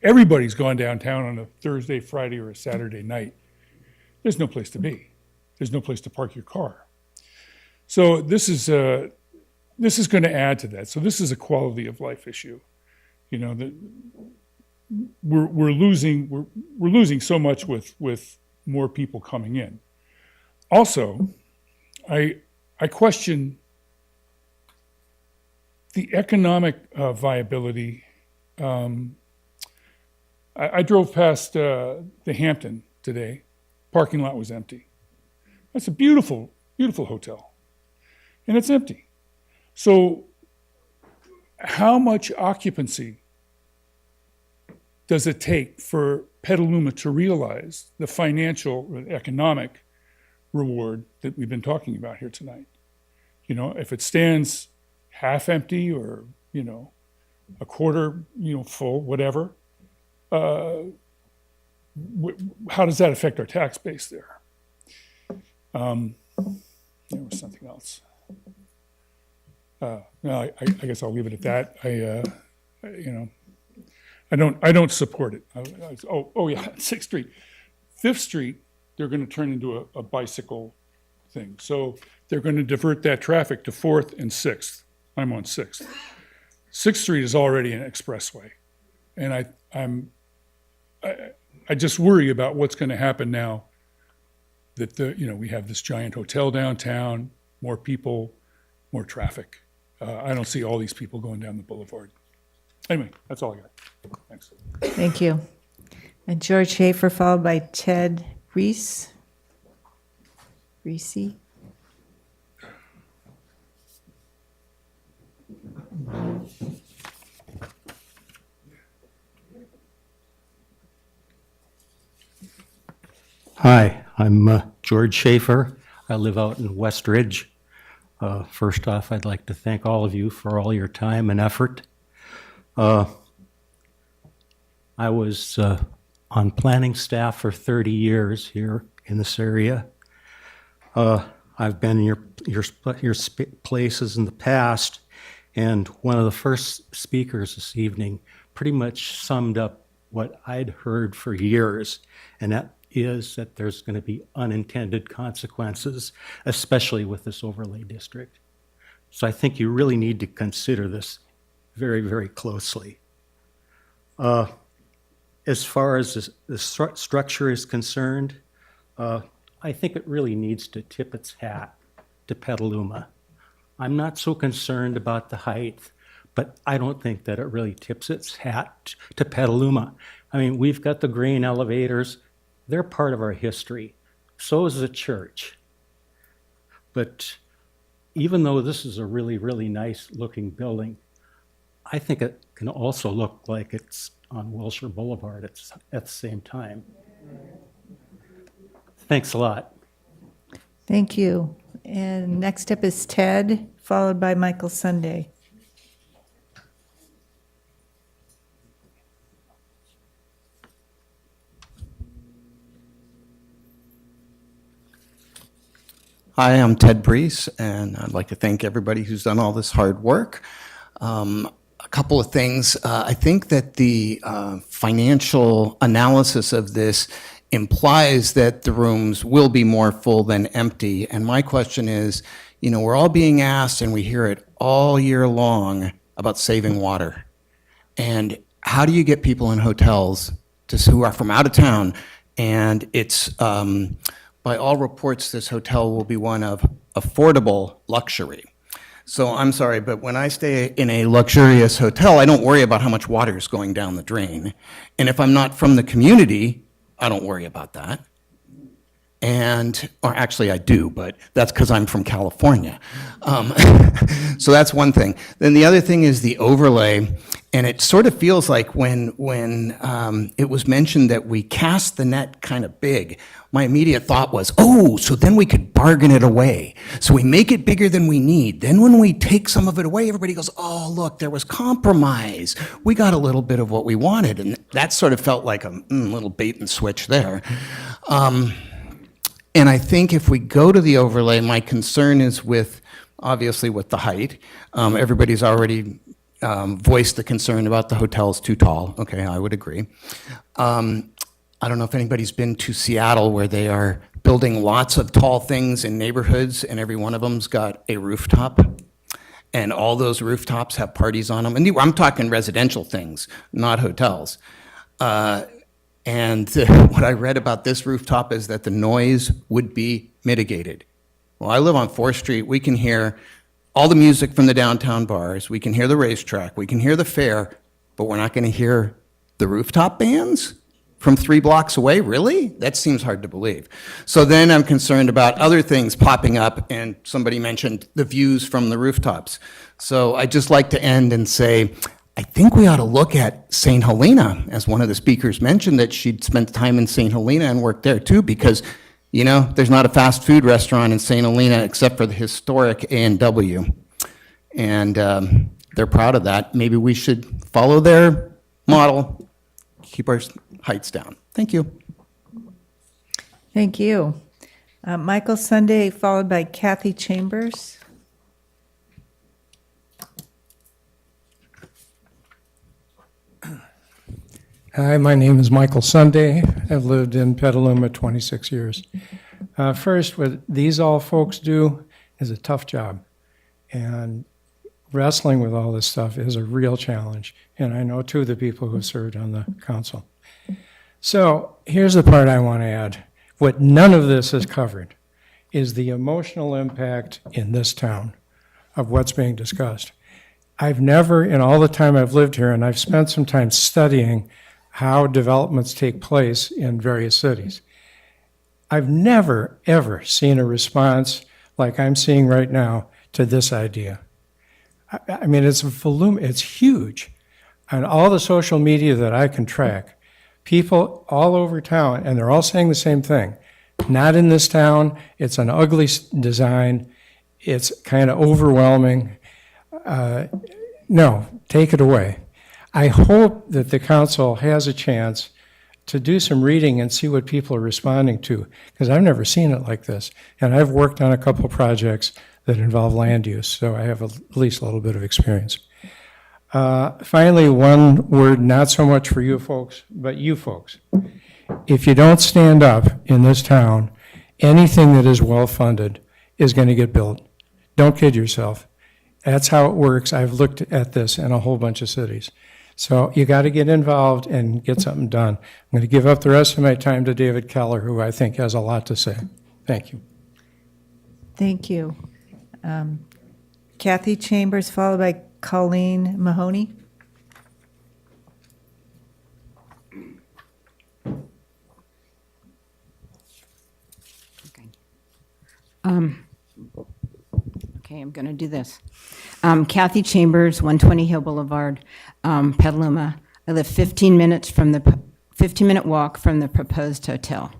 everybody's gone downtown on a Thursday, Friday, or a Saturday night, there's no place to be. There's no place to park your car. So this is going to add to that. So this is a quality of life issue. We're losing so much with more people coming in. Also, I question the economic viability. I drove past the Hampton today. Parking lot was empty. That's a beautiful, beautiful hotel. And it's empty. So how much occupancy does it take for Petaluma to realize the financial, economic reward that we've been talking about here tonight? You know, if it stands half empty or, you know, a quarter, you know, full, whatever, how does that affect our tax base there? There was something else. No, I guess I'll leave it at that. You know, I don't support it. Oh yeah, 6th Street. 5th Street, they're going to turn into a bicycle thing. So they're going to divert that traffic to 4th and 6th. I'm on 6th. 6th Street is already an expressway. And I just worry about what's going to happen now that we have this giant hotel downtown, more people, more traffic. I don't see all these people going down the boulevard. Anyway, that's all I got. Thanks. Thank you. And George Schaefer, followed by Ted Reese. Reese. Hi, I'm George Schaefer. I live out in West Ridge. First off, I'd like to thank all of you for all your time and effort. I was on planning staff for 30 years here in this area. I've been in your places in the past, and one of the first speakers this evening pretty much summed up what I'd heard for years, and that is that there's going to be unintended consequences, especially with this overlay district. So I think you really need to consider this very, very closely. As far as the structure is concerned, I think it really needs to tip its hat to Petaluma. I'm not so concerned about the height, but I don't think that it really tips its hat to Petaluma. I mean, we've got the grain elevators. They're part of our history. So is the church. But even though this is a really, really nice looking building, I think it can also look like it's on Wilshire Boulevard at the same time. Thanks a lot. Thank you. And next up is Ted, followed by Michael Sunday. Hi, I'm Ted Brees, and I'd like to thank everybody who's done all this hard work. A couple of things. I think that the financial analysis of this implies that the rooms will be more full than empty. And my question is, you know, we're all being asked, and we hear it all year long, about saving water. And how do you get people in hotels who are from out of town? And it's, by all reports, this hotel will be one of affordable luxury. So I'm sorry, but when I stay in a luxurious hotel, I don't worry about how much water is going down the drain. And if I'm not from the community, I don't worry about that. Or actually I do, but that's because I'm from California. So that's one thing. Then the other thing is the overlay. And it sort of feels like when it was mentioned that we cast the net kind of big, my immediate thought was, oh, so then we could bargain it away. So we make it bigger than we need. Then when we take some of it away, everybody goes, oh, look, there was compromise. We got a little bit of what we wanted. And that sort of felt like a little bait and switch there. And I think if we go to the overlay, my concern is obviously with the height. Everybody's already voiced the concern about the hotel's too tall. Okay, I would agree. I don't know if anybody's been to Seattle, where they are building lots of tall things in neighborhoods, and every one of them's got a rooftop. And all those rooftops have parties on them. And I'm talking residential things, not hotels. And what I read about this rooftop is that the noise would be mitigated. Well, I live on 4th Street. We can hear all the music from the downtown bars. We can hear the racetrack. We can hear the fair. But we're not going to hear the rooftop bands from 3 blocks away? Really? That seems hard to believe. So then I'm concerned about other things popping up. And somebody mentioned the views from the rooftops. So I'd just like to end and say, I think we ought to look at St. Helena, as one of the speakers mentioned, that she'd spent time in St. Helena and worked there too, because, you know, there's not a fast food restaurant in St. Helena except for the historic A&W. And they're proud of that. Maybe we should follow their model, keep our heights down. Thank you. Thank you. Michael Sunday, followed by Kathy Chambers. Hi, my name is Michael Sunday. I've lived in Petaluma 26 years. First, what these all folks do is a tough job. And wrestling with all this stuff is a real challenge. And I know two of the people who served on the council. So here's the part I want to add. What none of this has covered is the emotional impact in this town of what's being discussed. I've never, in all the time I've lived here, and I've spent some time studying how developments take place in various cities. I've never, ever seen a response like I'm seeing right now to this idea. I mean, it's huge. On all the social media that I can track, people all over town, and they're all saying the same thing. Not in this town. It's an ugly design. It's kind of overwhelming. No, take it away. I hope that the council has a chance to do some reading and see what people are responding to, because I've never seen it like this. And I've worked on a couple of projects that involve land use, so I have at least a little bit of experience. Finally, one word, not so much for you folks, but you folks. If you don't stand up in this town, anything that is well-funded is going to get built. Don't kid yourself. That's how it works. I've looked at this in a whole bunch of cities. So you got to get involved and get something done. I'm going to give up the rest of my time to David Keller, who I think has a lot to say. Thank you. Thank you. Kathy Chambers, followed by Colleen Mahoney. Okay, I'm going to do this. Kathy Chambers, 120 Hill Boulevard, Petaluma. I live 15-minute walk from the proposed hotel.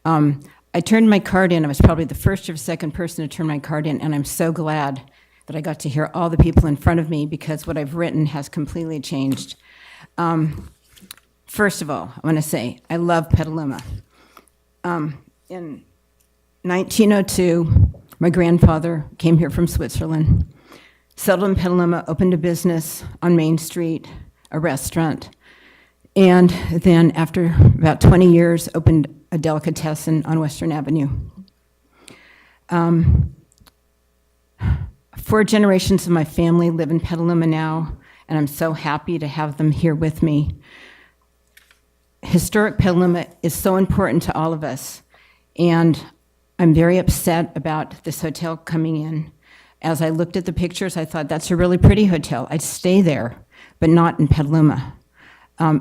I turned my card in. I was probably the first or second person to turn my card in, and I'm so glad that I got to hear all the people in front of me, because what I've written has completely changed. First of all, I want to say I love Petaluma. In 1902, my grandfather came here from Switzerland, settled in Petaluma, opened a business on Main Street, a restaurant, and then after about 20 years, opened a delicatessen on Western Avenue. 4 generations of my family live in Petaluma now, and I'm so happy to have them here with me. Historic Petaluma is so important to all of us, and I'm very upset about this hotel coming in. As I looked at the pictures, I thought, that's a really pretty hotel. I'd stay there, but not in Petaluma.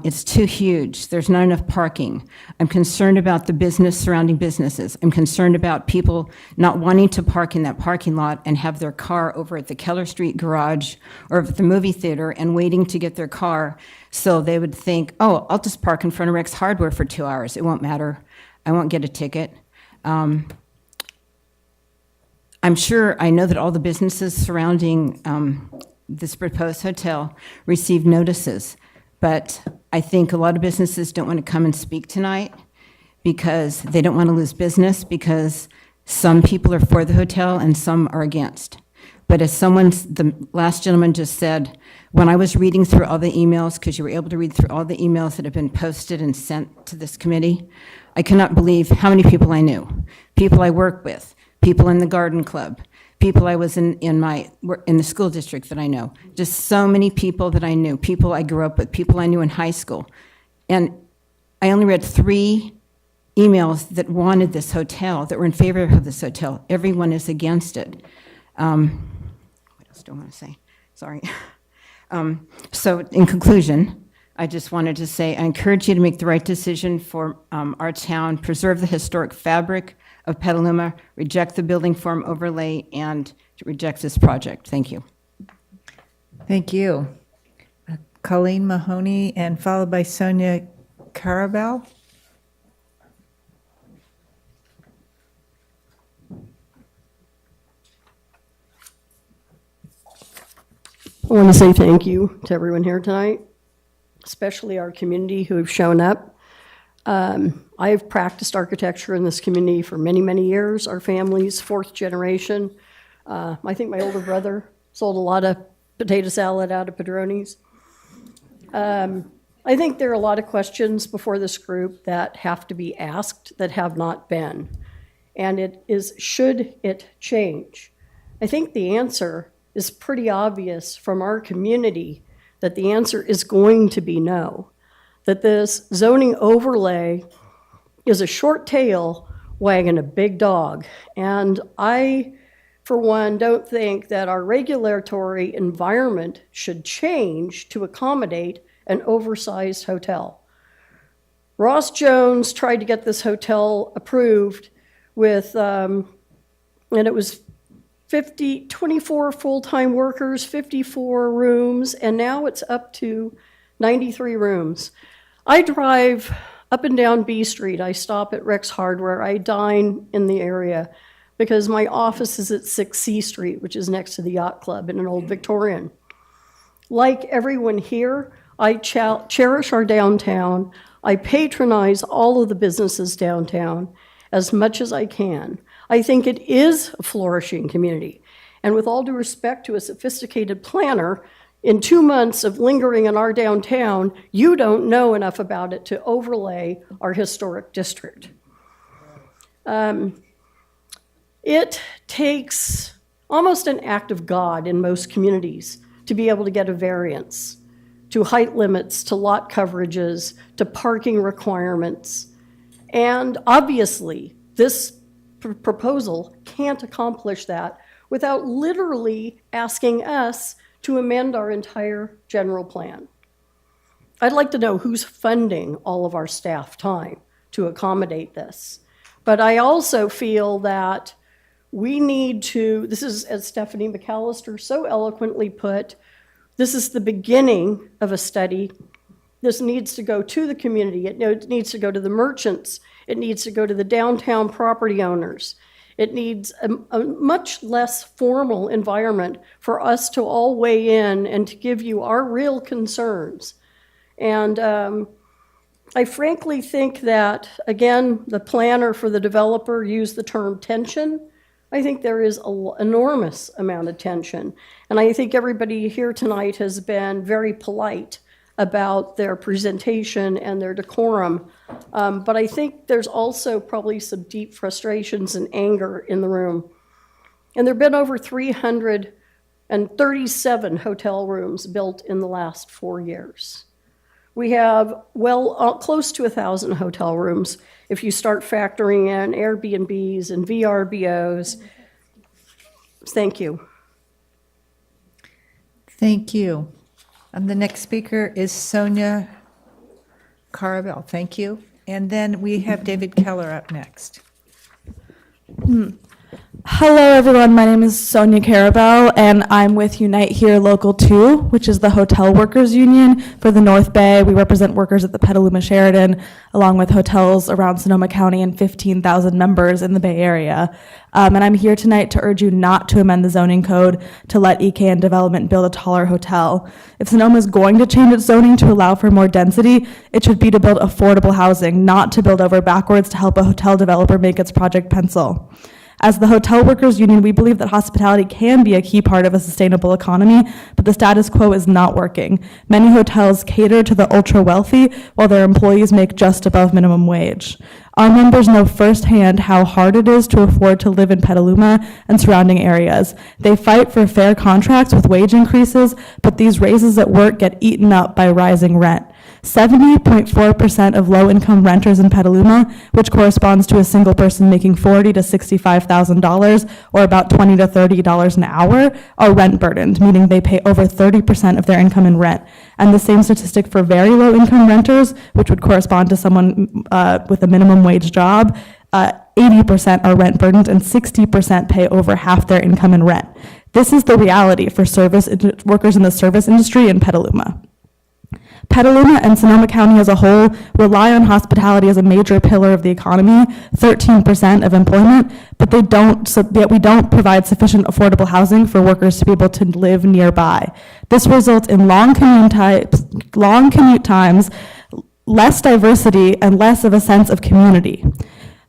It's too huge. There's not enough parking. I'm concerned about the business surrounding businesses. I'm concerned about people not wanting to park in that parking lot and have their car over at the Keller Street garage or at the movie theater and waiting to get their car, so they would think, oh, I'll just park in front of Rex Hardware for 2 hours. It won't matter. I won't get a ticket. I'm sure, I know that all the businesses surrounding this proposed hotel received notices, but I think a lot of businesses don't want to come and speak tonight because they don't want to lose business, because some people are for the hotel and some are against. But as the last gentleman just said, when I was reading through all the emails, because you were able to read through all the emails that have been posted and sent to this committee, I cannot believe how many people I knew, people I work with, people in the garden club, people I was in the school district that I know, just so many people that I knew, people I grew up with, people I knew in high school. And I only read 3 emails that wanted this hotel, that were in favor of this hotel. Everyone is against it. What else do I want to say? Sorry. So in conclusion, I just wanted to say I encourage you to make the right decision for our town, preserve the historic fabric of Petaluma, reject the building form overlay, and reject this project. Thank you. Thank you. Colleen Mahoney, and followed by Sonia Carabel. I want to say thank you to everyone here tonight, especially our community who have shown up. I've practiced architecture in this community for many, many years. Our family's fourth generation. I think my older brother sold a lot of potato salad out of Padroni's. I think there are a lot of questions before this group that have to be asked that have not been. And it is, should it change? I think the answer is pretty obvious from our community that the answer is going to be no. That this zoning overlay is a short tail wagging a big dog. And I, for one, don't think that our regulatory environment should change to accommodate an oversized hotel. Ross Jones tried to get this hotel approved with, and it was 24 full-time workers, 54 rooms, and now it's up to 93 rooms. I drive up and down B Street. I stop at Rex Hardware. I dine in the area because my office is at 6C Street, which is next to the Yacht Club in an old Victorian. Like everyone here, I cherish our downtown. I patronize all of the businesses downtown as much as I can. I think it is a flourishing community. And with all due respect to a sophisticated planner, in 2 months of lingering in our downtown, you don't know enough about it to overlay our historic district. It takes almost an act of God in most communities to be able to get a variance, to height limits, to lot coverages, to parking requirements. And obviously, this proposal can't accomplish that without literally asking us to amend our entire general plan. I'd like to know who's funding all of our staff time to accommodate this. But I also feel that we need to, this is, as Stephanie McAllister so eloquently put, this is the beginning of a study. This needs to go to the community. It needs to go to the merchants. It needs to go to the downtown property owners. It needs a much less formal environment for us to all weigh in and to give you our real concerns. And I frankly think that, again, the planner for the developer used the term tension. I think there is an enormous amount of tension. And I think everybody here tonight has been very polite about their presentation and their decorum. But I think there's also probably some deep frustrations and anger in the room. And there have been over 337 hotel rooms built in the last 4 years. We have close to 1,000 hotel rooms if you start factoring in Airbnbs and VRBOs. Thank you. Thank you. And the next speaker is Sonia Carabel. Thank you. And then we have David Keller up next. Hello, everyone. My name is Sonia Carabel, and I'm with Unite Here Local 2, which is the hotel workers union for the North Bay. We represent workers at the Petaluma Sheraton, along with hotels around Sonoma County and 15,000 members in the Bay Area. And I'm here tonight to urge you not to amend the zoning code to let EKN Development build a taller hotel. If Sonoma is going to change its zoning to allow for more density, it should be to build affordable housing, not to build over backwards to help a hotel developer make its project pencil. As the Hotel Workers Union, we believe that hospitality can be a key part of a sustainable economy, but the status quo is not working. Many hotels cater to the ultra-wealthy, while their employees make just above minimum wage. Our members know firsthand how hard it is to afford to live in Petaluma and surrounding areas. They fight for fair contracts with wage increases, but these raises at work get eaten up by rising rent. 70.4% of low-income renters in Petaluma, which corresponds to a single person making $40,000 to $65,000, or about $20 to $30 an hour, are rent burdened, meaning they pay over 30% of their income in rent. And the same statistic for very low-income renters, which would correspond to someone with a minimum wage job, 80% are rent burdened and 60% pay over half their income in rent. This is the reality for service workers in the service industry in Petaluma. Petaluma and Sonoma County as a whole rely on hospitality as a major pillar of the economy, 13% of employment, but yet we don't provide sufficient affordable housing for workers to be able to live nearby. This results in long commute times, less diversity, and less of a sense of community.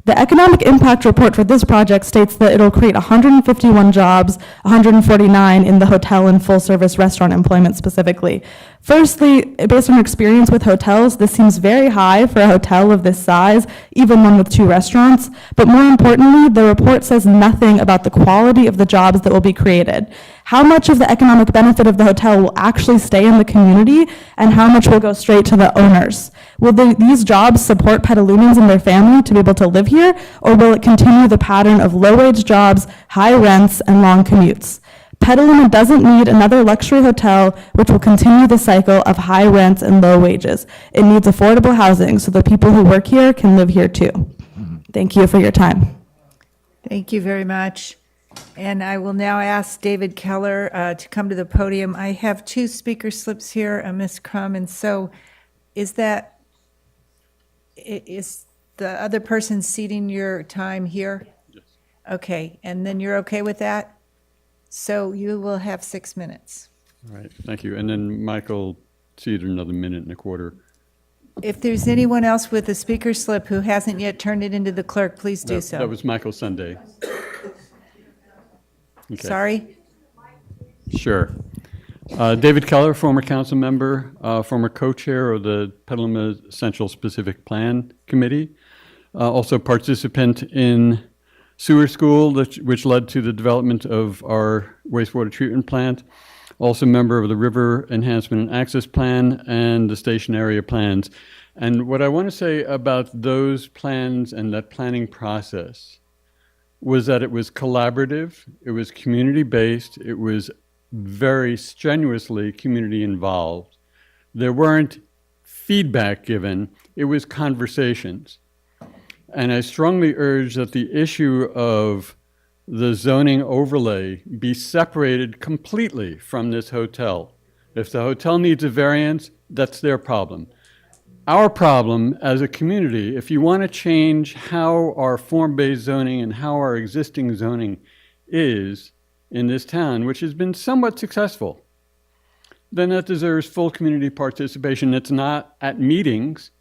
The economic impact report for this project states that it'll create 151 jobs, 149 in the hotel and full-service restaurant employment specifically. Firstly, based on experience with hotels, this seems very high for a hotel of this size, even one with 2 restaurants. But more importantly, the report says nothing about the quality of the jobs that will be created. How much of the economic benefit of the hotel will actually stay in the community, and how much will go straight to the owners? Will these jobs support Petalumans and their family to be able to live here, or will it continue the pattern of low-wage jobs, high rents, and long commutes? Petaluma doesn't need another luxury hotel, which will continue the cycle of high rents and low wages. It needs affordable housing so the people who work here can live here too. Thank you for your time. Thank you very much. And I will now ask David Keller to come to the podium. I have 2 speaker slips here, Ms. Crum, and so is the other person ceding your time here? Yes. Okay, and then you're okay with that? So you will have 6 minutes. All right, thank you. And then Michael ceded another minute and a quarter. If there's anyone else with a speaker slip who hasn't yet turned it into the clerk, please do so. That was Michael Sunday. Okay. Sorry? Sure. David Keller, former council member, former co-chair of the Petaluma Central Specific Plan Committee, also participant in sewer school, which led to the development of our wastewater treatment plant, also member of the River Enhancement and Access Plan and the station area plans. And what I want to say about those plans and that planning process was that it was collaborative, it was community-based, it was very strenuously community involved. There weren't feedback given, it was conversations. And I strongly urge that the issue of the zoning overlay be separated completely from this hotel. If the hotel needs a variance, that's their problem. Our problem as a community, if you want to change how our form-based zoning and how our existing zoning is in this town, which has been somewhat successful, then that deserves full community participation. It's not at meetings,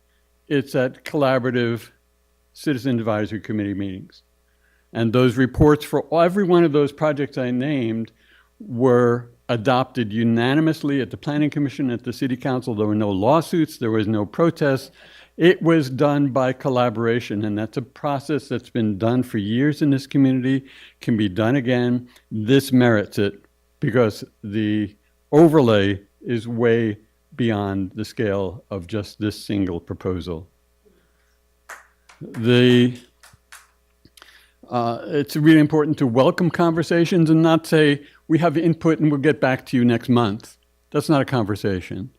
it's at collaborative Citizen Advisory Committee meetings. And those reports for every one of those projects I named were adopted unanimously at the Planning Commission, at the City Council. There were no lawsuits, there was no protests. It was done by collaboration, and that's a process that's been done for years in this community, can be done again. This merits it because the overlay is way beyond the scale of just this single proposal. It's really important to welcome conversations and not say, we have input and we'll get back to you next month. That's not a conversation.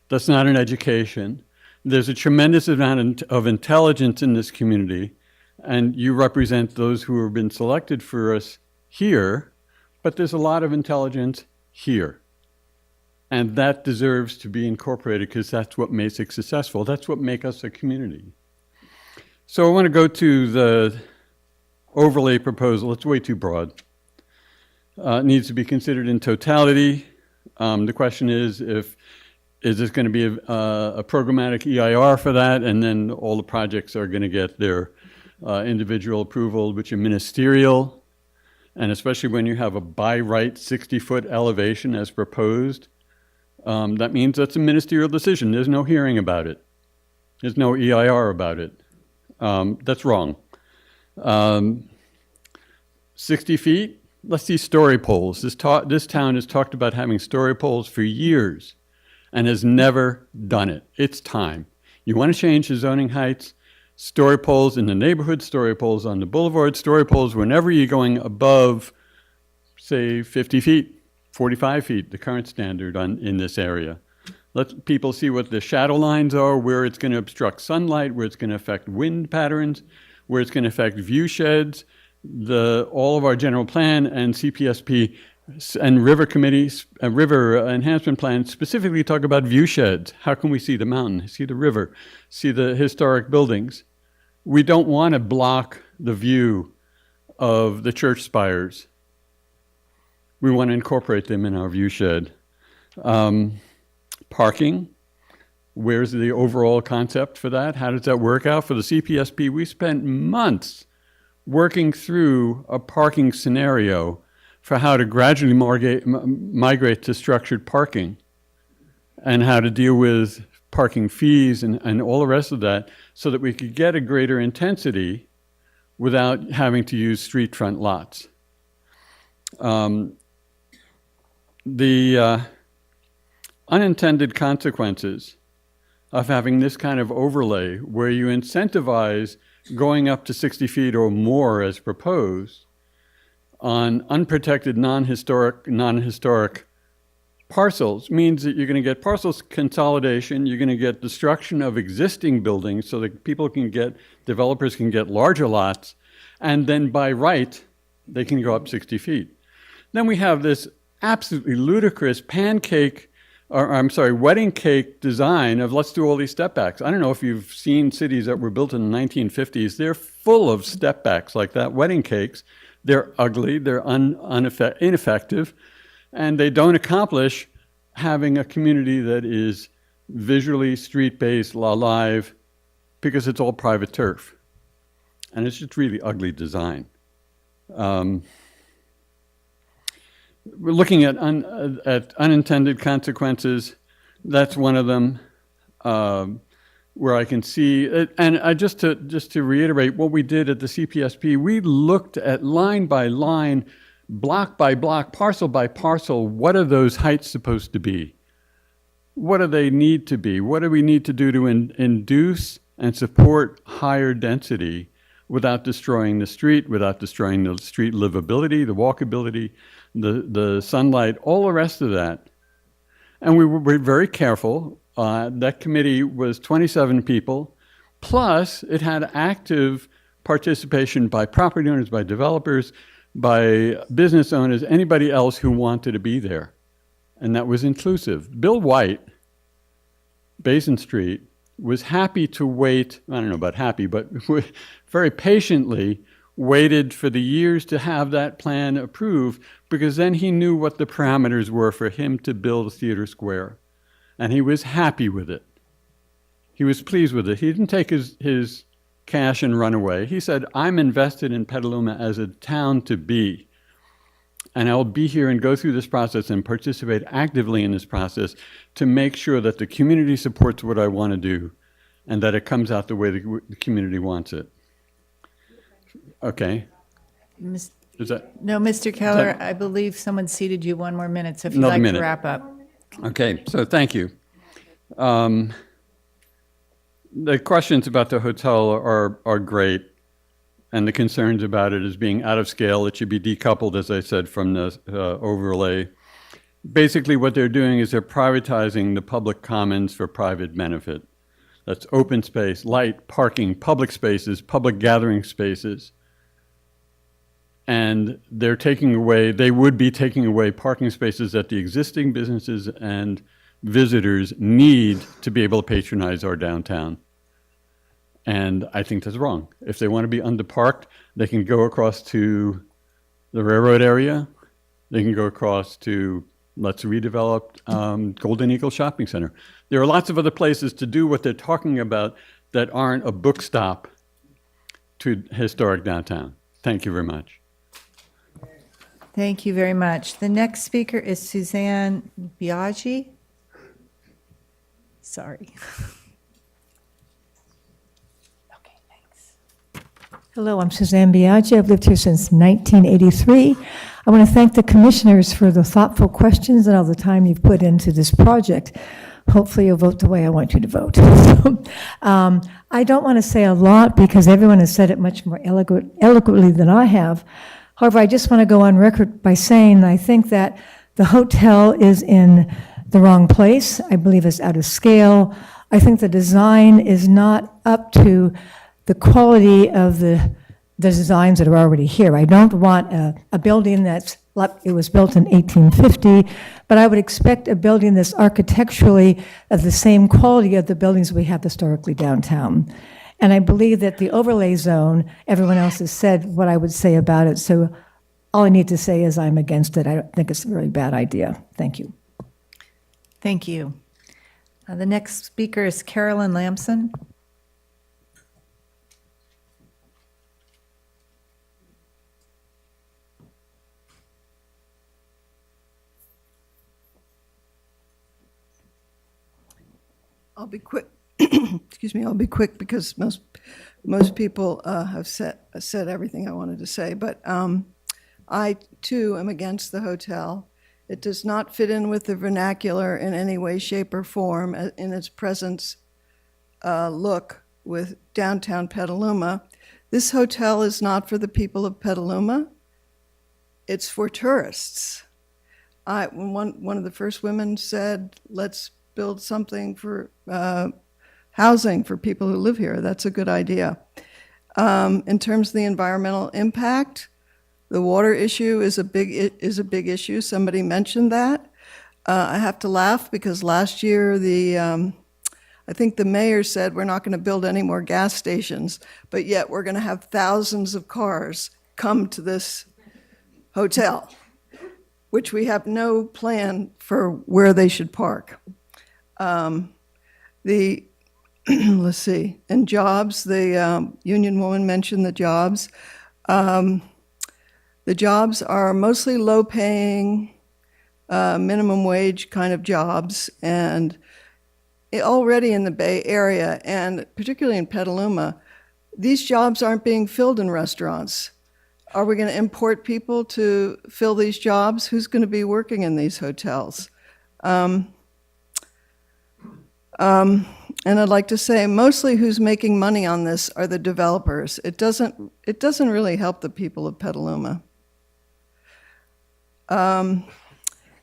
That's not an education. There's a tremendous amount of intelligence in this community, and you represent those who have been selected for us here, but there's a lot of intelligence here. And that deserves to be incorporated because that's what makes it successful. That's what makes us a community. So I want to go to the overlay proposal. It's way too broad. It needs to be considered in totality. The question is this going to be a programmatic EIR for that, and then all the projects are going to get their individual approval, which are ministerial, and especially when you have a by right 60-foot elevation as proposed, that means that's a ministerial decision. There's no hearing about it. There's no EIR about it. That's wrong. 60 feet, let's see story poles. This town has talked about having story poles for years and has never done it. It's time. You want to change the zoning heights, story poles in the neighborhood, story poles on the boulevard, story poles whenever you're going above, say, 50 feet, 45 feet, the current standard in this area. Let people see what the shadow lines are, where it's going to obstruct sunlight, where it's going to affect wind patterns, where it's going to affect view sheds. All of our general plan and CPSP and river committees, river enhancement plans specifically talk about view sheds. How can we see the mountain, see the river, see the historic buildings? We don't want to block the view of the church spires. We want to incorporate them in our view shed. Parking, where's the overall concept for that? How does that work out? For the CPSP, we spent months working through a parking scenario for how to gradually migrate to structured parking and how to deal with parking fees and all the rest of that so that we could get a greater intensity without having to use street front lots. The unintended consequences of having this kind of overlay where you incentivize going up to 60 feet or more as proposed on unprotected non-historic parcels means that you're going to get parcels consolidation, you're going to get destruction of existing buildings so that developers can get larger lots, and then by right, they can go up 60 feet. Then we have this absolutely ludicrous wedding cake design of let's do all these step backs. I don't know if you've seen cities that were built in the 1950s. They're full of step backs like that, wedding cakes. They're ugly, they're ineffective, and they don't accomplish having a community that is visually street-based, alive, because it's all private turf. And it's just really ugly design. We're looking at unintended consequences. That's one of them where I can see it. And just to reiterate what we did at the CPSP, we looked at line by line, block by block, parcel by parcel, what are those heights supposed to be? What do they need to be? What do we need to do to induce and support higher density without destroying the street, without destroying the street livability, the walkability, the sunlight, all the rest of that. And we were very careful. That committee was 27 people, plus it had active participation by property owners, by developers, by business owners, anybody else who wanted to be there. And that was inclusive. Bill White, Basin Street, was happy to wait, I don't know about happy, but very patiently waited for the years to have that plan approved, because then he knew what the parameters were for him to build a theater square. And he was happy with it. He was pleased with it. He didn't take his cash and run away. He said, I'm invested in Petaluma as a town to be. And I'll be here and go through this process and participate actively in this process to make sure that the community supports what I want to do and that it comes out the way the community wants it. Okay. Is that? No, Mr. Keller, I believe someone ceded you one more minute, so if you'd Another like minute. to wrap up. Okay, so thank you. The questions about the hotel are great, and the concerns about it as being out of scale. It should be decoupled, as I said, from the overlay. Basically, what they're doing is they're privatizing the public commons for private benefit. That's open space, light, parking, public spaces, public gathering spaces. And they would be taking away parking spaces that the existing businesses and visitors need to be able to patronize our downtown. And I think that's wrong. If they want to be underparked, they can go across to the railroad area. They can go across to, let's redevelop Golden Eagle Shopping Center. There are lots of other places to do what they're talking about that aren't a book stop to historic downtown. Thank you very much. Thank you very much. The next speaker is Suzanne Biaggi. Sorry. Hello, I'm Suzanne Biaggi. I've lived here since 1983. I want to thank the commissioners for the thoughtful questions and all the time you've put into this project. Hopefully you'll vote the way I want you to vote. I don't want to say a lot because everyone has said it much more eloquently than I have. However, I just want to go on record by saying I think that the hotel is in the wrong place. I believe it's out of scale. I think the design is not up to the quality of the designs that are already here. I don't want a building that's it was built in 1850, but I would expect a building that's architecturally of the same quality of the buildings we have historically downtown. And I believe that the overlay zone, everyone else has said what I would say about it, so all I need to say is I'm against it. I don't think it's a really bad idea. Thank you. Thank you. The next speaker is Carolyn Lamson. I'll be quick. Excuse me. I'll be quick because most people have said everything I wanted to say. But I too am against the hotel. It does not fit in with the vernacular in any way, shape, or form in its present look with downtown Petaluma. This hotel is not for the people of Petaluma. It's for tourists. One of the first women said, let's build something for housing for people who live here. That's a good idea. In terms of the environmental impact, the water issue is a big issue. Somebody mentioned that. I have to laugh because last year I think the mayor said we're not going to build any more gas stations, but yet we're going to have thousands of cars come to this hotel, which we have no plan for where they should park. Let's see, and jobs, the union woman mentioned the jobs. The jobs are mostly low-paying, minimum wage kind of jobs, and already in the Bay Area, and particularly in Petaluma, these jobs aren't being filled in restaurants. Are we going to import people to fill these jobs? Who's going to be working in these hotels? And I'd like to say, mostly who's making money on this are the developers. It doesn't really help the people of Petaluma.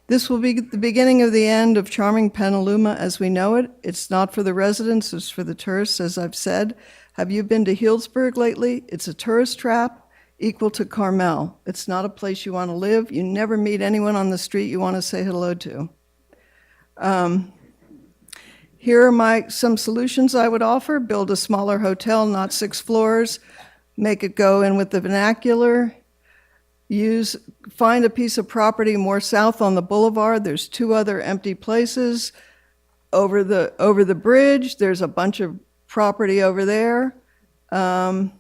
This will be the beginning of the end of charming Petaluma as we know it. It's not for the residents, it's for the tourists, as I've said. Have you been to Healdsburg lately? It's a tourist trap equal to Carmel. It's not a place you want to live. You never meet anyone on the street you want to say hello to. Here are some solutions I would offer. Build a smaller hotel, not 6 floors. Make it go in with the vernacular. Find a piece of property more south on the boulevard. There's 2 other empty places. Over the bridge, there's a bunch of property over there. And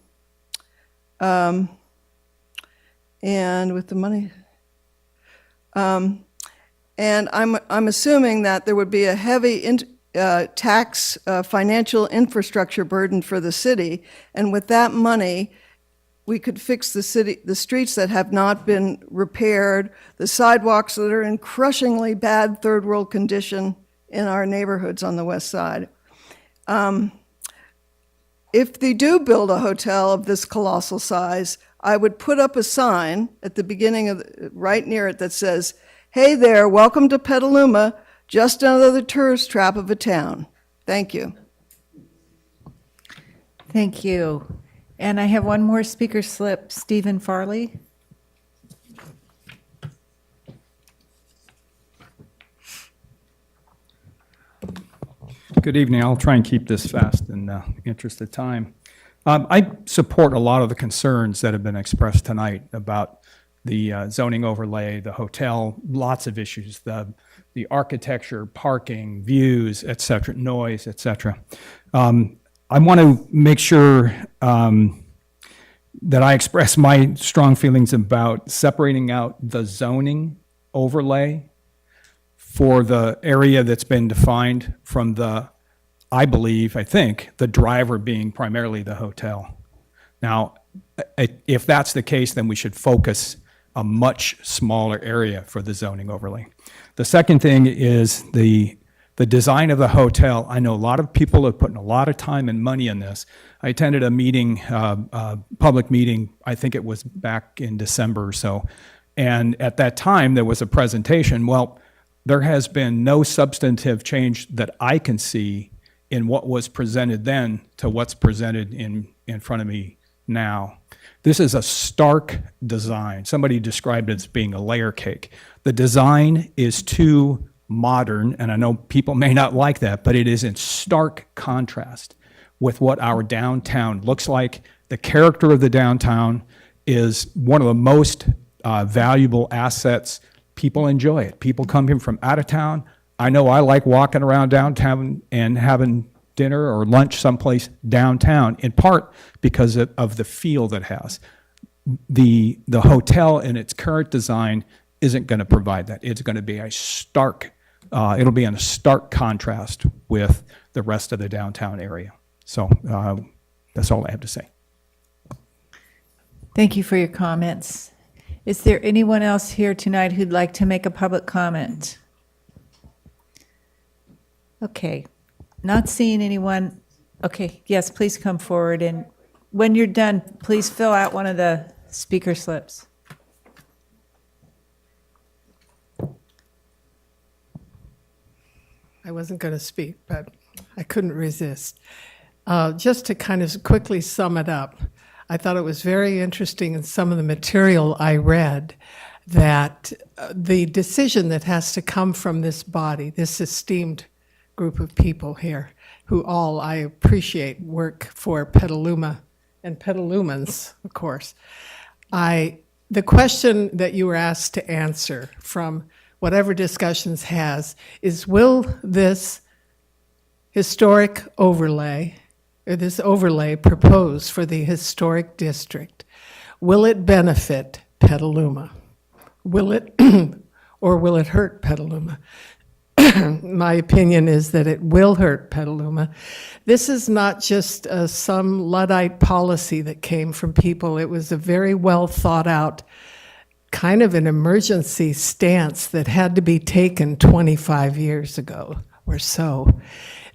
with the money. And I'm assuming that there would be a heavy tax financial infrastructure burden for the city, and with that money, we could fix the streets that have not been repaired, the sidewalks that are in crushingly bad third world condition in our neighborhoods on the west side. If they do build a hotel of this colossal size, I would put up a sign at the beginning right near it that says, "Hey there, welcome to Petaluma. Just another tourist trap of a town." Thank you. Thank you. And I have one more speaker slip, Stephen Farley. Good evening. I'll try and keep this fast in the interest of time. I support a lot of the concerns that have been expressed tonight about the zoning overlay, the hotel, lots of issues, the architecture, parking, views, et cetera, noise, et cetera. I want to make sure that I express my strong feelings about separating out the zoning overlay for the area that's been defined from I think, the driver being primarily the hotel. Now, if that's the case, then we should focus a much smaller area for the zoning overlay. The second thing is the design of the hotel. I know a lot of people have put in a lot of time and money in this. I attended a meeting, public meeting, I think it was back in December or so, and at that time there was a presentation. Well, there has been no substantive change that I can see in what was presented then to what's presented in front of me now. This is a stark design. Somebody described it as being a layer cake. The design is too modern, and I know people may not like that, but it is in stark contrast with what our downtown looks like. The character of the downtown is one of the most valuable assets. People enjoy it. People come in from out of town. I know I like walking around downtown and having dinner or lunch someplace downtown, in part because of the feel that it has. The hotel in its current design isn't going to provide that. It's going to be it'll be in a stark contrast with the rest of the downtown area. So that's all I have to say. Thank you for your comments. Is there anyone else here tonight who'd like to make a public comment? Okay, not seeing anyone. Okay, yes, please come forward, and when you're done, please fill out one of the speaker slips. I wasn't going to speak, but I couldn't resist. Just to kind of quickly sum it up, I thought it was very interesting in some of the material I read that the decision that has to come from this body, this esteemed group of people here, who all I appreciate work for Petaluma and Petalumans, of course. The question that you were asked to answer from whatever discussions has is, will this historic overlay, or this overlay proposed for the historic district, will it benefit Petaluma? Will it, or will it hurt Petaluma? My opinion is that it will hurt Petaluma. This is not just some Luddite policy that came from people. It was a very well thought out kind of an emergency stance that had to be taken 25 years ago or so.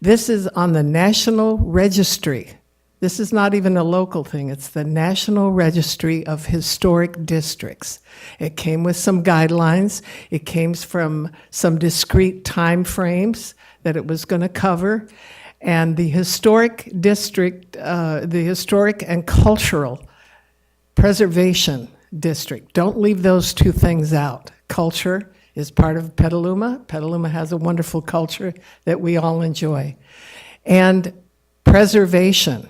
This is on the National Registry. This is not even a local thing. It's the National Registry of Historic Districts. It came with some guidelines. It came from some discrete time frames that it was going to cover. And the historic district, the historic and cultural preservation district, don't leave those two things out. Culture is part of Petaluma. Petaluma has a wonderful culture that we all enjoy. And preservation,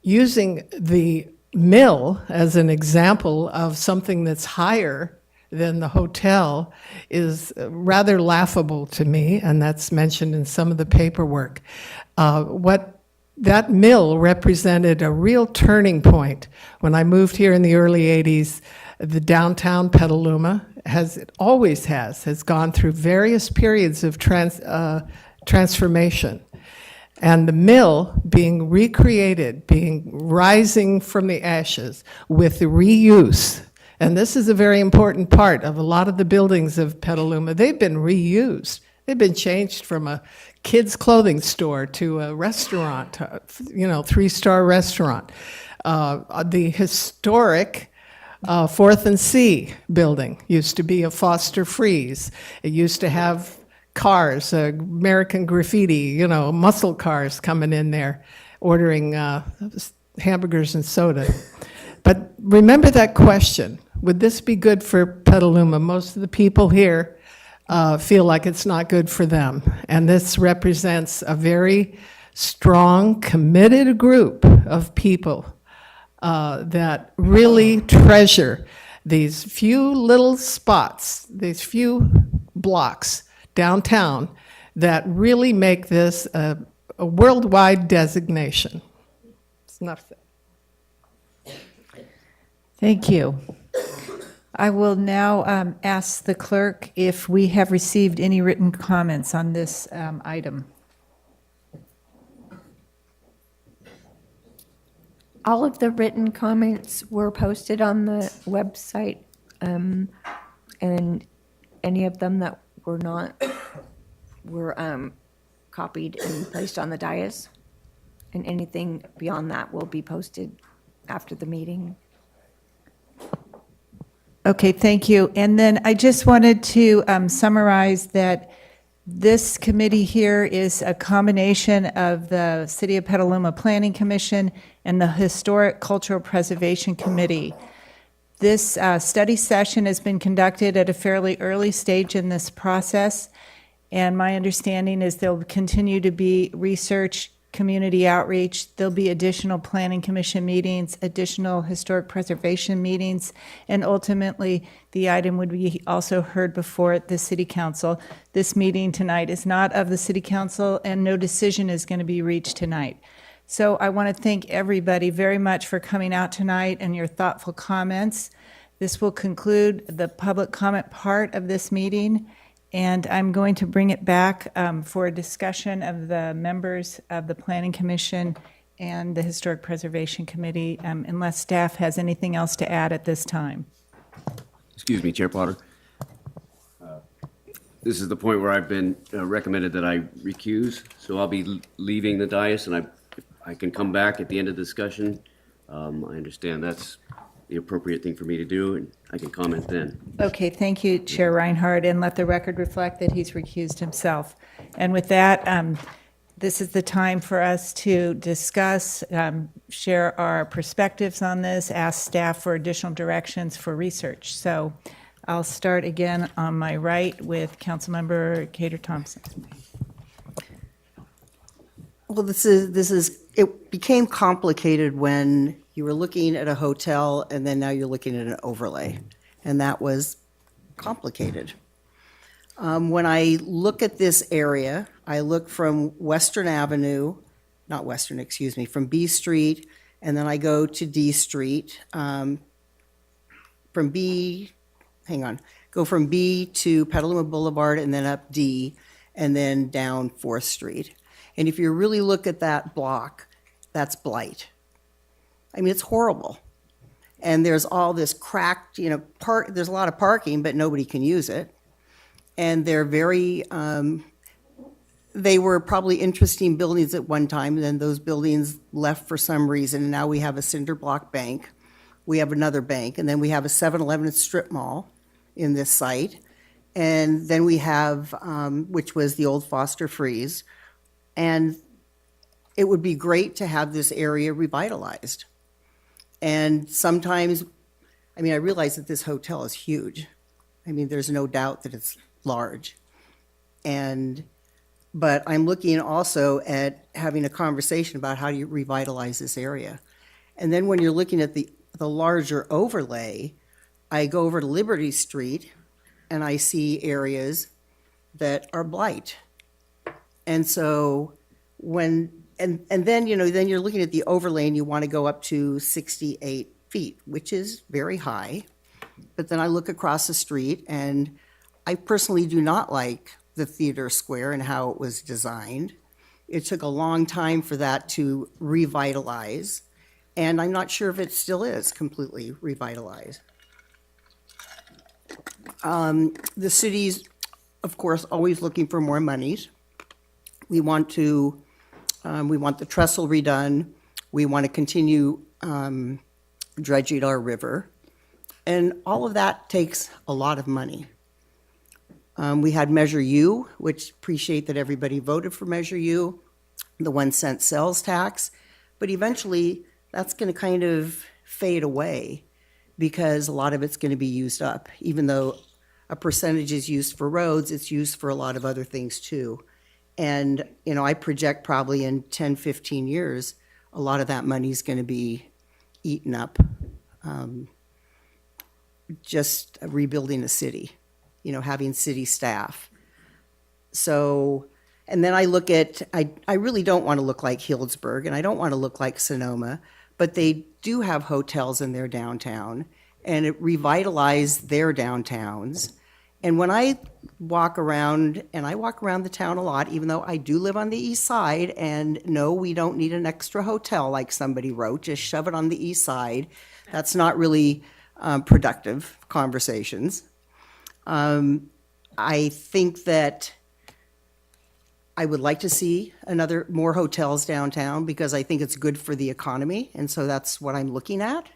using the mill as an example of something that's higher than the hotel is rather laughable to me, and that's mentioned in some of the paperwork. What that mill represented a real turning point. When I moved here in the early 80s, the downtown Petaluma, always has gone through various periods of transformation. And the mill being recreated, rising from the ashes with reuse. And this is a very important part of a lot of the buildings of Petaluma. They've been reused. They've been changed from a kids' clothing store to a restaurant, 3-star restaurant. The historic 4th and C building used to be a Foster Freeze. It used to have cars, American Graffiti, muscle cars coming in there, ordering hamburgers and soda. But remember that question, would this be good for Petaluma? Most of the people here feel like it's not good for them. And this represents a very strong, committed group of people that really treasure these few little spots, these few blocks downtown that really make this a worldwide designation. It's enough said. Thank you. I will now ask the clerk if we have received any written comments on this item. All of the written comments were posted on the website, and any of them that were not were copied and placed on the dais, and anything beyond that will be posted after the meeting. Okay, thank you. And then I just wanted to summarize that This committee here is a combination of the City of Petaluma Planning Commission and the Historic Cultural Preservation Committee. This study session has been conducted at a fairly early stage in this process, and my understanding is there'll continue to be research, community outreach, there'll be additional planning commission meetings, additional historic preservation meetings, and ultimately the item would be also heard before the city council. This meeting tonight is not of the city council, and no decision is going to be reached tonight. So I want to thank everybody very much for coming out tonight and your thoughtful comments. This will conclude the public comment part of this meeting, and I'm going to bring it back for a discussion of the members of the Planning Commission and the Historic Preservation Committee, unless staff has anything else to add at this time. Excuse me, Chair Potter. This is the point where I've been recommended that I recuse, so I'll be leaving the dais, and I can come back at the end of the discussion. I understand that's the appropriate thing for me to do, and I can comment then. Okay, thank you, Chair Reinhardt, and let the record reflect that he's recused himself. And with that, this is the time for us to discuss, share our perspectives on this, ask staff for additional directions for research. So I'll start again on my right with Councilmember Cater Thompson. Well, it became complicated when you were looking at a hotel and then now you're looking at an overlay, and that was complicated. When I look at this area, I look from Western Avenue, not Western, excuse me, from B Street, and then I go to D Street. Go from B to Petaluma Boulevard and then up D, and then down 4th Street. And if you really look at that block, that's blight. I mean, it's horrible. And there's all this cracked, there's a lot of parking, but nobody can use it. And they're they were probably interesting buildings at one time, and then those buildings left for some reason, and now we have a cinder block bank. We have another bank, and then we have a 7-Eleven strip mall in this site. And then we have, which was the old Foster Freeze. And it would be great to have this area revitalized. And sometimes, I realize that this hotel is huge. There's no doubt that it's large. But I'm looking also at having a conversation about how do you revitalize this area. And then when you're looking at the larger overlay, I go over to Liberty Street and I see areas that are blight. And so then then you're looking at the overlay and you want to go up to 68 feet, which is very high. But then I look across the street and I personally do not like the theater square and how it was designed. It took a long time for that to revitalize, and I'm not sure if it still is completely revitalized. The city's, of course, always looking for more monies. We want the trestle redone. We want to continue dredging our river. And all of that takes a lot of money. We had Measure U, which appreciate that everybody voted for Measure U, the 1-cent sales tax. But eventually, that's going to kind of fade away because a lot of it's going to be used up. Even though a percentage is used for roads, it's used for a lot of other things too. And, I project probably in 10, 15 years, a lot of that money is going to be eaten up. Just rebuilding a city, having city staff. So, and then I look at, I really don't want to look like Healdsburg, and I don't want to look like Sonoma, but they do have hotels in their downtown, and it revitalized their downtowns. And when I walk around, and I walk around the town a lot, even though I do live on the east side, and no, we don't need an extra hotel like somebody wrote, just shove it on the east side. That's not really productive conversations. I think that I would like to see more hotels downtown because I think it's good for the economy, and so that's what I'm looking at.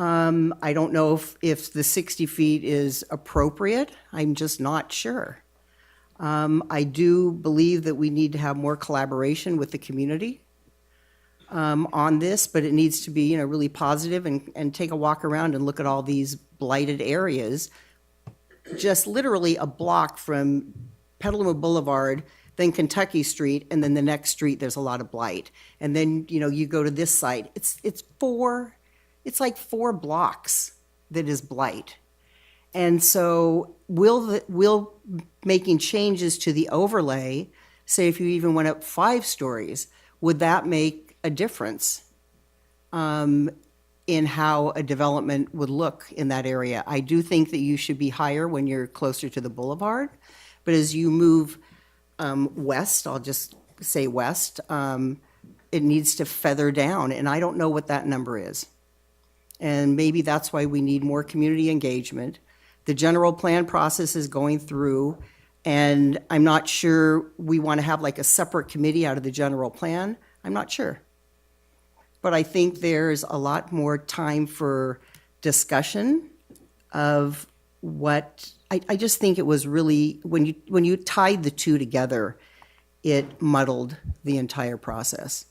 I don't know if the 60 feet is appropriate. I'm just not sure. I do believe that we need to have more collaboration with the community on this, but it needs to be, really positive and take a walk around and look at all these blighted areas. Just literally a block from Petaluma Boulevard, then Kentucky Street, and then the next street, there's a lot of blight. And then, you go to this side, it's like 4 blocks that is blight. And so will making changes to the overlay, say if you even went up 5 stories, would that make a difference in how a development would look in that area? I do think that you should be higher when you're closer to the boulevard, but as you move west, I'll just say west, it needs to feather down, and I don't know what that number is. And maybe that's why we need more community engagement. The general plan process is going through, and I'm not sure we want to have like a separate committee out of the general plan. I'm not sure. But I think there's a lot more time for discussion of what, I just think it was really, when you tied the two together, it muddled the entire process.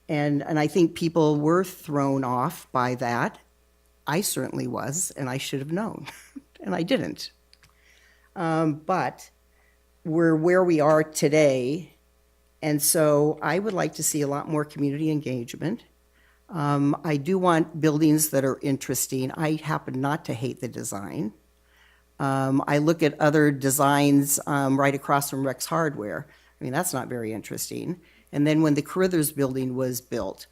And I think people were thrown off by that. I certainly was, and I should have known, and I didn't. But we're where we are today, and so I would like to see a lot more community engagement. I do want buildings that are interesting. I happen not to hate the design. I look at other designs right across from Rex Hardware. I mean, that's not very interesting. And then when the Carruthers building was built,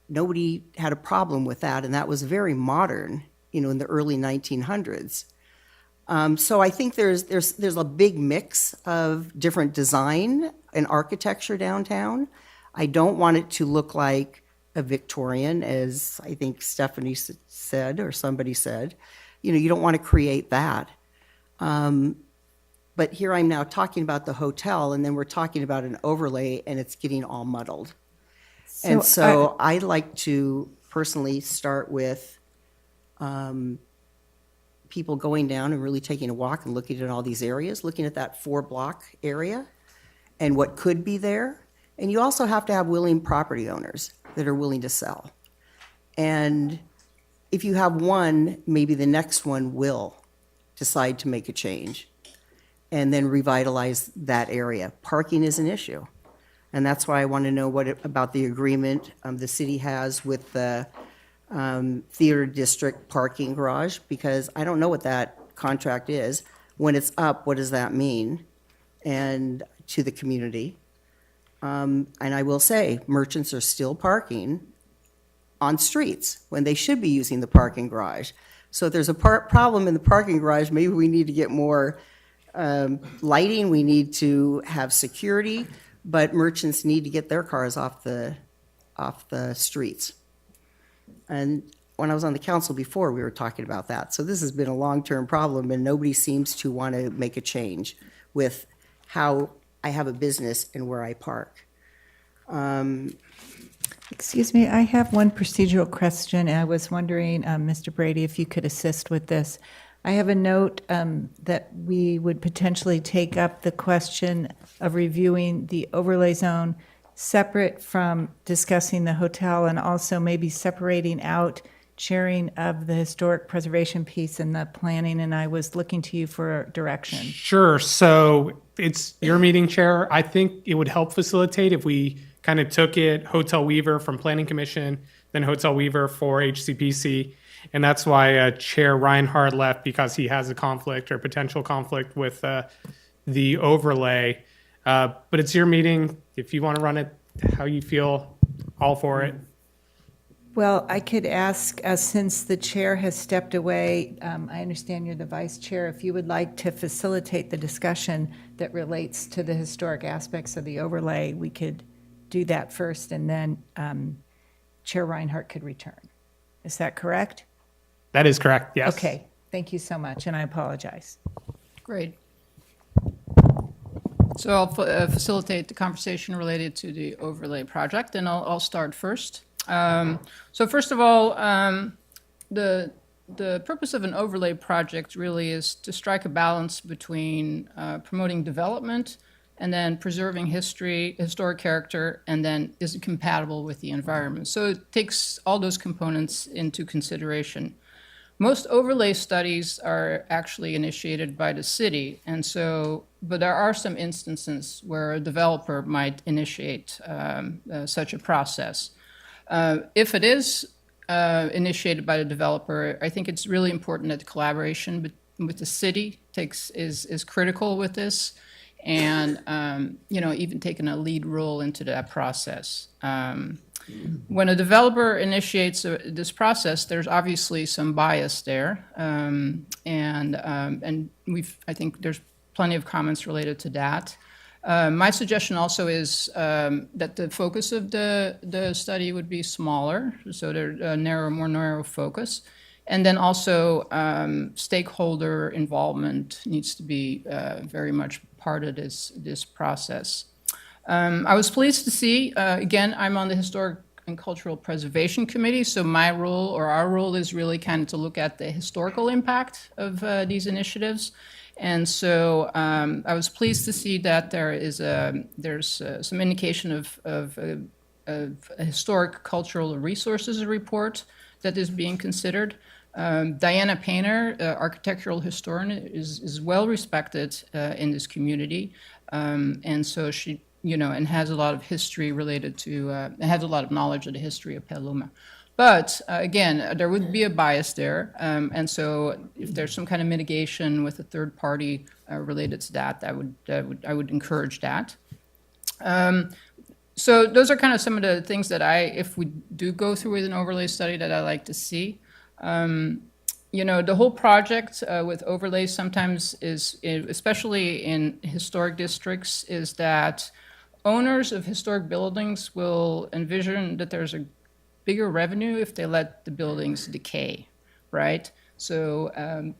nobody had a problem with that, and that was very modern, in the early 1900s. So I think there's a big mix of different design and architecture downtown. I don't want it to look like a Victorian, as I think Stephanie said, or somebody said. You don't want to create that. But here I'm now talking about the hotel, and then we're talking about an overlay, and it's getting all muddled. And so I'd like to personally start with people going down and really taking a walk and looking at all these areas, looking at that 4-block area and what could be there. And you also have to have willing property owners that are willing to sell. And if you have one, maybe the next one will decide to make a change and then revitalize that area. Parking is an issue. And that's why I want to know about the agreement the city has with the Theater District parking garage, because I don't know what that contract is. When it's up, what does that mean? And to the community. And I will say, merchants are still parking on streets when they should be using the parking garage. So if there's a problem in the parking garage, maybe we need to get more lighting, we need to have security, but merchants need to get their cars off the streets. And when I was on the council before, we were talking about that. So this has been a long-term problem, and nobody seems to want to make a change with how I have a business and where I park. Excuse me, I have one procedural question, and I was wondering, Mr. Brady, if you could assist with this. I have a note that we would potentially take up the question of reviewing the overlay zone separate from discussing the hotel, and also maybe separating out sharing of the historic preservation piece and the planning, and I was looking to you for direction. Sure. So it's your meeting, Chair. I think it would help facilitate if we kind of took it Hotel Weaver from Planning Commission, then Hotel Weaver for HCPC. And that's why Chair Reinhardt left, because he has a conflict or potential conflict with the overlay. But it's your meeting. If you want to run it how you feel, all for it. Well, I could ask, since the chair has stepped away, I understand you're the vice chair, if you would like to facilitate the discussion that relates to the historic aspects of the overlay, we could do that first, and then Chair Reinhardt could return. Is that correct? That is correct, yes. Okay, thank you so much, and I apologize. Great. So I'll facilitate the conversation related to the overlay project, and I'll start first. So first of all, the the purpose of an overlay project really is to strike a balance between promoting development and then preserving historic character, and then is it compatible with the environment? So it takes all those components into consideration. Most overlay studies are actually initiated by the city, and so, but there are some instances where a developer might initiate such a process. If it is initiated by the developer, I think it's really important that the collaboration with the city is critical with this, and even taking a lead role into that process. When a developer initiates this process, there's obviously some bias there, and I think there's plenty of comments related to that. My suggestion also is that the focus of the study would be smaller, so there's a more narrow focus. And then also stakeholder involvement needs to be very much part of this process. I was pleased to see, again, I'm on the Historic and Cultural Preservation Committee, so my role or our role is really kind of to look at the historical impact of these initiatives. And so I was pleased to see that there's some indication of a historic cultural resources report that is being considered. Diana Painter, architectural historian, is well respected in this community, and so she, and has a lot of history related to, has a lot of knowledge of the history of Petaluma. But again, there would be a bias there, and so if there's some kind of mitigation with a third party related to that, I would encourage that. So those are kind of some of the things that if we do go through with an overlay study, that I like to see. The whole project with overlays sometimes is, especially in historic districts, is that owners of historic buildings will envision that there's a bigger revenue if they let the buildings decay, right? So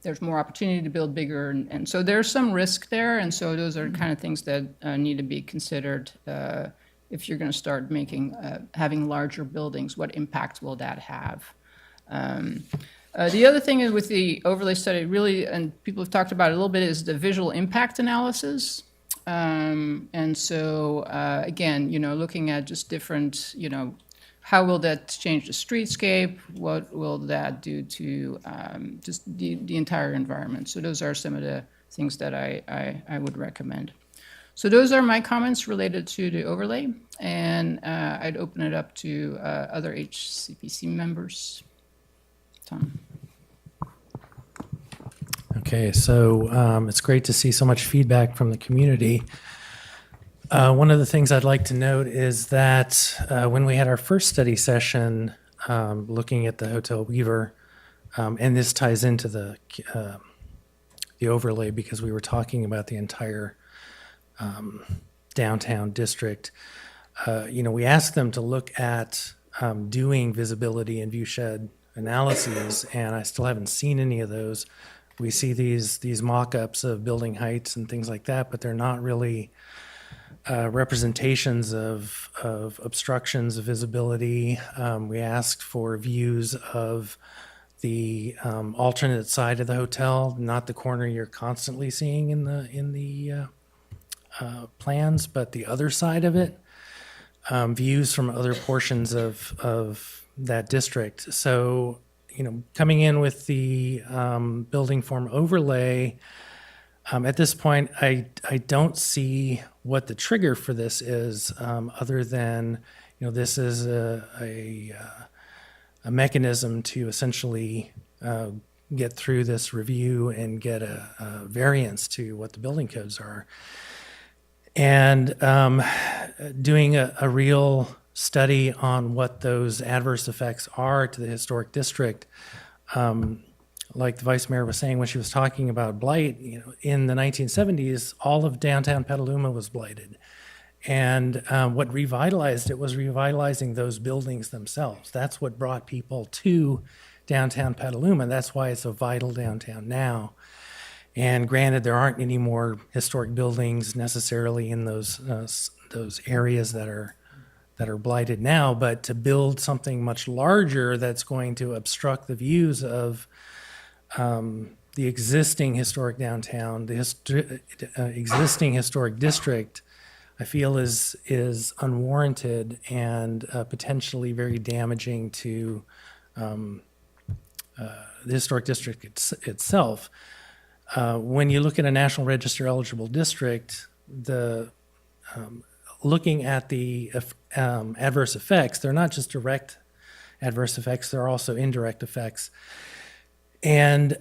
there's more opportunity to build bigger, and so there's some risk there, and so those are kind of things that need to be considered if you're going to start having larger buildings. What impact will that have? The other thing is with the overlay study, really, and people have talked about it a little bit, is the visual impact analysis. And so, again, looking at just different, how will that change the streetscape? What will that do to just the entire environment? So those are some of the things that I would recommend. So those are my comments related to the overlay, and I'd open it up to other HCPC members. Tom. Okay, so it's great to see so much feedback from the community. One of the things I'd like to note is that when we had our first study session looking at the Hotel Weaver, and this ties into the overlay because we were talking about the entire downtown district, we asked them to look at doing visibility and viewshed analyses, and I still haven't seen any of those. We see these mock-ups of building heights and things like that, but they're not really representations of obstructions of visibility. We asked for views of the alternate side of the hotel, not the corner you're constantly seeing in the plans, but the other side of it. Views from other portions of that district. So, coming in with the building form overlay, at this point, I don't see what the trigger for this is, other than, this is a mechanism to essentially get through this review and get a variance to what the building codes are. And doing a real study on what those adverse effects are to the historic district, like the vice mayor was saying when she was talking about blight, in the 1970s, all of downtown Petaluma was blighted. And what revitalized it was revitalizing those buildings themselves. That's what brought people to downtown Petaluma. That's why it's a vital downtown now. And granted, there aren't any more historic buildings necessarily in those areas that are blighted now, but to build something much larger that's going to obstruct the views of the existing historic downtown, the existing historic district, I feel is unwarranted and potentially very damaging to the historic district itself. When you look at a National Register eligible district, looking at the adverse effects, they're not just direct adverse effects, they're also indirect effects. And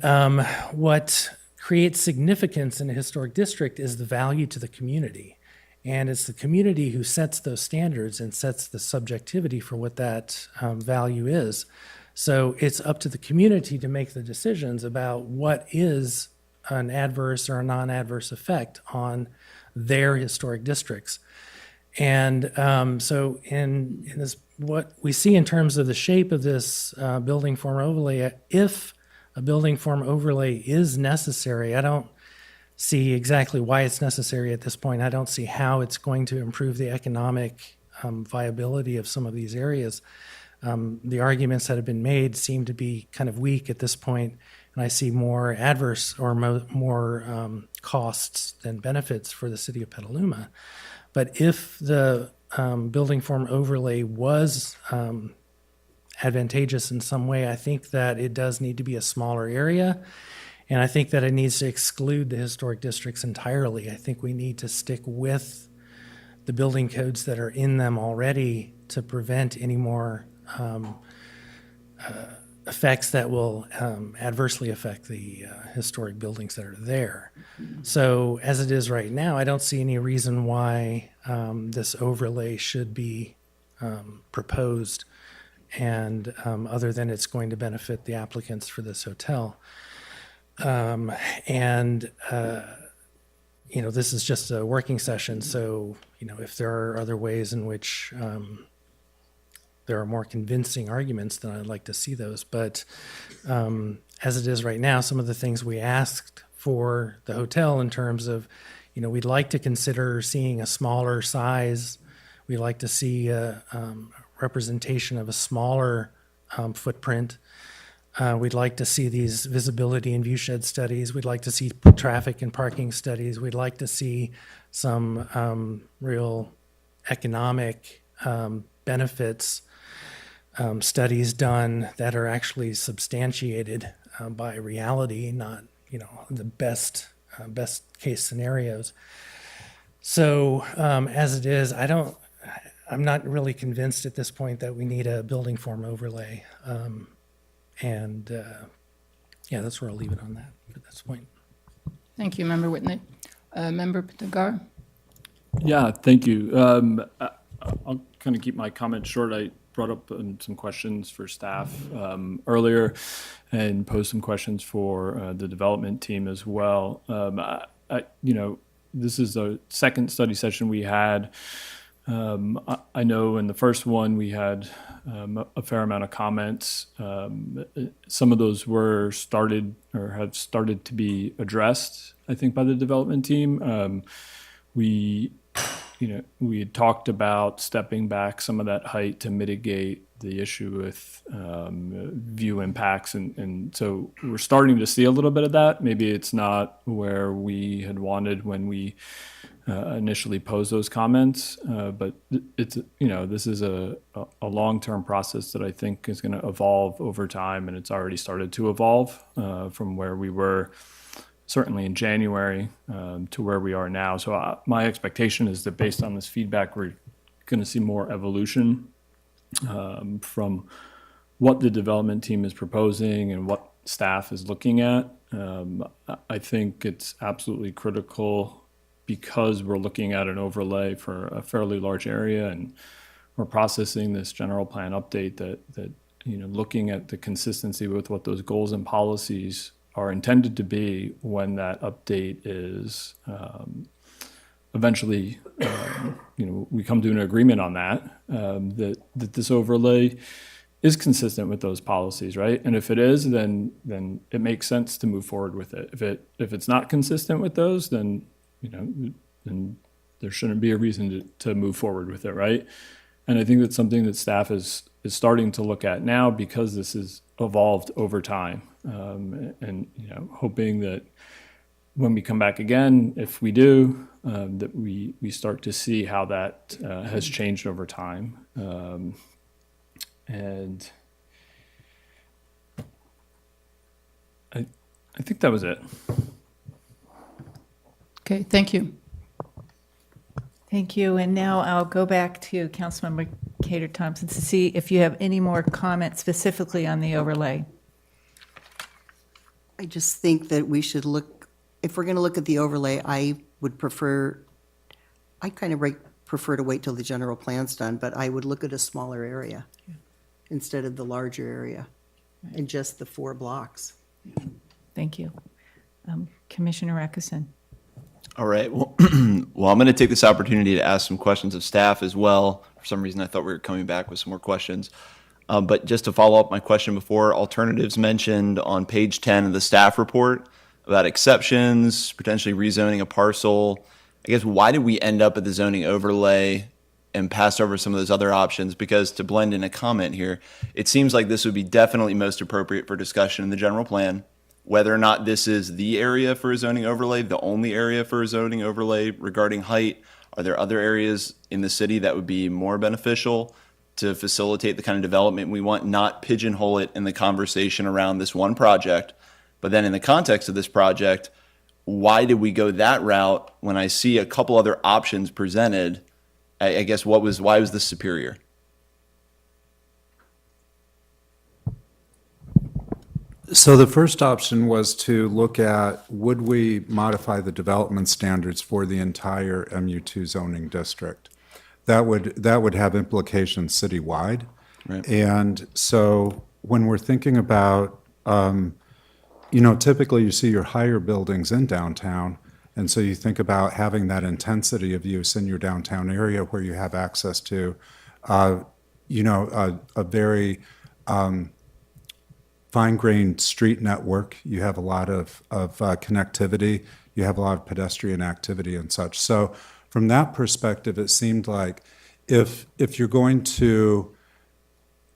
what creates significance in a historic district is the value to the community. And it's the community who sets those standards and sets the subjectivity for what that value is. So it's up to the community to make the decisions about what is an adverse or a non-adverse effect on their historic districts. And so in this, what we see in terms of the shape of this building form overlay, if a building form overlay is necessary, I don't see exactly why it's necessary at this point. I don't see how it's going to improve the economic viability of some of these areas. The arguments that have been made seem to be kind of weak at this point, and I see more adverse or more costs than benefits for the city of Petaluma. But if the building form overlay was advantageous in some way, I think that it does need to be a smaller area, and I think that it needs to exclude the historic districts entirely. I think we need to stick with the building codes that are in them already to prevent any more effects that will adversely affect the historic buildings that are there. So as it is right now, I don't see any reason why this overlay should be proposed, and other than it's going to benefit the applicants for this hotel. This is just a working session, so if there are other ways in which there are more convincing arguments, then I'd like to see those. But as it is right now, some of the things we asked for the hotel in terms of, we'd like to consider seeing a smaller size. We'd like to see a representation of a smaller footprint. We'd like to see these visibility and viewshed studies. We'd like to see traffic and parking studies. We'd like to see some real economic benefits studies done that are actually substantiated by reality, not the best case scenarios. So as it is, I'm not really convinced at this point that we need a building form overlay. That's where I'll leave it on that at this point. Thank you, Member Whitney. Member Patagar? Yeah, thank you. I'll kind of keep my comments short. I brought up some questions for staff earlier and posed some questions for the development team as well. This is the second study session we had. I know in the first one we had a fair amount of comments. Some of those were started or have started to be addressed, I think, by the development team. We had talked about stepping back some of that height to mitigate the issue with view impacts. And so we're starting to see a little bit of that. Maybe it's not where we had wanted when we initially posed those comments, but this is a long-term process that I think is going to evolve over time, and it's already started to evolve from where we were certainly in January to where we are now. So my expectation is that based on this feedback, we're going to see more evolution from what the development team is proposing and what staff is looking at. I think it's absolutely critical because we're looking at an overlay for a fairly large area and we're processing this general plan update that looking at the consistency with what those goals and policies are intended to be when that update is eventually, we come to an agreement on that, that this overlay is consistent with those policies, right? And if it is, then it makes sense to move forward with it. If it's not consistent with those, then there shouldn't be a reason to move forward with it, right? And I think that's something that staff is starting to look at now because this has evolved over time. and hoping that when we come back again, if we do, that we start to see how that has changed over time. And I think that was it. Okay, thank you. Thank you. And now I'll go back to Councilmember Cater Thompson to see if you have any more comments specifically on the overlay. I just think that we should look, if we're going to look at the overlay, I kind of prefer to wait till the general plan's done, but I would look at a smaller area instead of the larger area and just the 4 blocks. Thank you. Commissioner Rakusin. All right. Well, well, I'm going to take this opportunity to ask some questions of staff as well. For some reason, I thought we were coming back with some more questions. But just to follow up my question before, alternatives mentioned on page 10 of the staff report about exceptions, potentially rezoning a parcel. I guess, why did we end up at the zoning overlay and pass over some of those other options? Because, to blend in a comment here, it seems like this would be definitely most appropriate for discussion in the general plan. Whether or not this is the area for a zoning overlay, the only area for a zoning overlay regarding height, are there other areas in the city that would be more beneficial to facilitate the kind of development we want, not pigeonhole it in the conversation around this one project? But then in the context of this project, why did we go that route when I see a couple other options presented? I guess why was this superior? So the first option was to look at, would we modify the development standards for the entire MU2 zoning district? That would have implications citywide. Right. And so when we're thinking about, typically you see your higher buildings in downtown, and so you think about having that intensity of use in your downtown area where you have access to, a very fine-grained street network. You have a lot of connectivity. You have a lot of pedestrian activity and such. So from that perspective, it seemed like if you're going to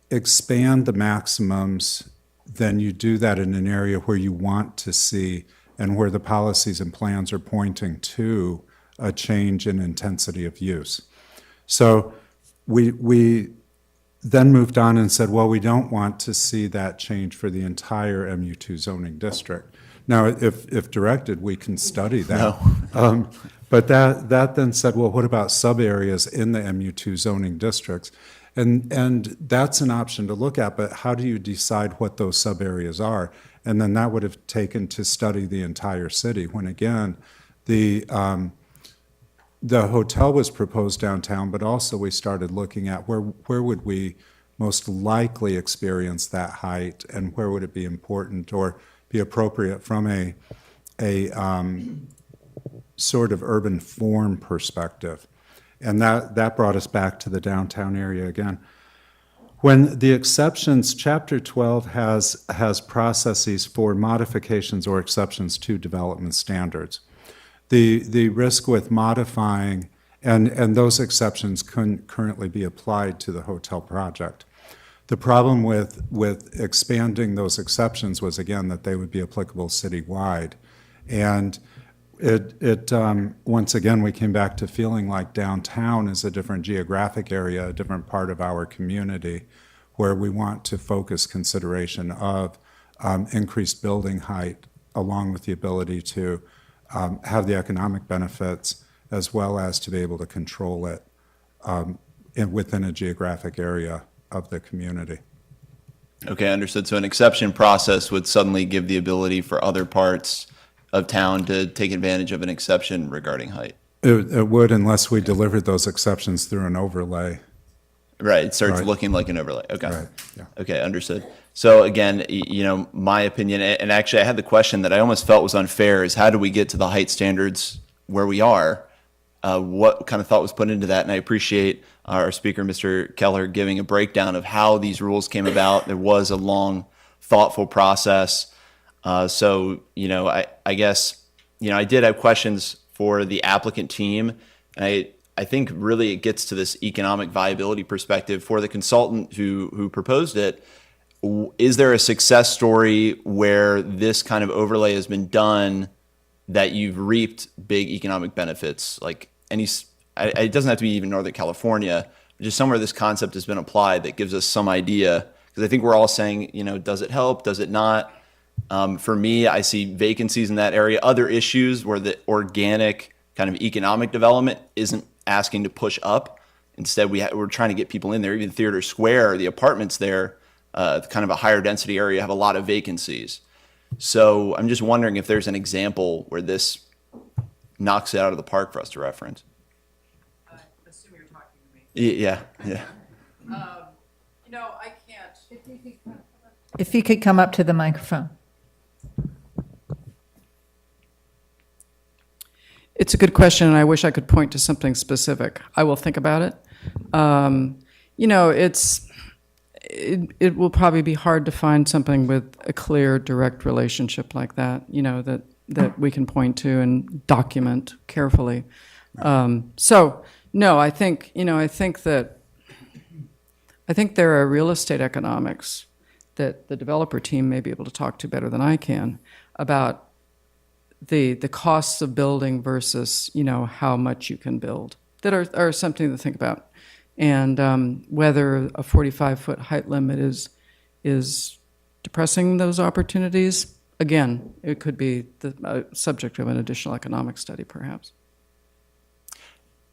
expand the maximums, then you do that in an area where you want to see and where the policies and plans are pointing to a change in intensity of use. So we then moved on and said, well, we don't want to see that change for the entire MU2 zoning district. Now, if directed, we can study that. No. But that then said, well, what about sub-areas in the MU2 zoning districts? And that's an option to look at, but how do you decide what those sub-areas are? And then that would have taken to study the entire city, when again, the hotel was proposed downtown, but also we started looking at where would we most likely experience that height, and where would it be important or be appropriate from a sort of urban form perspective. And that brought us back to the downtown area again. When the exceptions, Chapter 12 has processes for modifications or exceptions to development standards. The risk with modifying, and those exceptions couldn't currently be applied to the hotel project. The problem with expanding those exceptions was, again, that they would be applicable citywide. And once again, we came back to feeling like downtown is a different geographic area, a different part of our community, where we want to focus consideration of increased building height, along with the ability to have the economic benefits, as well as to be able to control it within a geographic area of the community. Okay, understood. So an exception process would suddenly give the ability for other parts of town to take advantage of an exception regarding height. It would, unless we delivered those exceptions through an overlay. Right, it starts Right. looking like an overlay. Okay. Right, yeah. Okay, understood. So again, my opinion, and actually I had the question that I almost felt was unfair, is how do we get to the height standards where we are? What kind of thought was put into that? And I appreciate our speaker, Mr. Keller, giving a breakdown of how these rules came about. There was a long, thoughtful process. So, I guess, I did have questions for the applicant team. And I think really it gets to this economic viability perspective for the consultant who proposed it. is there a success story where this kind of overlay has been done that you've reaped big economic benefits? Like it doesn't have to be even Northern California, but just somewhere this concept has been applied that gives us some idea. Because I think we're all saying, does it help? Does it not? For me, I see vacancies in that area, other issues where the organic kind of economic development isn't asking to push up. Instead, we're trying to get people in there. Even Theater Square, the apartments there, kind of a higher density area, have a lot of vacancies. So I'm just wondering if there's an example where this knocks it out of the park for us to reference. I assume you're talking to me. Yeah. I can't. If you could come up to the microphone. It's a good question, and I wish I could point to something specific. I will think about it. It will probably be hard to find something with a clear, direct relationship like that. That we can point to and document carefully. So no, I think there are real estate economics that the developer team may be able to talk to better than I can about the costs of building versus how much you can build that are something to think about, and whether a 45-foot height limit is depressing those opportunities. Again, it could be the subject of an additional economic study, perhaps.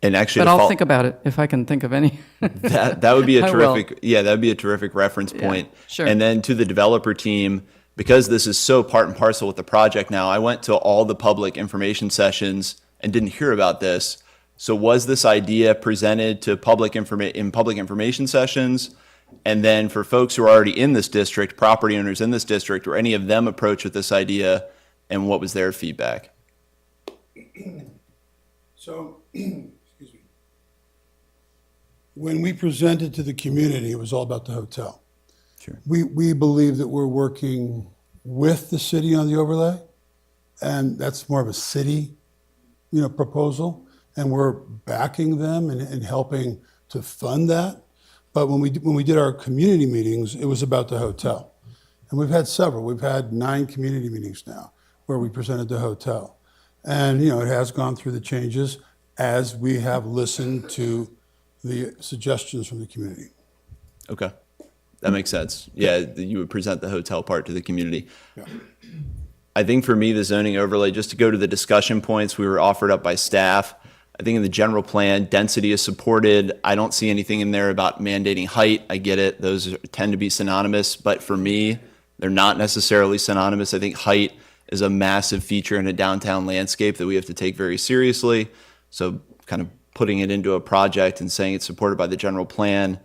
And actually, but I'll think about it if I can think of any. that would be a I terrific. will. Yeah, that would be a terrific reference point. Yeah, sure. And then to the developer team, because this is so part and parcel with the project now, I went to all the public information sessions and didn't hear about this. So was this idea presented to public information sessions? And then for folks who are already in this district, property owners in this district, were any of them approached with this idea, and what was their feedback? So, excuse me. When we presented to the community, it was all about the hotel. Sure. We believe that we're working with the city on the overlay, and that's more of a city, proposal, and we're backing them and helping to fund that. But when we did our community meetings, it was about the hotel, and we've had several. We've had 9 community meetings now where we presented the hotel, and it has gone through the changes as we have listened to the suggestions from the community. Okay. That makes sense. Yeah, you would present the hotel part to the community. Yeah. I think for me, the zoning overlay, just to go to the discussion points we were offered up by staff, I think in the general plan, density is supported. I don't see anything in there about mandating height. I get it. Those tend to be synonymous. But for me, they're not necessarily synonymous. I think height is a massive feature in a downtown landscape that we have to take very seriously. So kind of putting it into a project and saying it's supported by the general plan,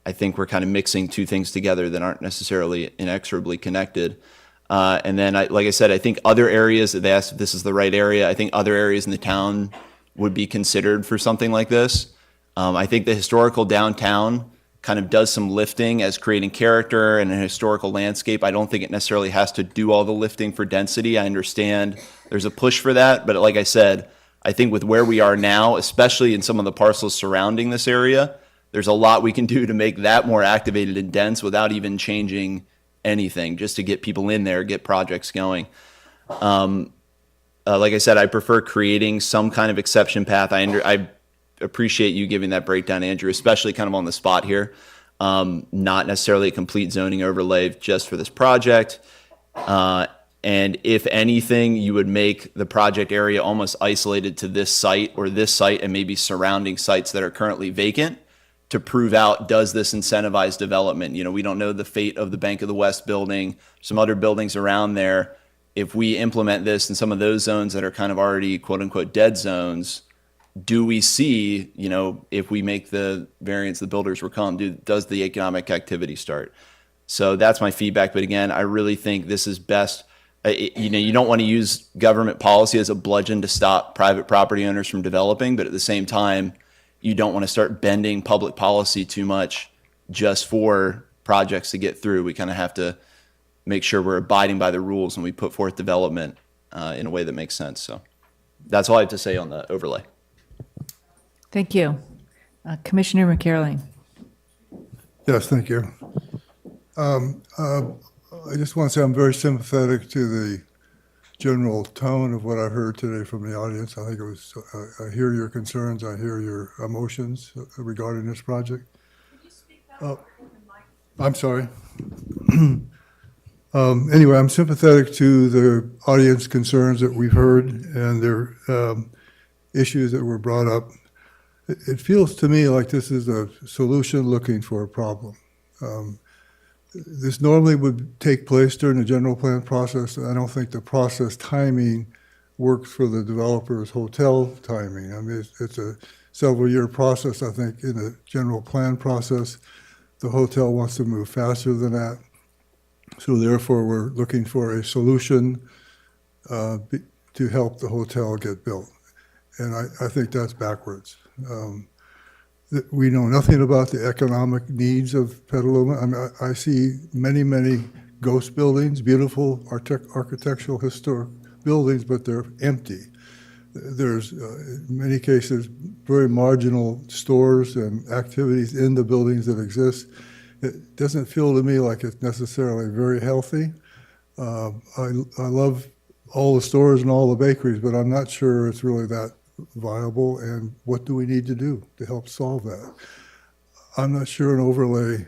I think we're kind of mixing two things together that aren't necessarily inexorably connected. And then, like I said, I think other areas, they asked if this is the right area. I think other areas in the town would be considered for something like this. I think the historical downtown kind of does some lifting as creating character and a historical landscape. I don't think it necessarily has to do all the lifting for density. I understand there's a push for that. But like I said, I think with where we are now, especially in some of the parcels surrounding this area, there's a lot we can do to make that more activated and dense without even changing anything, just to get people in there, get projects going. Like I said, I prefer creating some kind of exception path. I appreciate you giving that breakdown, Andrew, especially kind of on the spot here. Not necessarily a complete zoning overlay just for this project. And if anything, you would make the project area almost isolated to this site or this site and maybe surrounding sites that are currently vacant to prove out, does this incentivize development? We don't know the fate of the Bank of the West building, some other buildings around there. If we implement this in some of those zones that are kind of already quote unquote dead zones, do we see, if we make the variance the builders were calling, does the economic activity start? So that's my feedback. But again, I really think this is best. You don't want to use government policy as a bludgeon to stop private property owners from developing, but at the same time, you don't want to start bending public policy too much just for projects to get through. We kind of have to make sure we're abiding by the rules when we put forth development in a way that makes sense. So that's all I have to say on the overlay. Thank you. Commissioner McCarroll. Yes, thank you. I just want to say I'm very sympathetic to the general tone of what I heard today from the audience. I think it was, I hear your concerns, I hear your emotions regarding this project. I'm sorry. Anyway, I'm sympathetic to the audience concerns that we've heard and their issues that were brought up. It feels to me like this is a solution looking for a problem. This normally would take place during the general plan process. I don't think the process timing works for the developer's hotel timing. I mean, it's a several-year process. I think in the general plan process, the hotel wants to move faster than that. So therefore, we're looking for a solution to help the hotel get built. And I think that's backwards. We know nothing about the economic needs of Petaluma. I mean, I see many, many ghost buildings, beautiful architectural, historic buildings, but they're empty. There's, in many cases, very marginal stores and activities in the buildings that exist. It doesn't feel to me like it's necessarily very healthy. I love all the stores and all the bakeries, but I'm not sure it's really that viable, and what do we need to do to help solve that? I'm not sure an overlay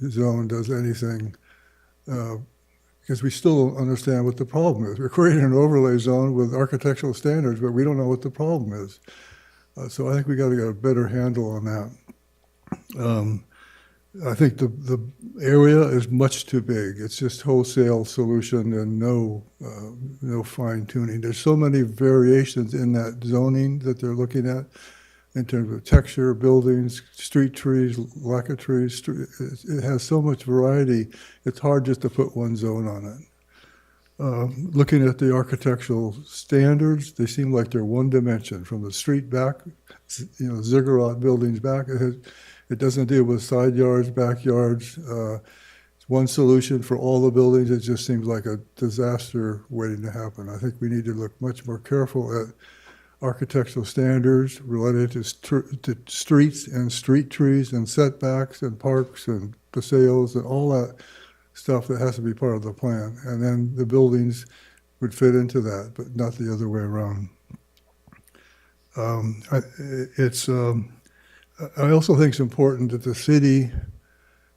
zone does anything because we still don't understand what the problem is. We're creating an overlay zone with architectural standards, but we don't know what the problem is. So I think we got to get a better handle on that. I think the area is much too big. It's just wholesale solution and no fine tuning. There's so many variations in that zoning that they're looking at in terms of texture, buildings, street trees, lack of trees. It has so much variety. It's hard just to put one zone on it. Looking at the architectural standards, they seem like they're one dimension from the street back, ziggurat buildings back. It doesn't deal with side yards, backyards. It's one solution for all the buildings. It just seems like a disaster waiting to happen. I think we need to look much more careful at architectural standards related to streets and street trees and setbacks and parks and paseos and all that stuff that has to be part of the plan. And then the buildings would fit into that, but not the other way around. I also think it's important that the city,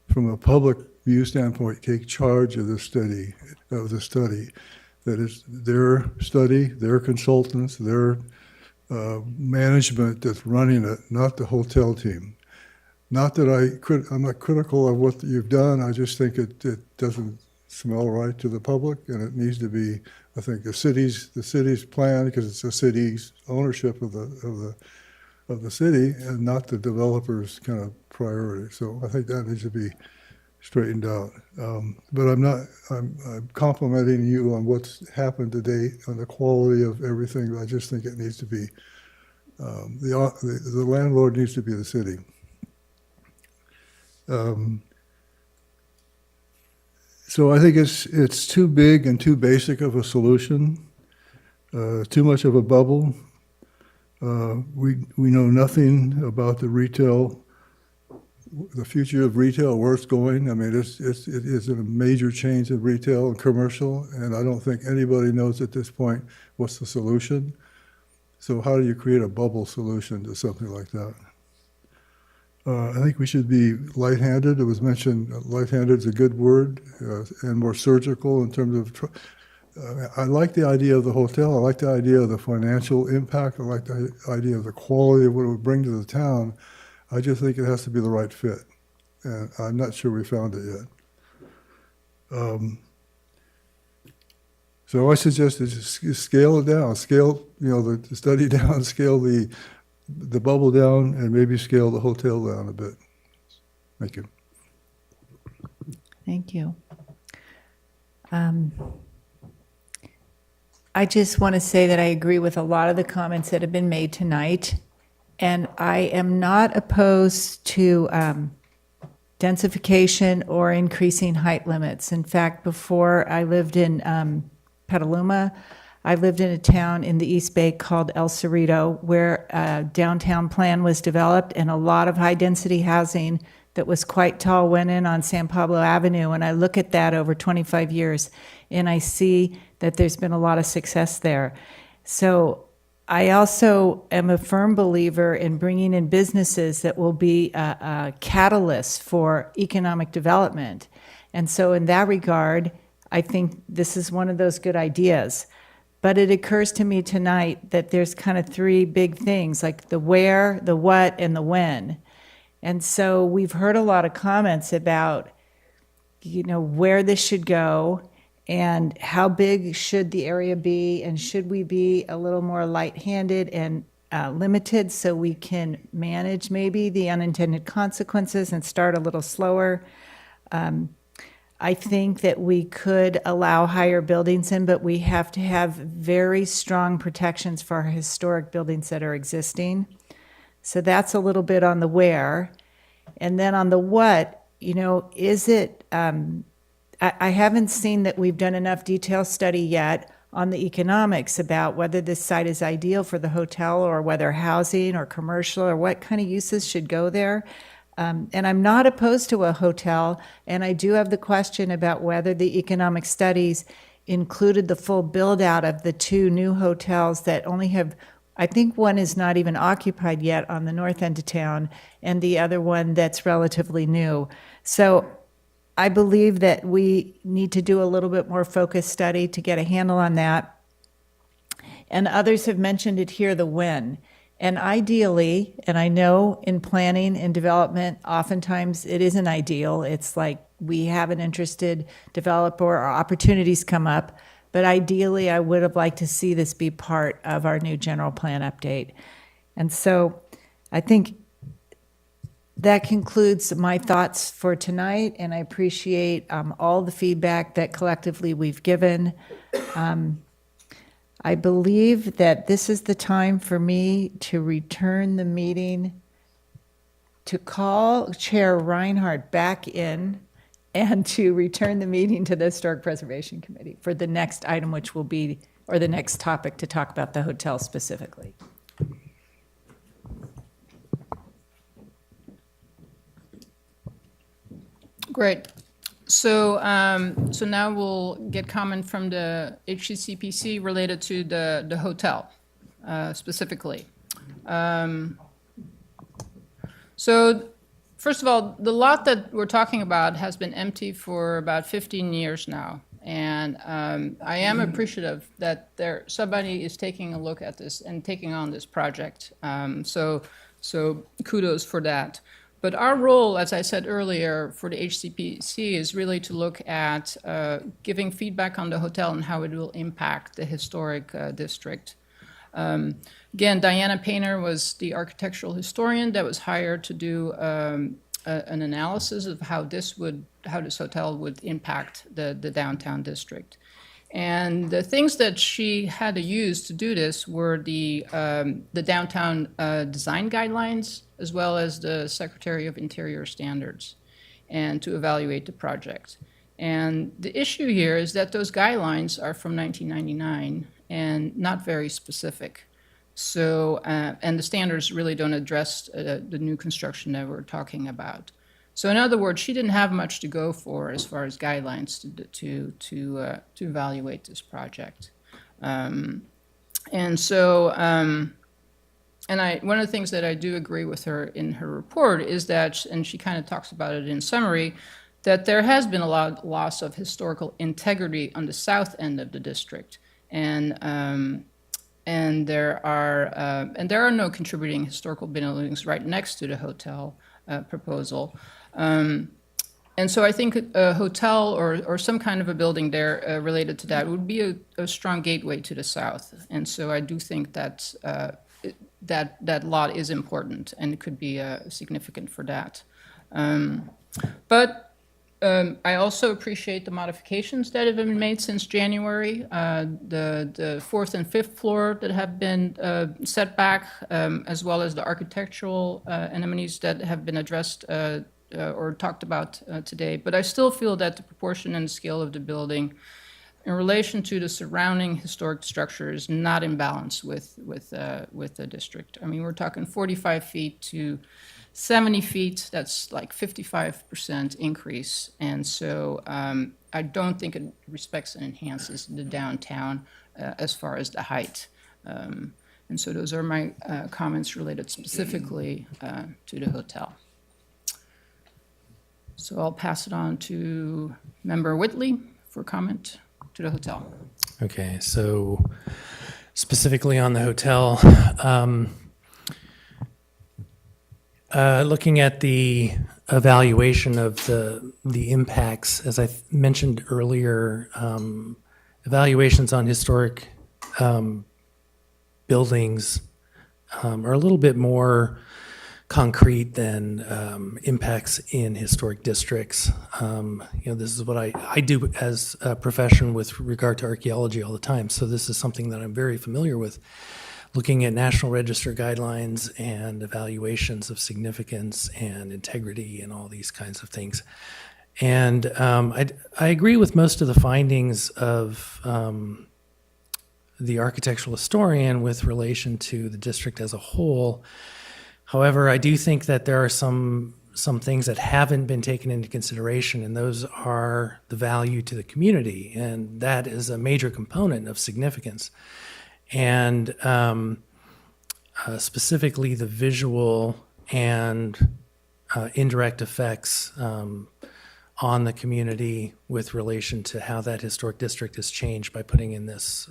from a public view standpoint, take charge of the study. That is their study, their consultants, their management that's running it, not the hotel team. Not that I'm not critical of what you've done. I just think it doesn't smell right to the public, and it needs to be, I think, the city's plan, because it's the city's ownership of the city and not the developer's kind of priority. So I think that needs to be straightened out. But I'm complimenting you on what's happened to date, on the quality of everything. I just think it needs to be, the landlord needs to be the city. So I think it's too big and too basic of a solution, too much of a bubble. We know nothing about the retail, the future of retail, where it's going. I mean, it is a major change in retail and commercial, and I don't think anybody knows at this point what's the solution. So how do you create a bubble solution to something like that? I think we should be light-handed. It was mentioned light-handed is a good word, and more surgical in terms of I like the idea of the hotel. I like the idea of the financial impact. I like the idea of the quality of what it would bring to the town. I just think it has to be the right fit. And I'm not sure we found it yet. So I suggest scale it down, scale the study down, scale the bubble down, and maybe scale the hotel down a bit. Thank you. Thank you. I just want to say that I agree with a lot of the comments that have been made tonight, and I am not opposed to densification or increasing height limits. In fact, before I lived in Petaluma, I lived in a town in the East Bay called El Cerrito, where a downtown plan was developed and a lot of high-density housing that was quite tall went in on San Pablo Avenue, and I look at that over 25 years, and I see that there's been a lot of success there. So I also am a firm believer in bringing in businesses that will be a catalyst for economic development. And so in that regard, I think this is one of those good ideas. But it occurs to me tonight that there's kind of three big things, like the where, the what, and the when. And so we've heard a lot of comments about, where this should go and how big should the area be, and should we be a little more light-handed and limited so we can manage maybe the unintended consequences and start a little slower. I think that we could allow higher buildings in, but we have to have very strong protections for our historic buildings that are existing. So that's a little bit on the where. And then on the what, is it, I haven't seen that we've done enough detailed study yet on the economics about whether this site is ideal for the hotel or whether housing or commercial or what kind of uses should go there. And I'm not opposed to a hotel, and I do have the question about whether the economic studies included the full build out of the two new hotels that only have, I think one is not even occupied yet on the north end of town, and the other one that's relatively new. So I believe that we need to do a little bit more focused study to get a handle on that. And others have mentioned it here, the when. And ideally, and I know in planning and development, oftentimes it isn't ideal. It's like we have an interested developer or opportunities come up. But ideally, I would have liked to see this be part of our new general plan update. And so I think that concludes my thoughts for tonight, and I appreciate all the feedback that collectively we've given. I believe that this is the time for me to return the meeting, to call Chair Reinhardt back in, and to return the meeting to the Historic Preservation Committee for the next item, which will be, or the next topic to talk about the hotel specifically. Great. So, so now we'll get comment from the HCPC related to the hotel specifically. So, first of all, the lot that we're talking about has been empty for about 15 years now. And I am appreciative that somebody is taking a look at this and taking on this project. So kudos for that. But our role, as I said earlier, for the HCPC is really to look at giving feedback on the hotel and how it will impact the historic district. Again, Diana Painter was the architectural historian that was hired to do an analysis of how this hotel would impact the downtown district. And the things that she had to use to do this were the downtown design guidelines, as well as the Secretary of Interior standards, and to evaluate the project. And the issue here is that those guidelines are from 1999 and not very specific. So, and the standards really don't address the new construction that we're talking about. So in other words, she didn't have much to go for as far as guidelines to evaluate this project. And so, one of the things that I do agree with her in her report is that, and she kind of talks about it in summary, that there has been a loss of historical integrity on the south end of the district, and there are no contributing historical buildings right next to the hotel proposal. And so I think a hotel or some kind of a building there related to that would be a strong gateway to the south. And so I do think that that lot is important and it could be significant for that. But I also appreciate the modifications that have been made since January. The fourth and fifth floor that have been set back, as well as the architectural anomalies that have been addressed or talked about today. But I still feel that the proportion and scale of the building in relation to the surrounding historic structure is not in balance with the district. I mean, we're talking 45 feet to 70 feet. That's like 55% increase. And so I don't think it respects and enhances the downtown as far as the height. And so those are my comments related specifically to the hotel. So I'll pass it on to Member Whitley for comment to the hotel. Okay, so specifically on the hotel, looking at the evaluation of the impacts, as I mentioned earlier, evaluations on historic buildings are a little bit more concrete than impacts in historic districts. This is what I do as a profession with regard to archaeology all the time. So this is something that I'm very familiar with, looking at National Register guidelines and evaluations of significance and integrity and all these kinds of things. And I agree with most of the findings of the architectural historian with relation to the district as a whole. However, I do think that there are some things that haven't been taken into consideration, and those are the value to the community, and that is a major component of significance. And specifically the visual and indirect effects on the community with relation to how that historic district is changed by putting in this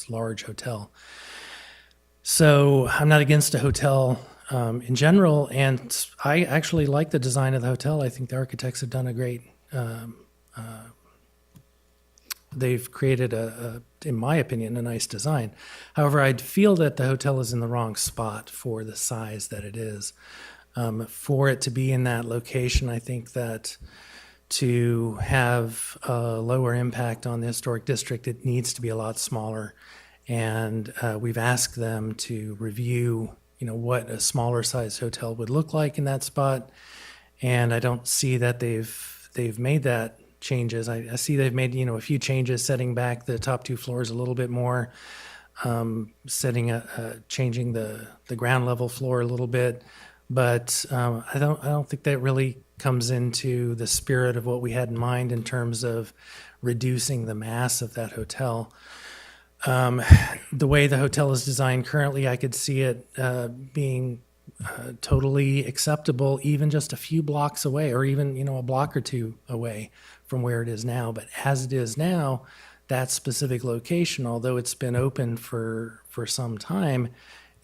large hotel. So I'm not against a hotel in general, and I actually like the design of the hotel. I think the architects have done a great, they've created in my opinion, a nice design. However, I feel that the hotel is in the wrong spot for the size that it is. For it to be in that location, I think that to have a lower impact on the historic district, it needs to be a lot smaller. And we've asked them to review what a smaller size hotel would look like in that spot. And I don't see that they've made that changes. I see they've made, a few changes, setting back the top 2 floors a little bit more, changing the ground level floor a little bit. But I don't think that really comes into the spirit of what we had in mind in terms of reducing the mass of that hotel. The way the hotel is designed currently, I could see it being totally acceptable even just a few blocks away, or even a block or two away from where it is now. But as it is now, that specific location, although it's been open for some time,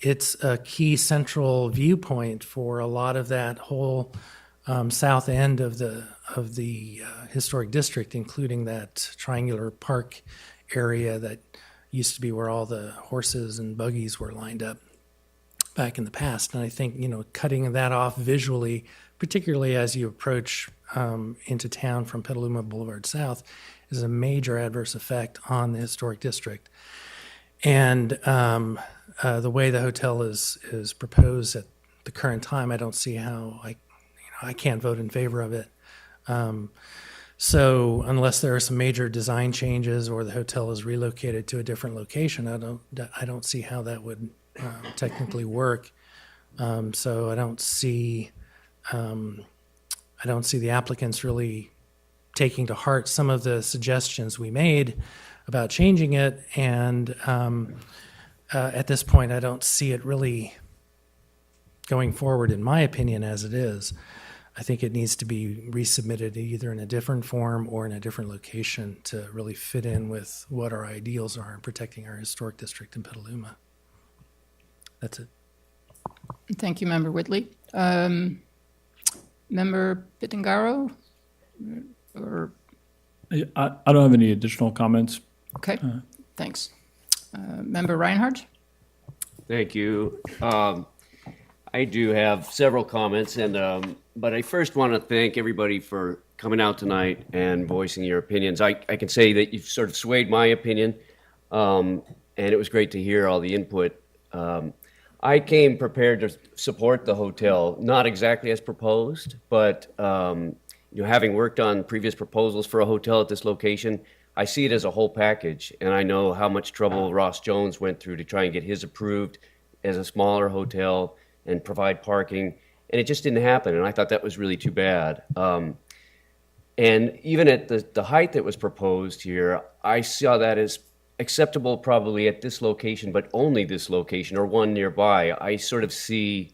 it's a key central viewpoint for a lot of that whole south end of the historic district, including that triangular park area that used to be where all the horses and buggies were lined up back in the past. And I think, cutting that off visually, particularly as you approach into town from Petaluma Boulevard South, is a major adverse effect on the historic district. And the way the hotel is proposed at the current time, I don't see how I can't vote in favor of it. So unless there are some major design changes or the hotel is relocated to a different location, I don't see how that would technically work. So I don't see the applicants really taking to heart some of the suggestions we made about changing it. And at this point, I don't see it really going forward, in my opinion, as it is. I think it needs to be resubmitted either in a different form or in a different location to really fit in with what our ideals are in protecting our historic district in Petaluma. That's it. Thank you, Member Whitley. Member Pitangaro? Or I don't have any additional comments. Okay, thanks. Member Reinhardt? Thank you. I do have several comments, but I first want to thank everybody for coming out tonight and voicing your opinions. I can say that you've sort of swayed my opinion, and it was great to hear all the input. I came prepared to support the hotel, not exactly as proposed, but having worked on previous proposals for a hotel at this location, I see it as a whole package, and I know how much trouble Ross Jones went through to try and get his approved as a smaller hotel and provide parking, and it just didn't happen, and I thought that was really too bad. And even at the height that was proposed here, I saw that as acceptable probably at this location, but only this location or one nearby. I sort of see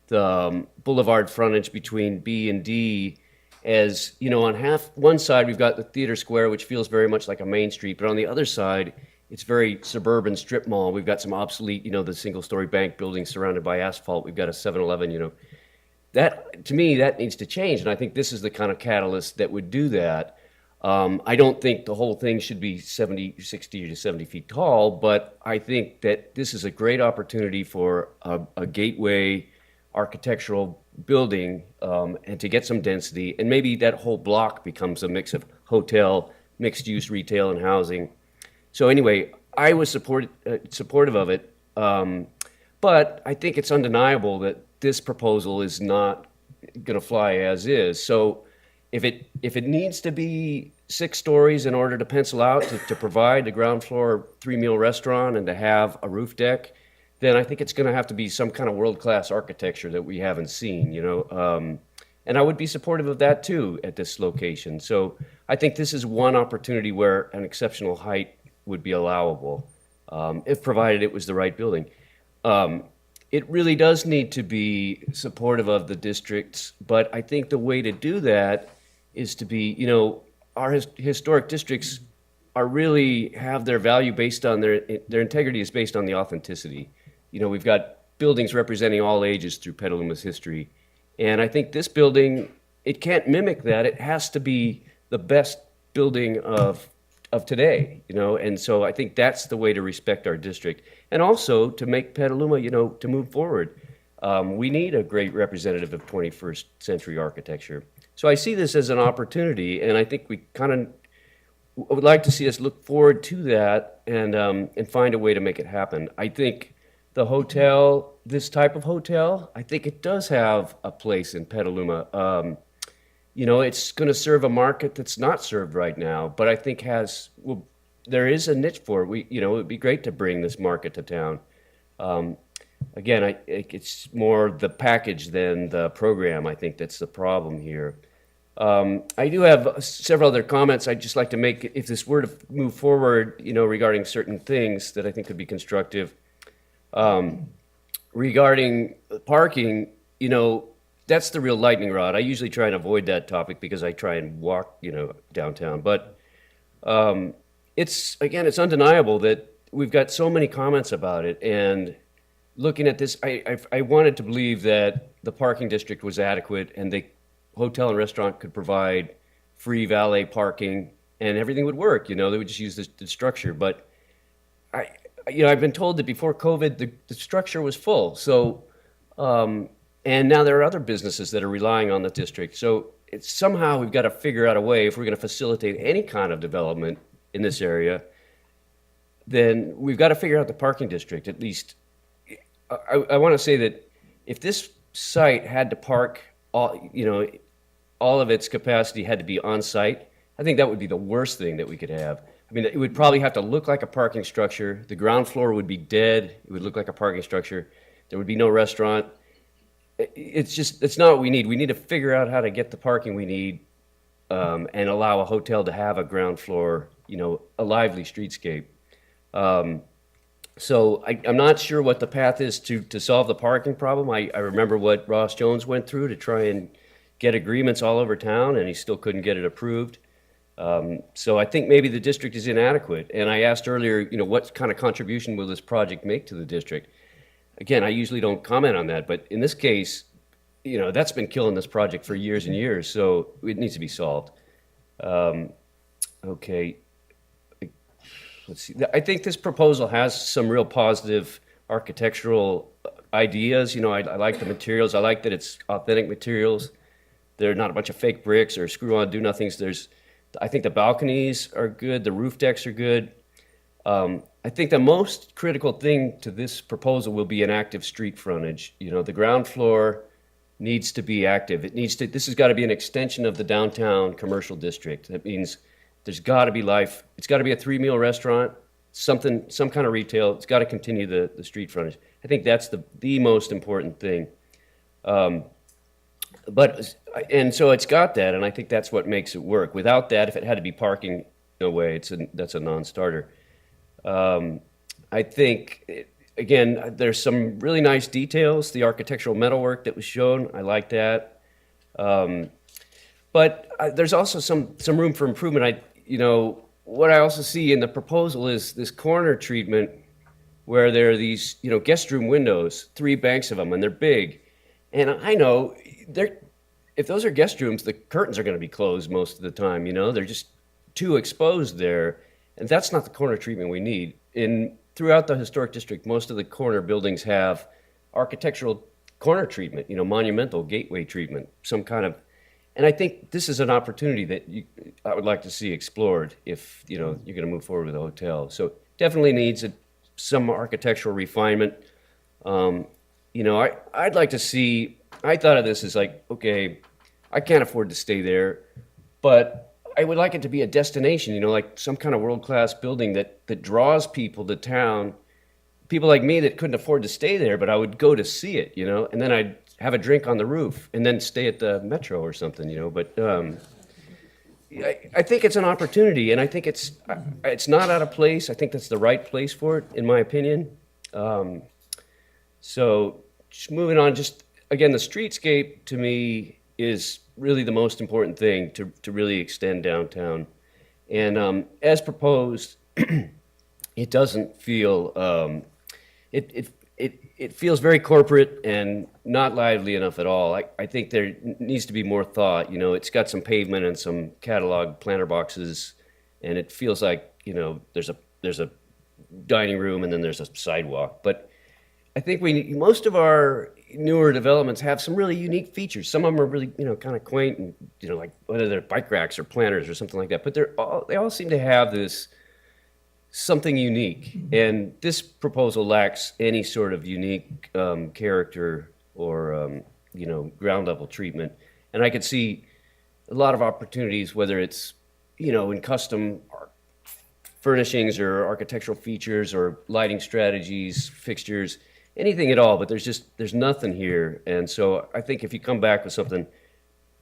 the boulevard frontage between B and D as, you know, on one side we've got the Theater Square, which feels very much like a main street, but on the other side, it's very suburban strip mall. We've got some obsolete, you know, the single-story bank buildings surrounded by asphalt. We've got a 7-Eleven, you know. That, to me, that needs to change, and I think this is the kind of catalyst that would do that. I don't think the whole thing should be 60 to 70 feet tall, but I think that this is a great opportunity for a gateway architectural building and to get some density, and maybe that whole block becomes a mix of hotel, mixed-use retail, and housing. So anyway, I was supportive of it, but I think it's undeniable that this proposal is not going to fly as is. So if it needs to be 6 stories in order to pencil out to provide the ground floor 3-meal restaurant and to have a roof deck, then I think it's going to have to be some kind of world-class architecture that we haven't seen, you know. And I would be supportive of that too at this location. So I think this is one opportunity where an exceptional height would be allowable, if provided it was the right building. It really does need to be supportive of the districts, but I think the way to do that is to be, you know, our historic districts are really have their value based on their integrity is based on the authenticity. You know, we've got buildings representing all ages through Petaluma's history. And I think this building, it can't mimic that. It has to be the best building of today, you know, and so I think that's the way to respect our district. And also to make Petaluma, you know, to move forward. We need a great representative of 21st century architecture. So I see this as an opportunity, and I think we kind of would like to see us look forward to that and find a way to make it happen. I think the hotel, this type of hotel, I think it does have a place in Petaluma. You know, it's going to serve a market that's not served right now, but I think there is a niche for it. You know, it'd be great to bring this market to town. Again, it's more the package than the program. I think that's the problem here. I do have several other comments I'd just like to make if this were to move forward, you know, regarding certain things that I think could be constructive. Regarding parking, you know, that's the real lightning rod. I usually try and avoid that topic because I try and walk, you know, downtown. But it's undeniable that we've got so many comments about it. And looking at this, I wanted to believe that the parking district was adequate and the hotel and restaurant could provide free valet parking and everything would work. You know, they would just use the structure. But I've been told that before COVID, the structure was full. So, and now there are other businesses that are relying on the district. So it's somehow we've got to figure out a way, if we're going to facilitate any kind of development in this area, then we've got to figure out the parking district. At least, I want to say that if this site had to park, all of its capacity had to be on site, I think that would be the worst thing that we could have. I mean, it would probably have to look like a parking structure. The ground floor would be dead. It would look like a parking structure. There would be no restaurant. It's not what we need. We need to figure out how to get the parking we need and allow a hotel to have a ground floor, you know, a lively streetscape. So I'm not sure what the path is to solve the parking problem. I remember what Ross Jones went through to try and get agreements all over town, and he still couldn't get it approved. So I think maybe the district is inadequate. And I asked earlier, you know, what kind of contribution will this project make to the district? Again, I usually don't comment on that, but in this case, you know, that's been killing this project for years and years, so it needs to be solved. Okay. Let's see. I think this proposal has some real positive architectural ideas. You know, I like the materials. I like that it's authentic materials. They're not a bunch of fake bricks or screw-on do-nothings. I think the balconies are good. The roof decks are good. I think the most critical thing to this proposal will be an active street frontage. You know, the ground floor needs to be active. This has got to be an extension of the downtown commercial district. That means There's got to be life. It's got to be a 3-meal restaurant, some kind of retail. It's got to continue the street frontage. I think that's the most important thing. And so it's got that, and I think that's what makes it work. Without that, if it had to be parking, no way. That's a non-starter. I think, again, there's some really nice details. The architectural metalwork that was shown, I like that. But there's also some room for improvement. What I also see in the proposal is this corner treatment where there are these, guest room windows, 3 banks of them, and they're big. And I know if those are guest rooms, the curtains are going to be closed most of the time. They're just too exposed there, and that's not the corner treatment we need. Throughout the historic district, most of the corner buildings have architectural corner treatment, monumental gateway treatment, some kind of. And I think this is an opportunity that I would like to see explored if you're going to move forward with a hotel. So definitely needs some architectural refinement. I'd like to see. I thought of this as like, okay, I can't afford to stay there, but I would like it to be a destination, like some kind of world-class building that draws people to town, people like me that couldn't afford to stay there, but I would go to see it, and then I'd have a drink on the roof and then stay at the Metro or something, but I think it's an opportunity, and I think it's not out of place. I think that's the right place for it, in my opinion. So just moving on, again, the streetscape to me is really the most important thing to really extend downtown. And as proposed, it doesn't feel, it feels very corporate and not lively enough at all. I think there needs to be more thought. It's got some pavement and some catalog planter boxes, and it feels like, there's a dining room and then there's a sidewalk. But I think most of our newer developments have some really unique features. Some of them are really, kind of quaint and, like whether they're bike racks or planters or something like that. But they all seem to have this something unique. And this proposal lacks any sort of unique character or, ground level treatment. And I could see a lot of opportunities, whether it's, in custom furnishings or architectural features or lighting strategies, fixtures, anything at all, but there's nothing here. And so I think if you come back with something,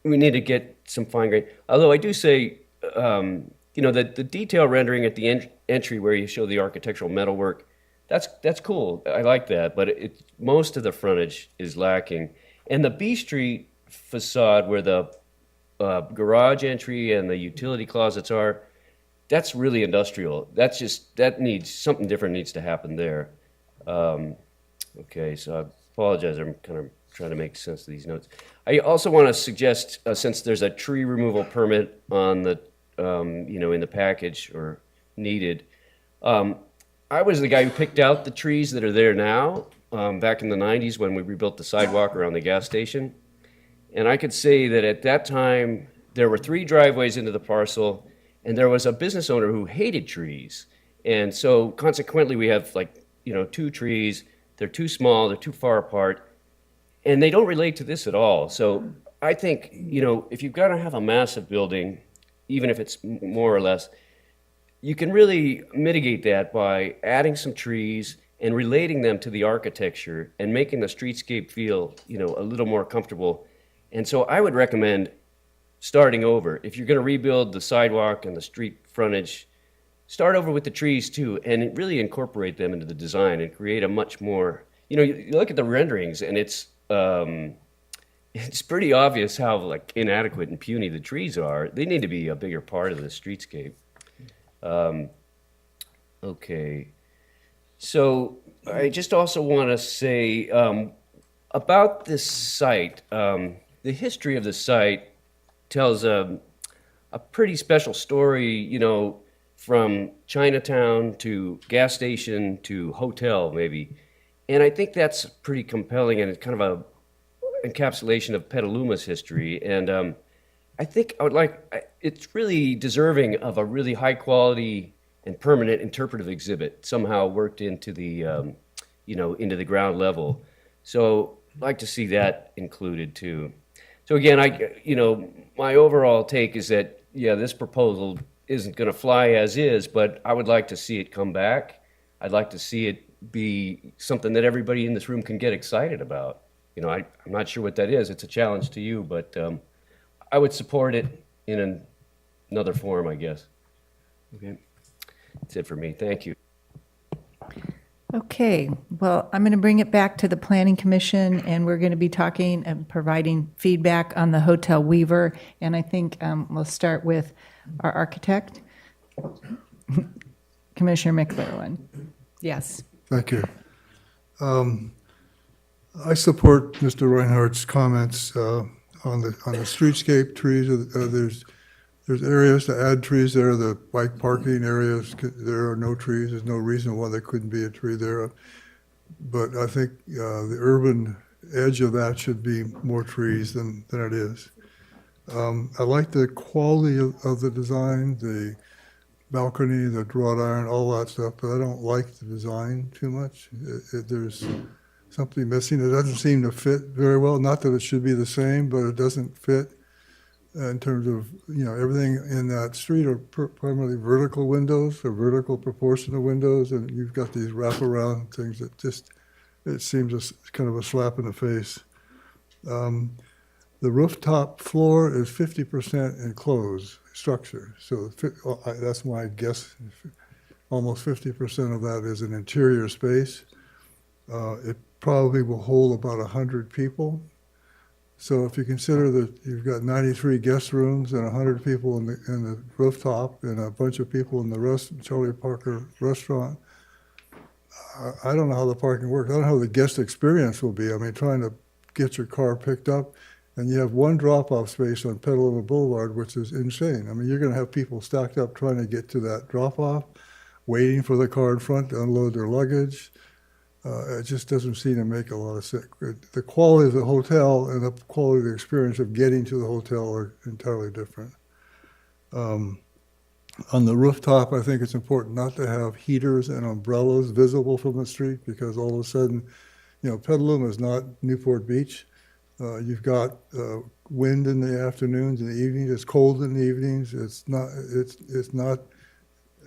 we need to get some fine grain. Although I do say, the detail rendering at the entry where you show the architectural metalwork, that's cool. I like that, but most of the frontage is lacking. And the B Street facade where the garage entry and the utility closets are, that's really industrial. Something different needs to happen there. Okay, so I apologize. I'm kind of trying to make sense of these notes. I also want to suggest, since there's a tree removal permit on the, in the package or needed, I was the guy who picked out the trees that are there now, back in the 90s when we rebuilt the sidewalk around the gas station. And I could say that at that time, there were 3 driveways into the parcel, and there was a business owner who hated trees. And so consequently, we have 2 trees. They're too small, they're too far apart, and they don't relate to this at all. So I think, if you've got to have a massive building, even if it's more or less, you can really mitigate that by adding some trees and relating them to the architecture and making the streetscape feel, a little more comfortable. And so I would recommend starting over. If you're going to rebuild the sidewalk and the street frontage, start over with the trees too, and really incorporate them into the design and create a much more, you look at the renderings and it's pretty obvious how inadequate and puny the trees are. They need to be a bigger part of the streetscape. Okay. So I just also want to say about this site, the history of the site tells a pretty special story, from Chinatown to gas station to hotel, maybe. And I think that's pretty compelling, and it's kind of a encapsulation of Petaluma's history. And I think it's really deserving of a really high quality and permanent interpretive exhibit somehow worked into the, into the ground level. So I'd like to see that included too. So again, my overall take is that, this proposal isn't going to fly as is, but I would like to see it come back. I'd like to see it be something that everybody in this room can get excited about. You know, I'm not sure what that is. It's a challenge to you, but I would support it in another form, I guess. Okay. That's it for me. Thank you. Okay, well, I'm going to bring it back to the Planning Commission, and we're going to be talking and providing feedback on the Hotel Weaver. And I think we'll start with our architect, Commissioner McClellan. Yes. Thank you. I support Mr. Reinhardt's comments on the streetscape trees. There's areas to add trees there. The bike parking areas, there are no trees. There's no reason why there couldn't be a tree there. But I think the urban edge of that should be more trees than it is. I like the quality of the design, the balcony, the wrought iron, all that stuff, but I don't like the design too much. There's something missing. It doesn't seem to fit very well. Not that it should be the same, but it doesn't fit in terms of, you know, everything in that street are primarily vertical windows, a vertical proportion of windows, and you've got these wraparound things that just, it seems kind of a slap in the face. The rooftop floor is 50% enclosed structure, so that's my guess. Almost 50% of that is an interior space. It probably will hold about 100 people. So if you consider that you've got 93 guest rooms and 100 people in the rooftop and a bunch of people in the Charlie Parker restaurant, I don't know how the parking works. I don't know how the guest experience will be. I mean, trying to get your car picked up, and you have one drop-off space on Petaluma Boulevard, which is insane. I mean, you're going to have people stacked up trying to get to that drop-off, waiting for the car in front to unload their luggage. It just doesn't seem to make a lot of sense. The quality of the hotel and the quality of the experience of getting to the hotel are entirely different. On the rooftop, I think it's important not to have heaters and umbrellas visible from the street, because all of a sudden, you know, Petaluma is not Newport Beach. You've got wind in the afternoons and the evenings. It's cold in the evenings. It's not,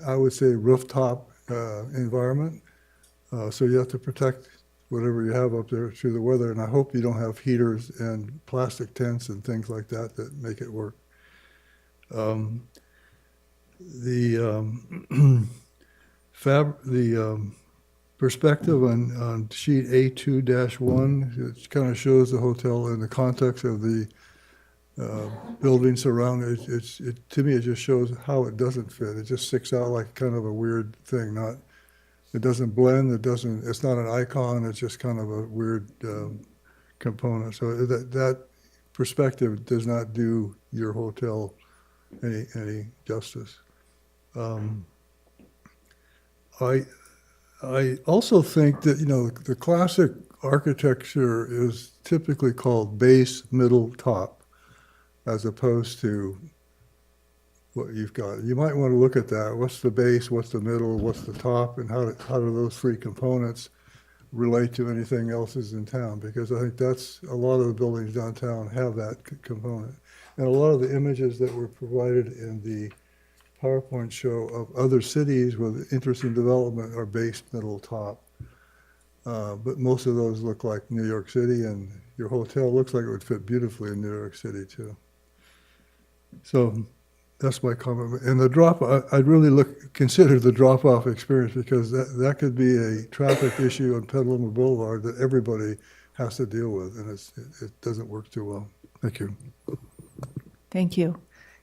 I would say, rooftop environment. So you have to protect whatever you have up there through the weather. And I hope you don't have heaters and plastic tents and things like that that make it work. The perspective on sheet A2-1, it kind of shows the hotel in the context of the building surrounding it. To me, it just shows how it doesn't fit. It just sticks out like kind of a weird thing. It doesn't blend. It's not an icon. It's just kind of a weird component. So that perspective does not do your hotel any justice. I also think that, you know, the classic architecture is typically called base, middle, top, as opposed to what you've got. You might want to look at that. What's the base, what's the middle, what's the top, and how do those three components relate to anything else is in town? Because I think that's, a lot of the buildings downtown have that component. And a lot of the images that were provided in the PowerPoint show of other cities with interesting development are base, middle, top. But most of those look like New York City, and your hotel looks like it would fit beautifully in New York City too. So that's my comment. And the I'd really consider the drop-off experience, because that could be a traffic issue on Petaluma Boulevard that everybody has to deal with, and it doesn't work too well. Thank you. Thank you.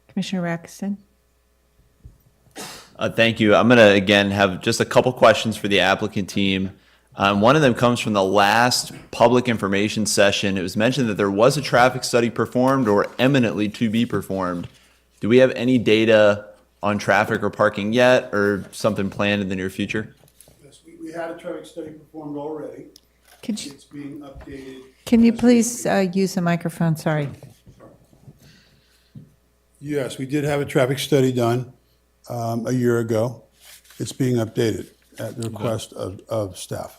Commissioner Rackson? Thank you. I'm going to, again, have just a couple questions for the applicant team. One of them comes from the last public information session. It was mentioned that there was a traffic study performed or imminently to be performed. Do we have any data on traffic or parking yet, or something planned in the near future? Yes, we had a traffic study performed already. It's being updated. Can you please use the microphone? Sorry. Yes, we did have a traffic study done a year ago. It's being updated at the request of staff.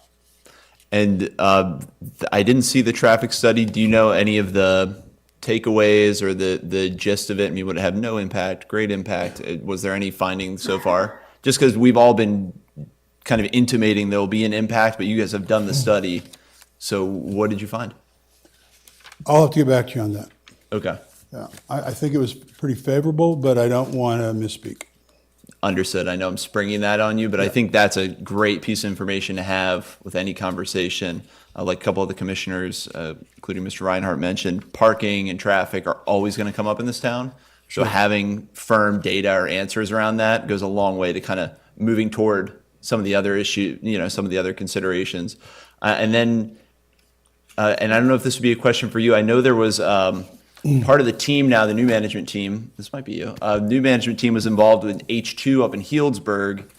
And I didn't see the traffic study. Do you know any of the takeaways or the gist of it? I mean, would it have no impact, great impact? Was there any findings so far? Just because we've all been kind of intimating there will be an impact, but you guys have done the study. So what did you find? I'll have to get back to you on that. Okay. Yeah, I think it was pretty favorable, but I don't want to misspeak. Understood. I know I'm springing that on you, but I think that's a great piece of information to have with any conversation. Like a couple of the commissioners, including Mr. Reinhardt, mentioned, parking and traffic are always going to come up in this town. So having firm data or answers around that goes a long way to kind of moving toward some of the other issues, some of the other considerations. And I don't know if this would be a question for you. I know there was part of the team now, the new management team, this might be you, new management team was involved with H2 up in Healdsburg.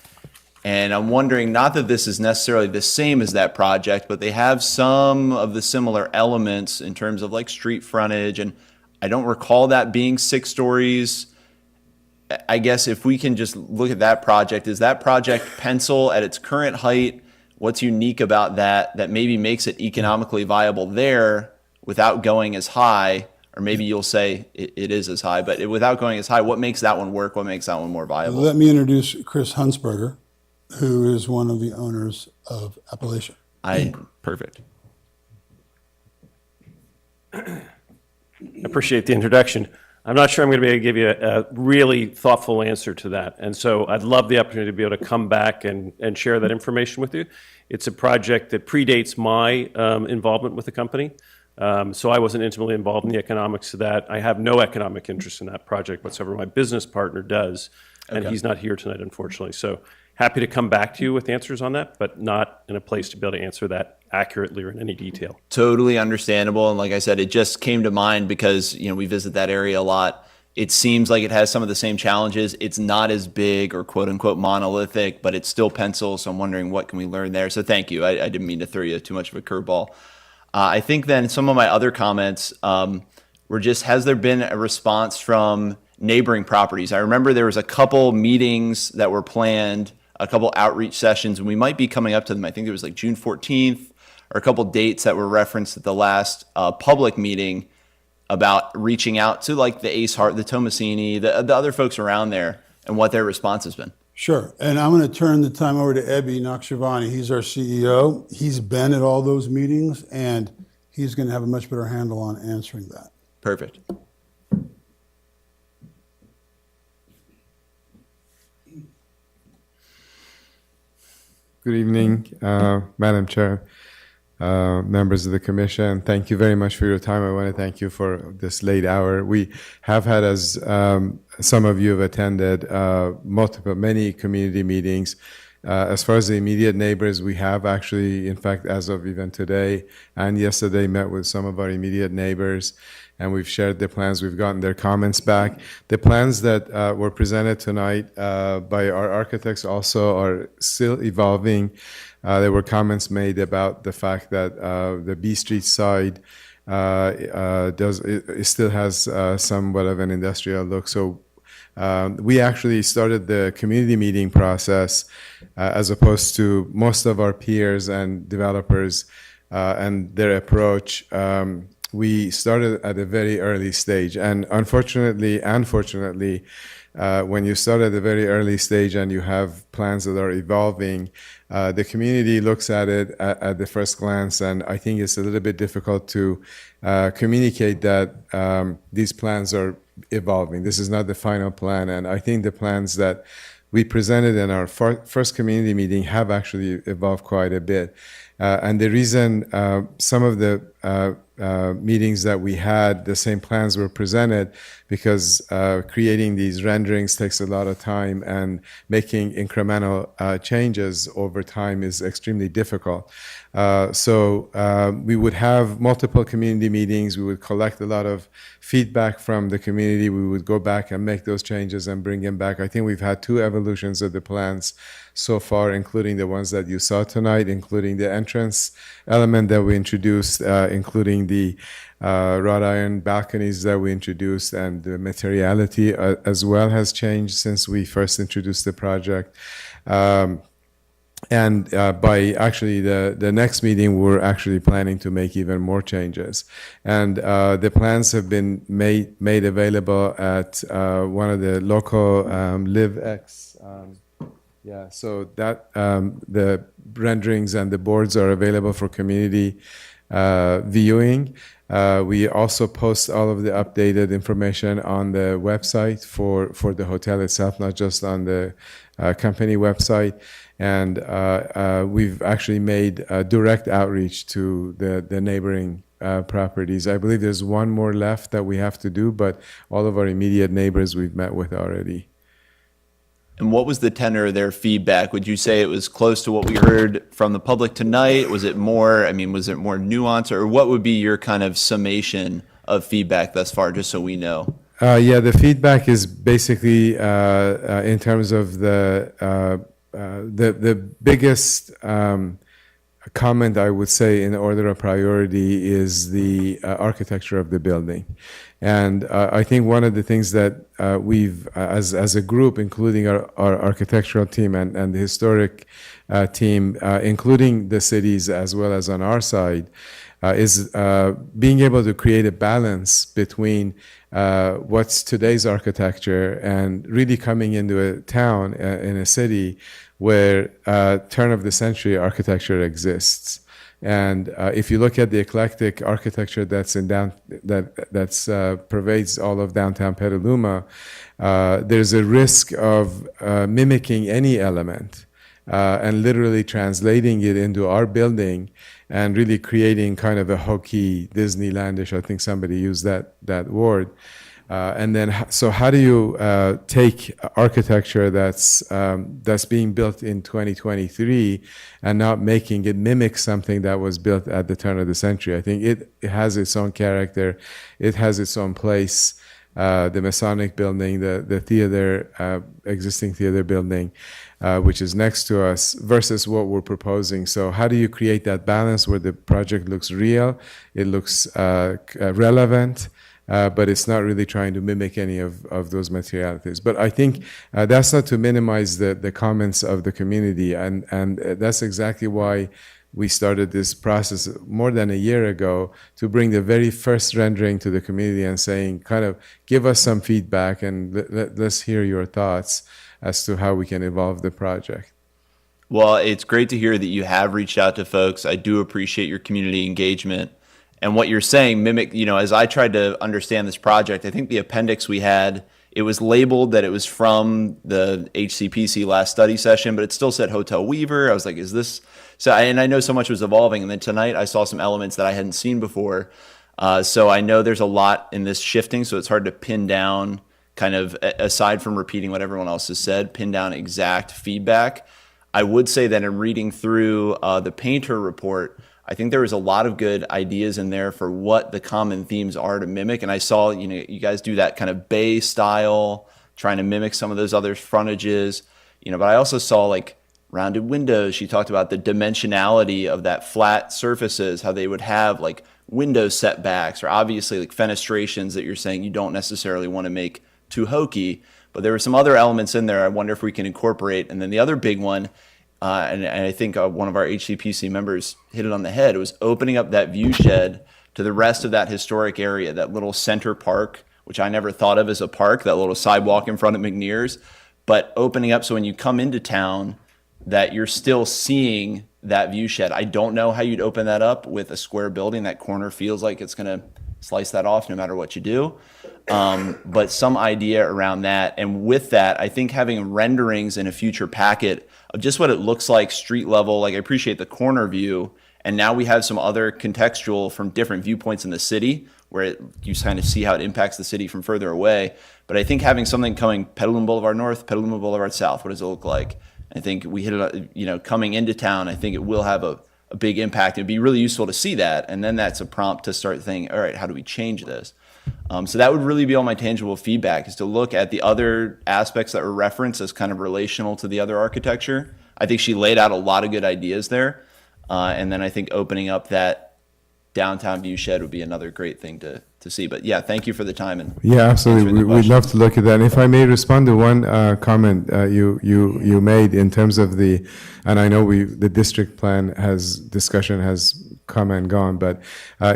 And I'm wondering, not that this is necessarily the same as that project, but they have some of the similar elements in terms of like street frontage. And I don't recall that being 6 stories. I guess if we can just look at that project, is that project pencil at its current height? What's unique about that maybe makes it economically viable there without going as high? Or maybe you'll say it is as high, but without going as high, what makes that one work? What makes that one more viable? Let me introduce Chris Hunsberger, who is one of the owners of Appalachia. Perfect. I appreciate the introduction. I'm not sure I'm going to be able to give you a really thoughtful answer to that. And so I'd love the opportunity to be able to come back and share that information with you. It's a project that predates my involvement with the company. So I wasn't intimately involved in the economics of that. I have no economic interest in that project whatsoever. My business partner does, and he's not here tonight, unfortunately. So happy to come back to you with answers on that, but not in a place to be able to answer that accurately or in any detail. Totally understandable. And like I said, it just came to mind because, we visit that area a lot. It seems like it has some of the same challenges. It's not as big or quote unquote monolithic, but it's still pencil. So I'm wondering what can we learn there? So thank you. I didn't mean to throw you too much of a curveball. I think then some of my other comments were just, has there been a response from neighboring properties? I remember there was a couple meetings that were planned, a couple outreach sessions, and we might be coming up to them. I think it was like June 14th or a couple dates that were referenced at the last public meeting about reaching out to like the Ace Hart, the Tomasini, the other folks around there and what their response has been. Sure. And I'm going to turn the time over to Ebby Nakshavani. He's our CEO. He's been at all those meetings, and he's going to have a much better handle on answering that. Perfect. Good evening, Madam Chair, members of the Commission. Thank you very much for your time. I want to thank you for this late hour. We have had, as some of you have attended, many community meetings. As far as the immediate neighbors, we have actually, in fact, as of even today and yesterday, met with some of our immediate neighbors, and we've shared the plans. We've gotten their comments back. The plans that were presented tonight by our architects also are still evolving. There were comments made about the fact that the B Street side it still has somewhat of an industrial look. So we actually started the community meeting process as opposed to most of our peers and developers and their approach. We started at a very early stage, and unfortunately and fortunately, when you start at a very early stage and you have plans that are evolving, the community looks at it at the first glance, and I think it's a little bit difficult to communicate that these plans are evolving. This is not the final plan, and I think the plans that we presented in our first community meeting have actually evolved quite a bit. And the reason some of the meetings that we had, the same plans were presented, because creating these renderings takes a lot of time, and making incremental changes over time is extremely difficult. So we would have multiple community meetings. We would collect a lot of feedback from the community. We would go back and make those changes and bring them back. I think we've had 2 evolutions of the plans so far, including the ones that you saw tonight, including the entrance element that we introduced, including the wrought iron balconies that we introduced, and the materiality as well has changed since we first introduced the project. And by actually the next meeting, we're actually planning to make even more changes. And the plans have been made available at one of the local LiveX. Yeah, so that the renderings and the boards are available for community viewing. We also post all of the updated information on the website for the hotel itself, not just on the company website. And we've actually made direct outreach to the neighboring properties. I believe there's one more left that we have to do, but all of our immediate neighbors we've met with already. And what was the tenor of their feedback? Would you say it was close to what we heard from the public tonight? Was it more, was it more nuanced, or what would be your kind of summation of feedback thus far, just so we know? Yeah, the feedback is basically in terms of the biggest comment I would say in order of priority is the architecture of the building. And I think one of the things that we've, as a group, including our architectural team and the historic team, including the cities as well as on our side, is being able to create a balance between what's today's architecture and really coming into a town, in a city, where turn of the century architecture exists. And if you look at the eclectic architecture that's pervades all of downtown Petaluma, there's a risk of mimicking any element and literally translating it into our building and really creating kind of a hokey Disneylandish, I think somebody used that word. And then, so how do you take architecture that's being built in 2023 and not making it mimic something that was built at the turn of the century? I think it has its own character. It has its own place. The Masonic building, the theater, existing theater building, which is next to us, versus what we're proposing. So how do you create that balance where the project looks real, it looks relevant, but it's not really trying to mimic any of those materialities. But I think that's not to minimize the comments of the community, and that's exactly why we started this process more than a year ago to bring the very first rendering to the community and saying, kind of, give us some feedback and let's hear your thoughts as to how we can evolve the project. Well, it's great to hear that you have reached out to folks. I do appreciate your community engagement. And what you're saying, mimic, as I tried to understand this project, I think the appendix we had, it was labeled that it was from the HCPC last study session, but it still said Hotel Weaver. I was like, is this? And I know so much was evolving. And then tonight I saw some elements that I hadn't seen before. So I know there's a lot in this shifting, so it's hard to pin down, kind of, aside from repeating what everyone else has said, pin down exact feedback. I would say that in reading through the Painter report, I think there was a lot of good ideas in there for what the common themes are to mimic. And I saw, you guys do that kind of bay style, trying to mimic some of those other frontages, but I also saw like rounded windows. She talked about the dimensionality of that flat surfaces, how they would have like window setbacks, or obviously like fenestrations that you're saying you don't necessarily want to make too hokey. But there were some other elements in there I wonder if we can incorporate. And then the other big one, and I think one of our HCPC members hit it on the head, was opening up that view shed to the rest of that historic area, that little center park, which I never thought of as a park, that little sidewalk in front of McNear's, but opening up so when you come into town that you're still seeing that view shed. I don't know how you'd open that up with a square building. That corner feels like it's going to slice that off no matter what you do. But some idea around that. And with that, I think having renderings in a future packet of just what it looks like street level, like I appreciate the corner view. And now we have some other contextual from different viewpoints in the city where you kind of see how it impacts the city from further away. But I think having something coming Petaluma Boulevard North, Petaluma Boulevard South, what does it look like? I think we hit it, coming into town, I think it will have a big impact. It'd be really useful to see that. And then that's a prompt to start thinking, all right, how do we change this? So that would really be all my tangible feedback, is to look at the other aspects that were referenced as kind of relational to the other architecture. I think she laid out a lot of good ideas there. And then I think opening up that downtown view shed would be another great thing to see. But yeah, thank you for the time and Yeah, absolutely. answering the We'd love questions. to look at that. And if I may respond to one comment you made in terms of and I know the district plan discussion has come and gone, but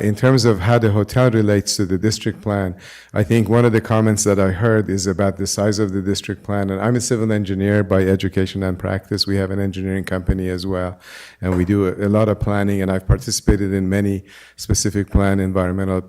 in terms of how the hotel relates to the district plan, I think one of the comments that I heard is about the size of the district plan. And I'm a civil engineer by education and practice. We have an engineering company as well, and we do a lot of planning, and I've participated in many specific plan environmental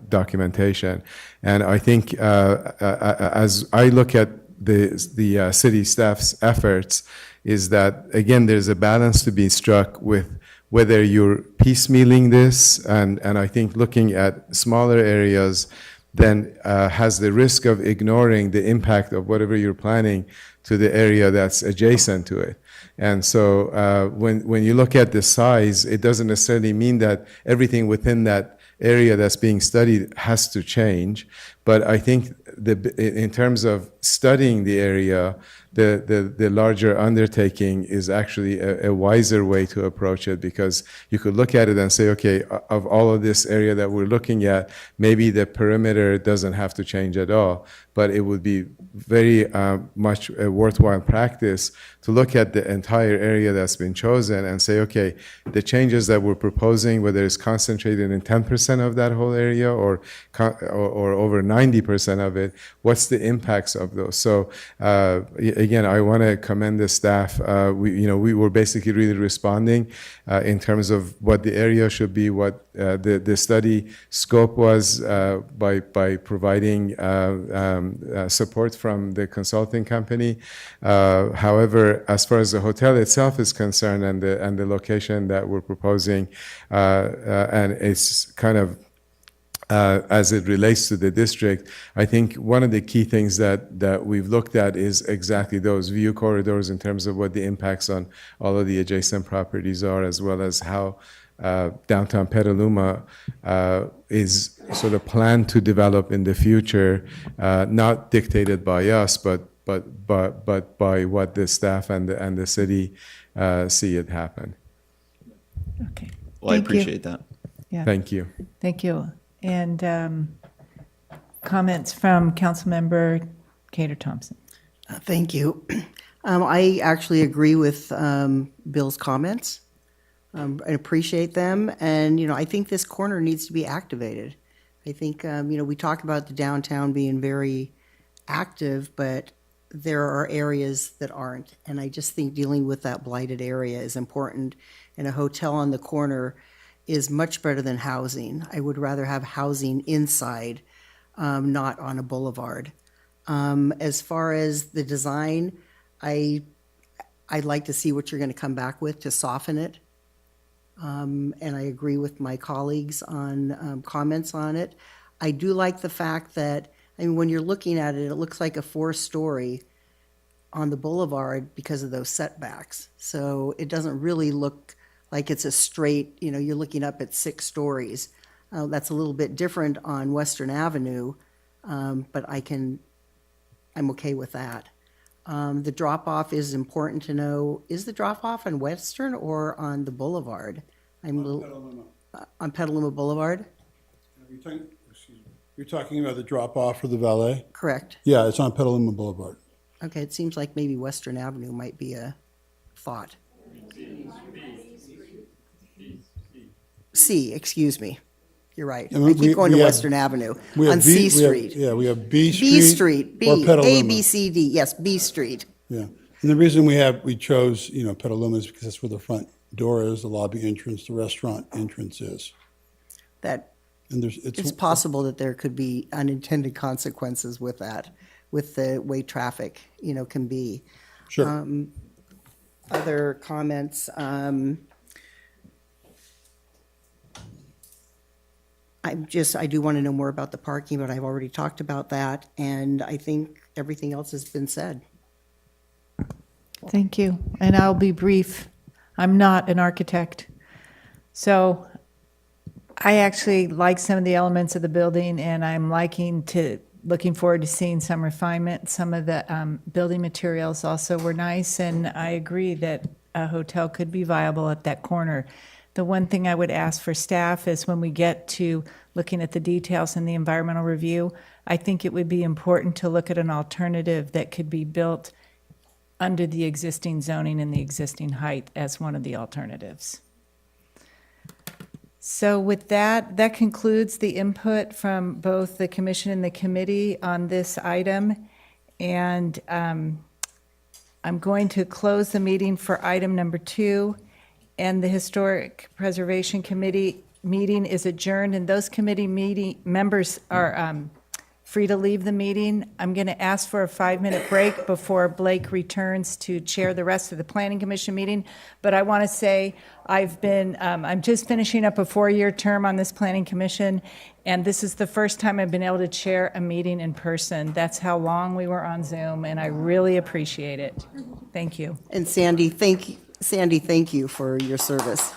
documentation. And I think as I look at the city staff's efforts, is that, again, there's a balance to be struck with whether you're piecemealing this, and I think looking at smaller areas then has the risk of ignoring the impact of whatever you're planning to the area that's adjacent to it. And so when you look at the size, it doesn't necessarily mean that everything within that area that's being studied has to change. But I think in terms of studying the area, the larger undertaking is actually a wiser way to approach it, because you could look at it and say, okay, of all of this area that we're looking at, maybe the perimeter doesn't have to change at all, but it would be very much a worthwhile practice to look at the entire area that's been chosen and say, okay, the changes that we're proposing, whether it's concentrated in 10% of that whole area or over 90% of it, what's the impacts of those? So again, I want to commend the staff. We were basically really responding in terms of what the area should be, what the study scope was by providing support from the consulting company. However, as far as the hotel itself is concerned and the location that we're proposing, and it's kind of as it relates to the district, I think one of the key things that we've looked at is exactly those view corridors in terms of what the impacts on all of the adjacent properties are, as well as how downtown Petaluma is sort of planned to develop in the future, not dictated by us, but by what the staff and the city see it happen. Okay. Well, I Thank you. appreciate that. Yeah. Thank you. Thank you. And comments from Councilmember Cater Thompson. Thank you. I actually agree with Bill's comments. I appreciate them. And, I think this corner needs to be activated. I think, we talk about the downtown being very active, but there are areas that aren't. And I just think dealing with that blighted area is important. And a hotel on the corner is much better than housing. I would rather have housing inside, not on a boulevard. As far as the design, I'd like to see what you're going to come back with to soften it. And I agree with my colleagues on comments on it. I do like the fact that, when you're looking at it, it looks like a 4-story on the boulevard because of those setbacks. So it doesn't really look like it's a straight, you're looking up at 6 stories. That's a little bit different on Western Avenue, but I'm okay with that. The drop-off is important to know. Is the drop-off on Western or on the boulevard? On Petaluma Boulevard? You're talking about the drop-off for the valet? Correct. Yeah, it's on Petaluma Boulevard. Okay, it seems like maybe Western Avenue might be a thought. C, excuse me. You're right. And I keep going to have- Western Avenue we have on C Street. We have B Street. B Street, or B, Petaluma. A, B, C, D, yes, B Street. Yeah, and the reason we chose, Petaluma is because that's where the front door is, the lobby entrance, the restaurant entrance is. That, And it's possible that there could be unintended consequences with that, with the way traffic, can be. Sure. Other comments, I do want to know more about the parking, but I've already talked about that, and I think everything else has been said. Thank you. And I'll be brief. I'm not an architect. So I actually like some of the elements of the building, and I'm looking forward to seeing some refinement. Some of the building materials also were nice, and I agree that a hotel could be viable at that corner. The one thing I would ask for staff is when we get to looking at the details in the environmental review, I think it would be important to look at an alternative that could be built under the existing zoning and the existing height as one of the alternatives. So with that, that concludes the input from both the commission and the committee on this item. And I'm going to close the meeting for item number 2. And the Historic Preservation Committee meeting is adjourned, and those committee members are free to leave the meeting. I'm going to ask for a 5-minute break before Blake returns to chair the rest of the Planning Commission meeting. But I want to say I'm just finishing up a 4-year term on this Planning Commission, and this is the first time I've been able to chair a meeting in person. That's how long we were on Zoom, and I really appreciate it. Thank you. And Sandy, thank you for your service.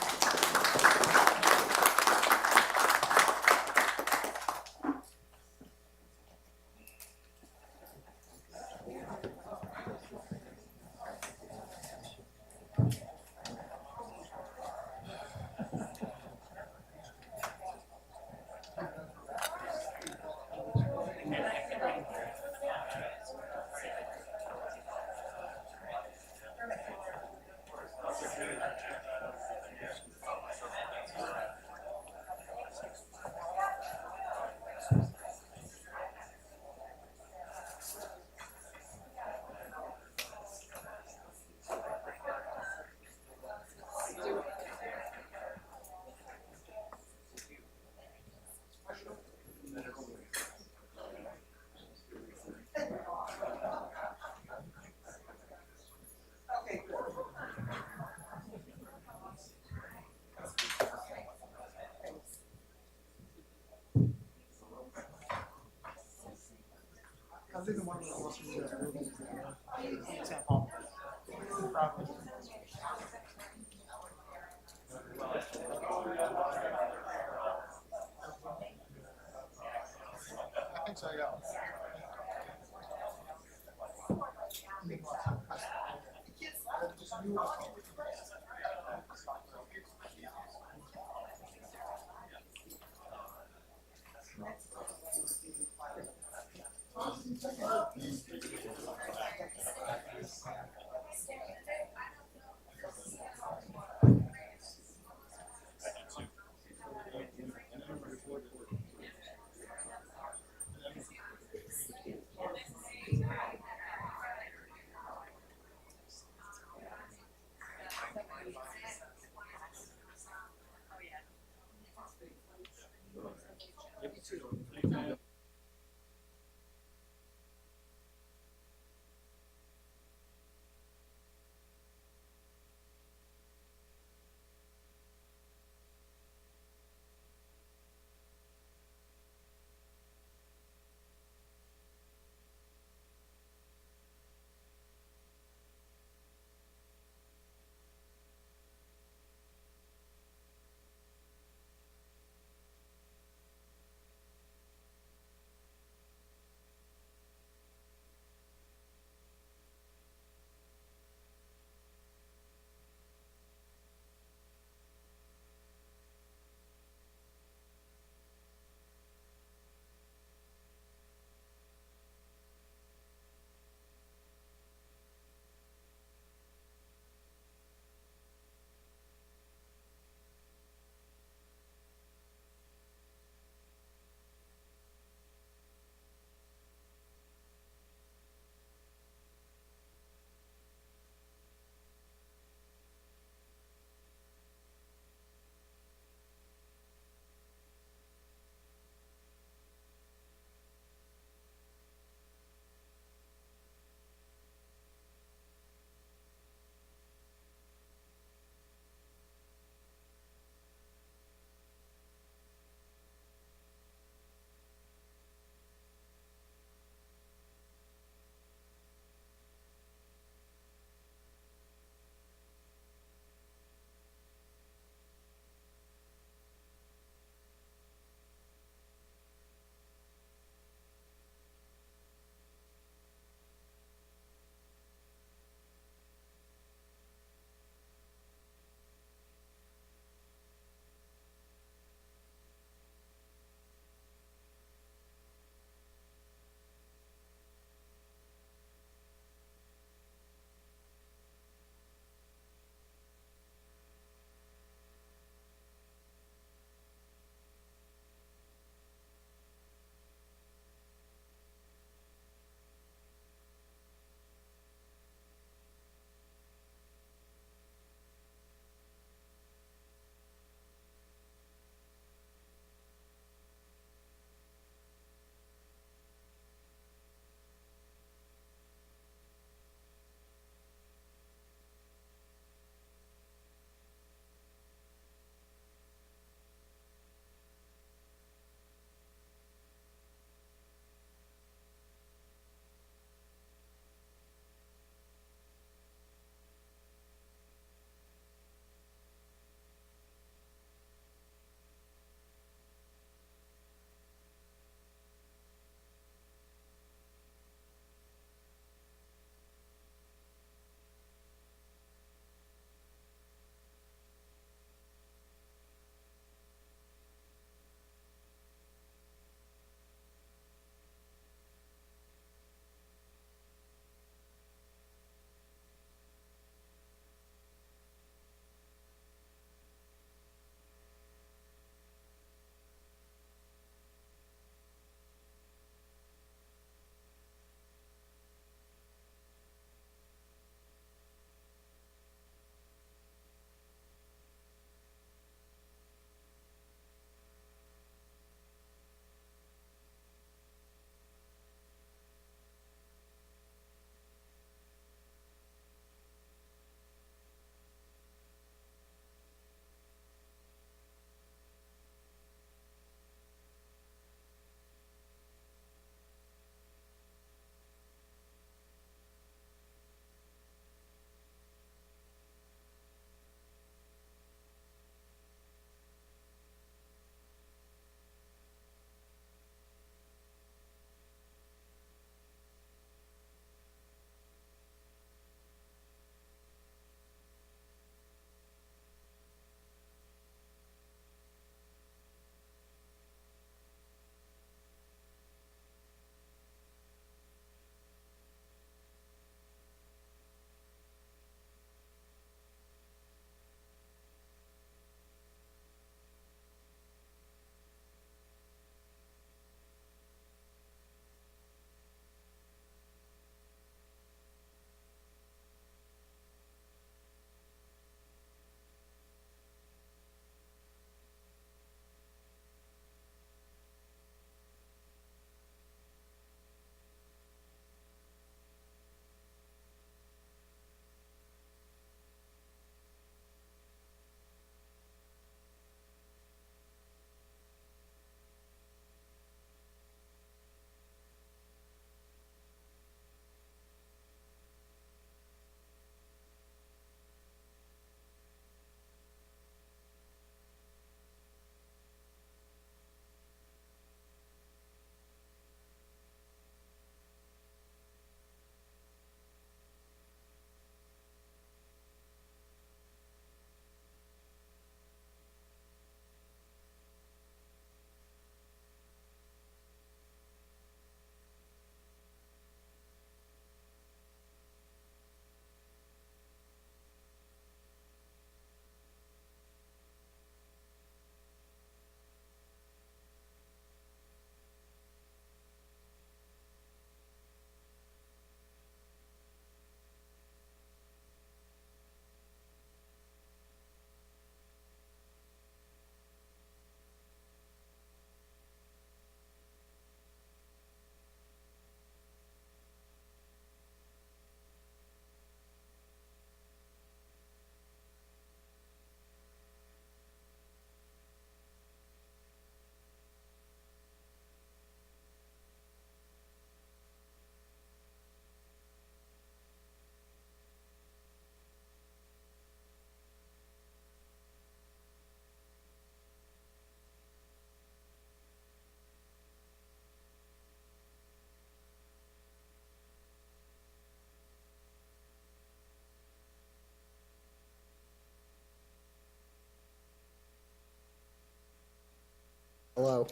Hello.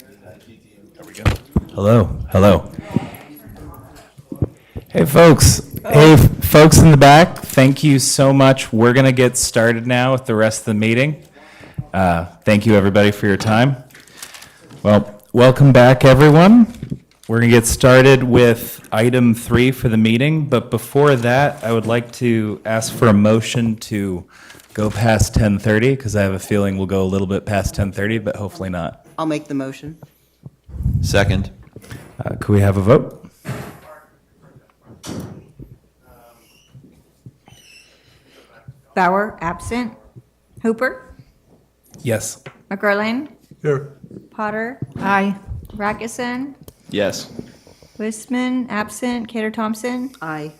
Hello, hello. Hey, folks. Hey, folks in the back. Thank you so much. We're going to get started now with the rest of the meeting. Thank you, everybody, for your time. Well, welcome back, everyone. We're going to get started with item 3 for the meeting. But before that, I would like to ask for a motion to go past 10:30, because I have a feeling we'll go a little bit past 10:30, but hopefully not. I'll make the motion. Second. Could we have a vote? Bauer, absent. Hooper, Yes. McGurlane, Here. Potter, Aye. Rackison, Yes. Wistman, absent. Cater Thompson. Aye.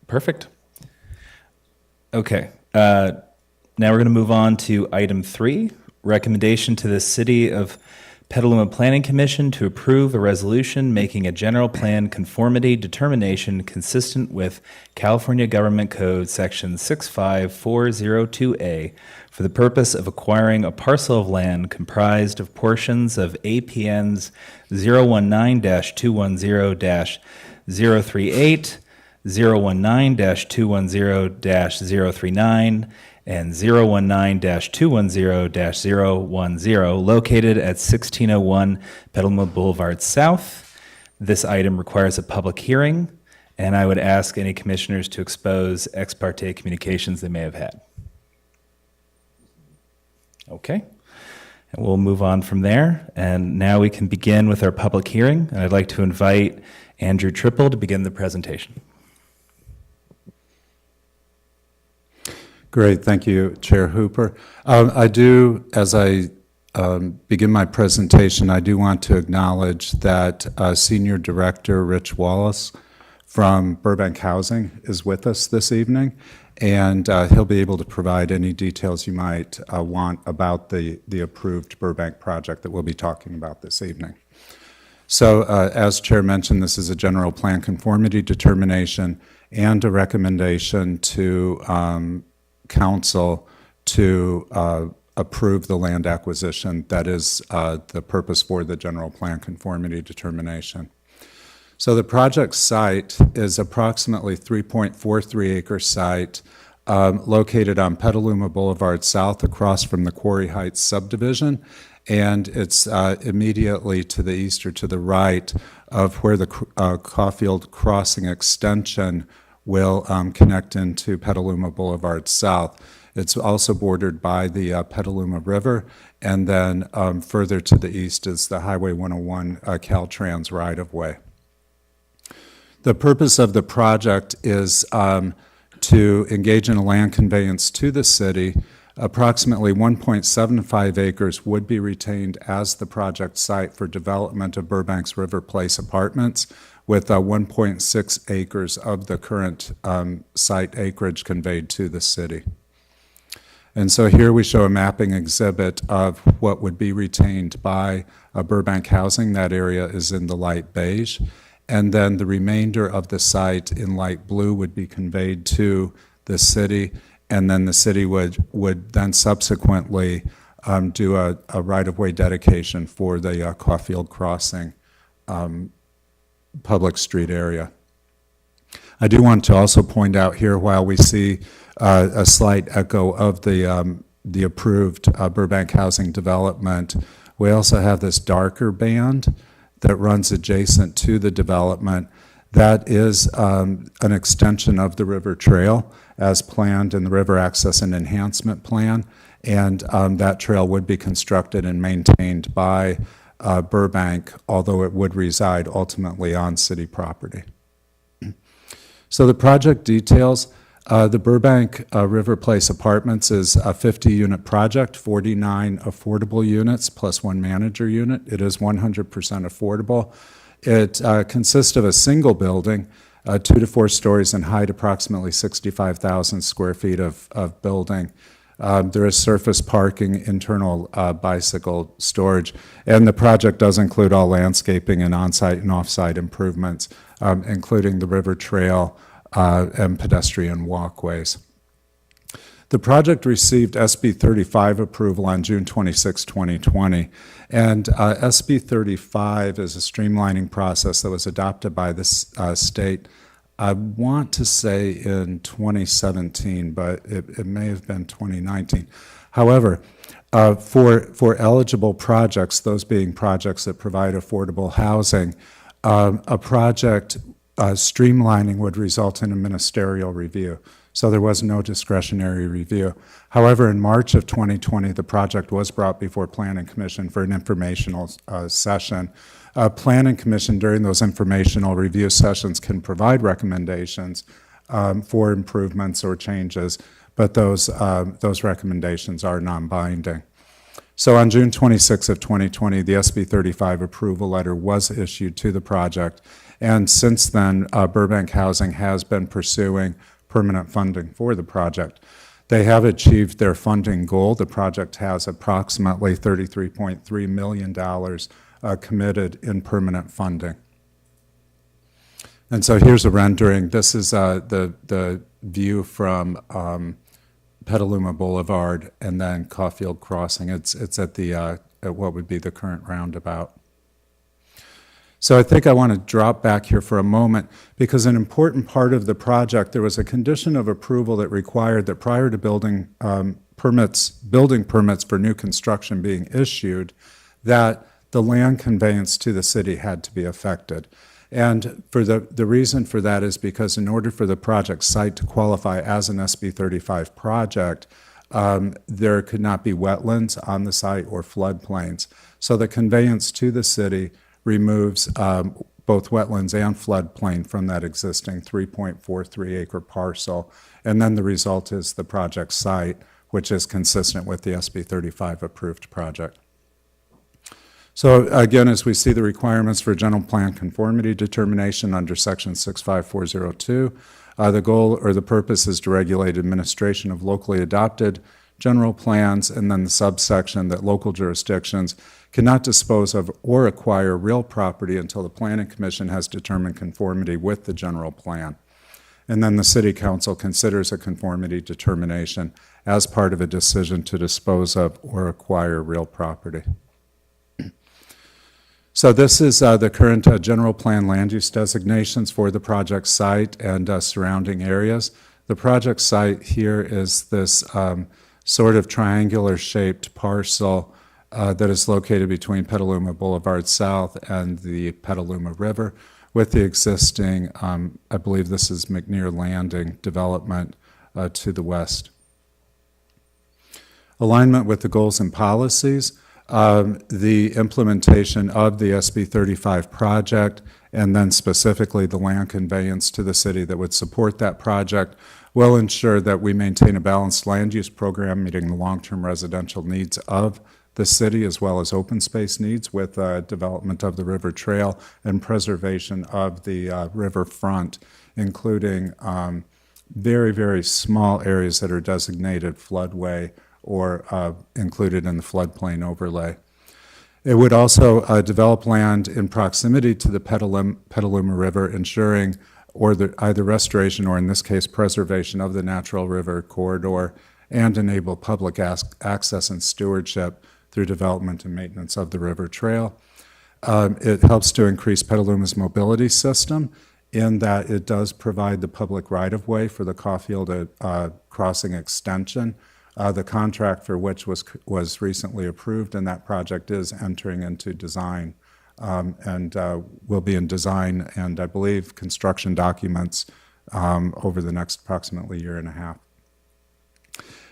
Perfect. Okay. Now we're going to move on to item 3, recommendation to the City of Petaluma Planning Commission to approve a resolution making a general plan conformity determination consistent with California Government Code Section 65402A for the purpose of acquiring a parcel of land comprised of portions of APNs 019-210-038, 019-210-039, and 019-210-010, located at 1601 Petaluma Boulevard South. This item requires a public hearing, and I would ask any commissioners to expose ex parte communications they may have had. Okay, and we'll move on from there. And now we can begin with our public hearing, and I'd like to invite Andrew Triple to begin the presentation. Great, thank you, Chair Hooper. I do, as I begin my presentation, I do want to acknowledge that Senior Director Rich Wallace from Burbank Housing is with us this evening, and he'll be able to provide any details you might want about the approved Burbank project that we'll be talking about this evening. So as Chair mentioned, this is a general plan conformity determination and a recommendation to Council to approve the land acquisition. That is the purpose for the general plan conformity determination. So the project site is approximately 3.43 acre site located on Petaluma Boulevard South across from the Quarry Heights subdivision, and it's immediately to the east or to the right of where the Caulfield Crossing extension will connect into Petaluma Boulevard South. It's also bordered by the Petaluma River, and then further to the east is the Highway 101 Caltrans right-of-way. The purpose of the project is to engage in a land conveyance to the city. Approximately 1.75 acres would be retained as the project site for development of Burbank's River Place Apartments, with 1.6 acres of the current site acreage conveyed to the city. And so here we show a mapping exhibit of what would be retained by Burbank Housing. That area is in the light beige. And then the remainder of the site in light blue would be conveyed to the city, and then the city would then subsequently do a right-of-way dedication for the Caulfield Crossing public street area. I do want to also point out here, while we see a slight echo of the approved Burbank housing development, we also have this darker band that runs adjacent to the development. That is an extension of the river trail as planned in the River Access and Enhancement Plan, and that trail would be constructed and maintained by Burbank, although it would reside ultimately on city property. So the project details, the Burbank River Place Apartments is a 50-unit project, 49 affordable units plus 1 manager unit. It is 100% affordable. It consists of a single building, 2 to 4 stories in height, approximately 65,000 square feet of building. There is surface parking, internal bicycle storage, and the project does include all landscaping and on-site and off-site improvements, including the river trail and pedestrian walkways. The project received SB 35 approval on June 26, 2020, and SB 35 is a streamlining process that was adopted by the state, I want to say in 2017, but it may have been 2019. However, for eligible projects, those being projects that provide affordable housing, a project streamlining would result in a ministerial review. So there was no discretionary review. However, in March of 2020, the project was brought before Planning Commission for an informational session. Planning Commission, during those informational review sessions, can provide recommendations for improvements or changes, but those recommendations are non-binding. So on June 26 of 2020, the SB 35 approval letter was issued to the project, and since then, Burbank Housing has been pursuing permanent funding for the project. They have achieved their funding goal. The project has approximately $33.3 million committed in permanent funding. And so here's a rendering. This is the view from Petaluma Boulevard and then Caulfield Crossing. It's at the at what would be the current roundabout. So I think I want to drop back here for a moment because an important part of the project, there was a condition of approval that required that prior to building permits for new construction being issued, that the land conveyance to the city had to be affected. And for the reason for that is because in order for the project site to qualify as an SB 35 project, there could not be wetlands on the site or floodplains. So the conveyance to the city removes both wetlands and floodplain from that existing 3.43 acre parcel. And then the result is the project site, which is consistent with the SB 35 approved project. So again, as we see the requirements for general plan conformity determination under section 65402, the goal or the purpose is to regulate administration of locally adopted general plans, and then the subsection that local jurisdictions cannot dispose of or acquire real property until the Planning Commission has determined conformity with the general plan. And then the City Council considers a conformity determination as part of a decision to dispose of or acquire real property. So this is the current general plan land use designations for the project site and surrounding areas. The project site here is this sort of triangular shaped parcel that is located between Petaluma Boulevard South and the Petaluma River with the existing, I believe this is McNear Landing development to the west. Alignment with the goals and policies, the implementation of the SB 35 project, and then specifically the land conveyance to the city that would support that project will ensure that we maintain a balanced land use program meeting the long-term residential needs of the city as well as open space needs with development of the river trail and preservation of the riverfront, including very, very small areas that are designated floodway or included in the floodplain overlay. It would also develop land in proximity to the Petaluma River, ensuring either restoration or, in this case, preservation of the natural river corridor, and enable public access and stewardship through development and maintenance of the river trail. It helps to increase Petaluma's mobility system in that it does provide the public right-of-way for the Caulfield Crossing extension, the contract for which was recently approved, and that project is entering into design and will be in design and, I believe, construction documents over the next approximately year and a half.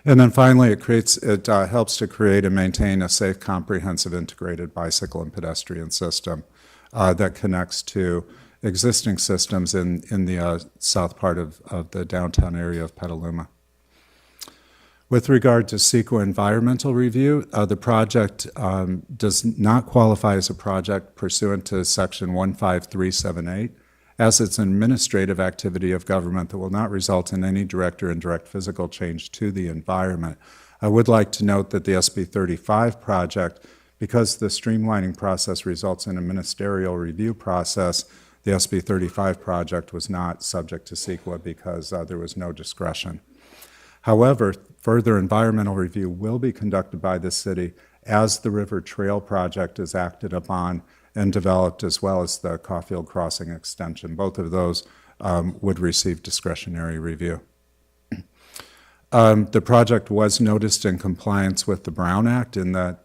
And then finally, it helps to create and maintain a safe, comprehensive, integrated bicycle and pedestrian system that connects to existing systems in the south part of the downtown area of Petaluma. With regard to CEQA environmental review, the project does not qualify as a project pursuant to section 15378, as it's an administrative activity of government that will not result in any direct or indirect physical change to the environment. I would like to note that the SB 35 project, because the streamlining process results in a ministerial review process, the SB 35 project was not subject to CEQA because there was no discretion. However, further environmental review will be conducted by the city as the River Trail project is acted upon and developed, as well as the Caulfield Crossing extension. Both of those would receive discretionary review. The project was noticed in compliance with the Brown Act in that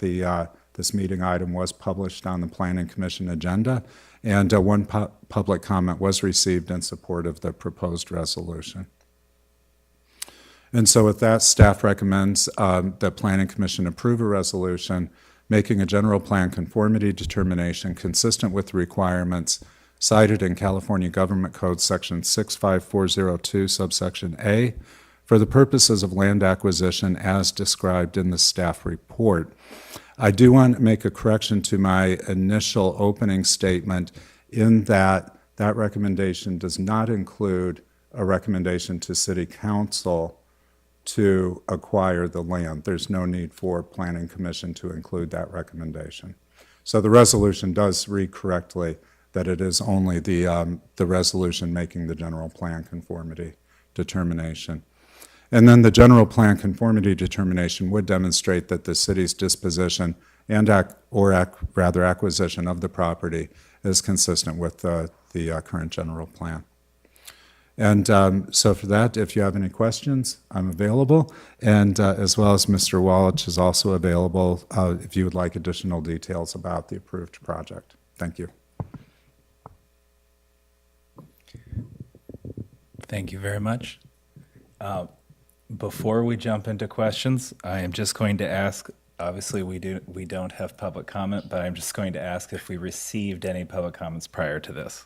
this meeting item was published on the Planning Commission agenda, and one public comment was received in support of the proposed resolution. And so with that, staff recommends the Planning Commission approve a resolution making a general plan conformity determination consistent with the requirements cited in California Government Code Section 65402, subsection A, for the purposes of land acquisition as described in the staff report. I do want to make a correction to my initial opening statement in that that recommendation does not include a recommendation to City Council to acquire the land. There's no need for Planning Commission to include that recommendation. So the resolution does read correctly that it is only the resolution making the general plan conformity determination. And then the general plan conformity determination would demonstrate that the city's disposition and rather acquisition of the property is consistent with the current general plan. And so for that, if you have any questions, I'm available. And as well as Mr. Wallach is also available if you would like additional details about the approved project. Thank you. Thank you very much. Before we jump into questions, I am just going to ask, obviously we don't have public comment, but I'm just going to ask if we received any public comments prior to this.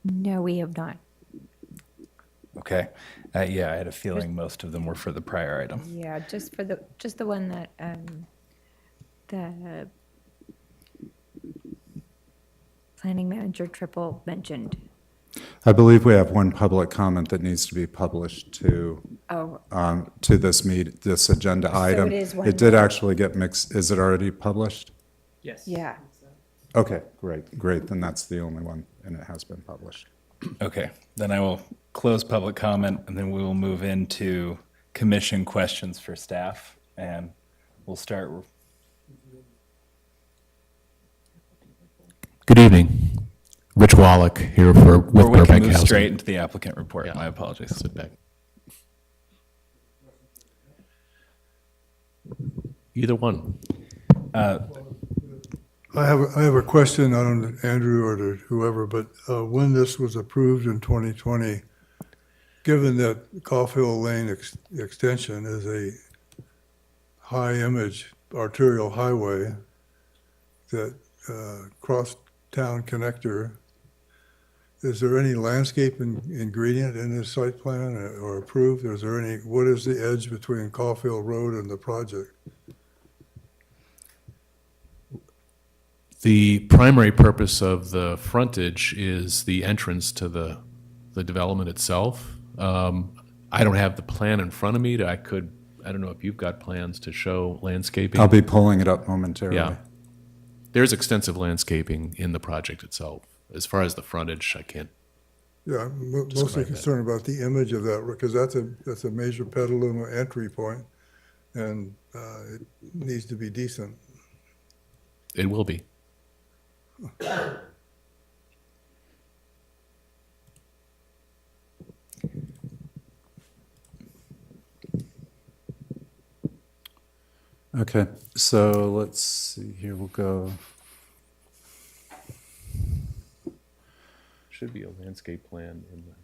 No, we have not. Okay. Yeah, I had a feeling most of them were for the prior item. Yeah, just the one that the planning manager Triple mentioned. I believe we have one public comment that needs to be published to this agenda item. it is one It did more. actually get mixed. Is it already published? Yes. Yeah. Okay, great. Then that's the only one, and it has been published. Okay, then I will close public comment, and then we will move into commission questions for staff, and we'll start. Good evening. Rich Wallach here with Or we can Burbank move Housing. straight into the applicant report. My apologies. Sit back. Either one. I have a question, I don't know, Andrew or to whoever, but when this was approved in 2020, given that Caulfield Lane extension is a high-image arterial highway, that cross-town connector, is there any landscape ingredient in this site plan or approved? Is there any, what is the edge between Caulfield Road and the project? The primary purpose of the frontage is the entrance to the development itself. I don't have the plan in front of me. I don't know if you've got plans to show landscaping. I'll be pulling it up momentarily. Yeah. There's extensive landscaping in the project itself. As far as the frontage, I can't. Yeah, I'm mostly concerned about the image of that, because that's a major Petaluma entry point, and it needs to be decent. It will be. Okay, so let's see here. We'll go. Should be a landscape plan in the.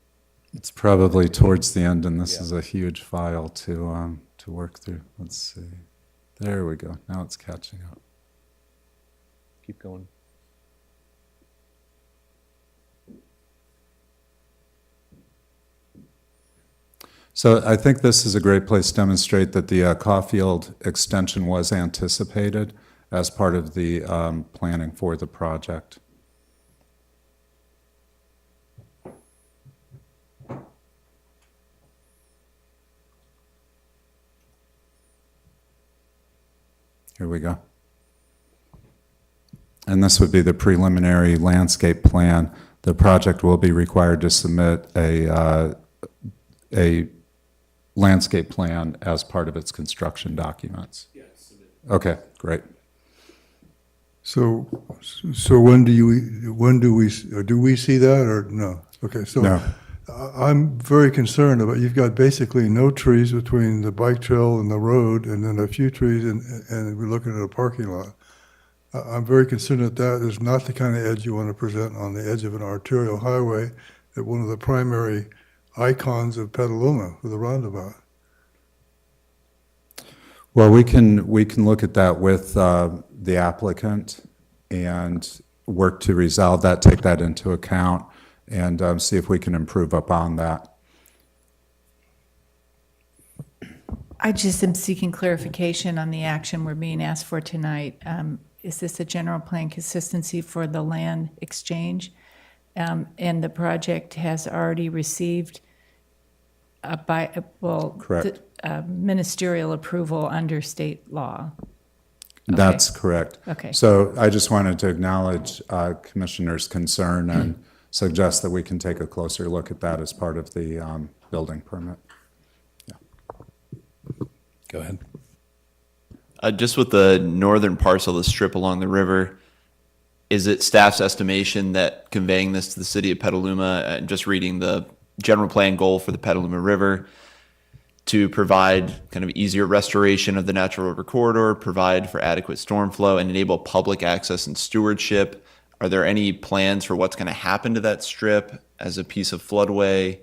It's probably towards the end, and this is a huge file to work through. Let's see. There we go. Now it's catching up. Keep going. So I think this is a great place to demonstrate that the Caulfield extension was anticipated as part of the planning for the project. Here we go. And this would be the preliminary landscape plan the project will be required to submit a landscape plan as part of its construction documents. Yes. Okay, great. So when do we see that or no? Okay, so No. I'm very concerned about, you've got basically no trees between the bike trail and the road, and then a few trees, and we're looking at a parking lot. I'm very concerned that is not the kind of edge you want to present on the edge of an arterial highway at one of the primary icons of Petaluma with a roundabout. Well, we can look at that with the applicant and work to resolve that, take that into account, and see if we can improve upon that. I just am seeking clarification on the action we're being asked for tonight. Is this a general plan consistency for the land exchange? And the project has already received Correct. Ministerial approval under state law. That's correct. Okay. So I just wanted to acknowledge Commissioner's concern and suggest that we can take a closer look at that as part of the building permit. Go ahead. Just with the northern parcel, the strip along the river, is it staff's estimation that conveying this to the city of Petaluma, and just reading the general plan goal for the Petaluma River, to provide kind of easier restoration of the natural river corridor, provide for adequate storm flow, and enable public access and stewardship? Are there any plans for what's going to happen to that strip as a piece of floodway?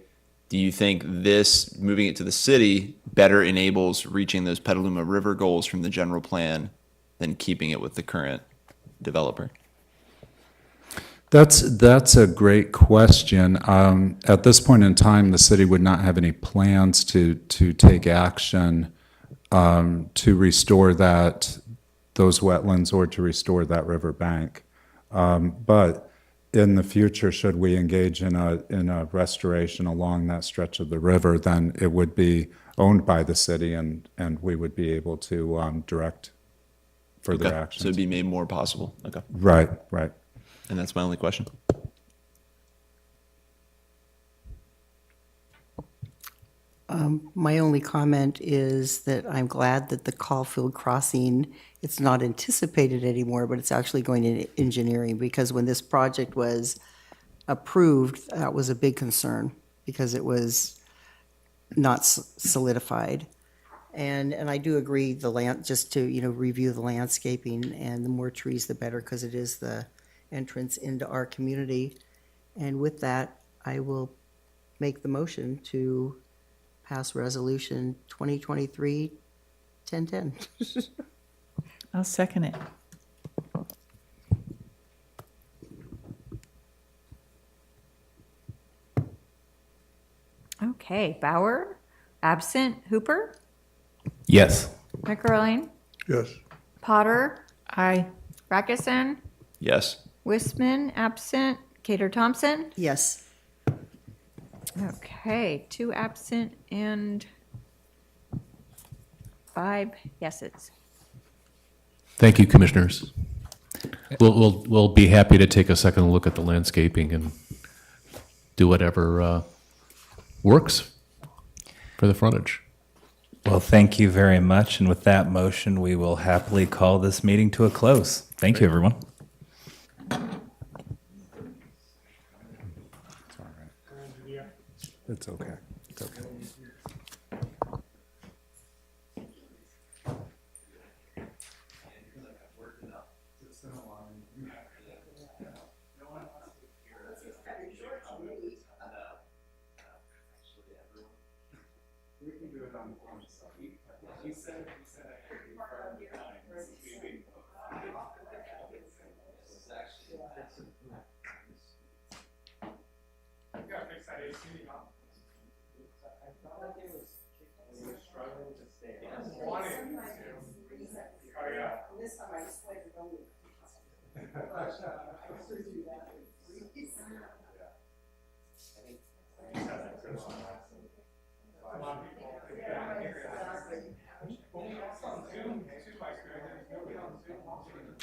Do you think this, moving it to the city, better enables reaching those Petaluma River goals from the general plan than keeping it with the current developer? That's a great question. At this point in time, the city would not have any plans to take action to restore those wetlands or to restore that river bank. But in the future, should we engage in a restoration along that stretch of the river, then it would be owned by the city, and we would be able to direct further actions. So it'd be made more possible. Okay. Right. And that's my only question. My only comment is that I'm glad that the Caulfield Crossing, it's not anticipated anymore, but it's actually going into engineering, because when this project was approved, that was a big concern because it was not solidified. And I do agree, the land, just to, review the landscaping, and the more trees, the better, because it is the entrance into our community. And with that, I will make the motion to pass resolution 2023-1010. I'll second it. Okay, Bauer, absent. Hooper, Yes. McErlein, Yes. Potter, Aye. Rackison, Yes. Wisman, absent. Cater Thompson. Yes. Okay, 2 absent and 5 yeses. Thank you, commissioners. We'll be happy to take a second look at the landscaping and do whatever works for the frontage. Well, thank you very much. And with that motion, we will happily call this meeting to a close. Thank you, everyone. It's okay. It's okay.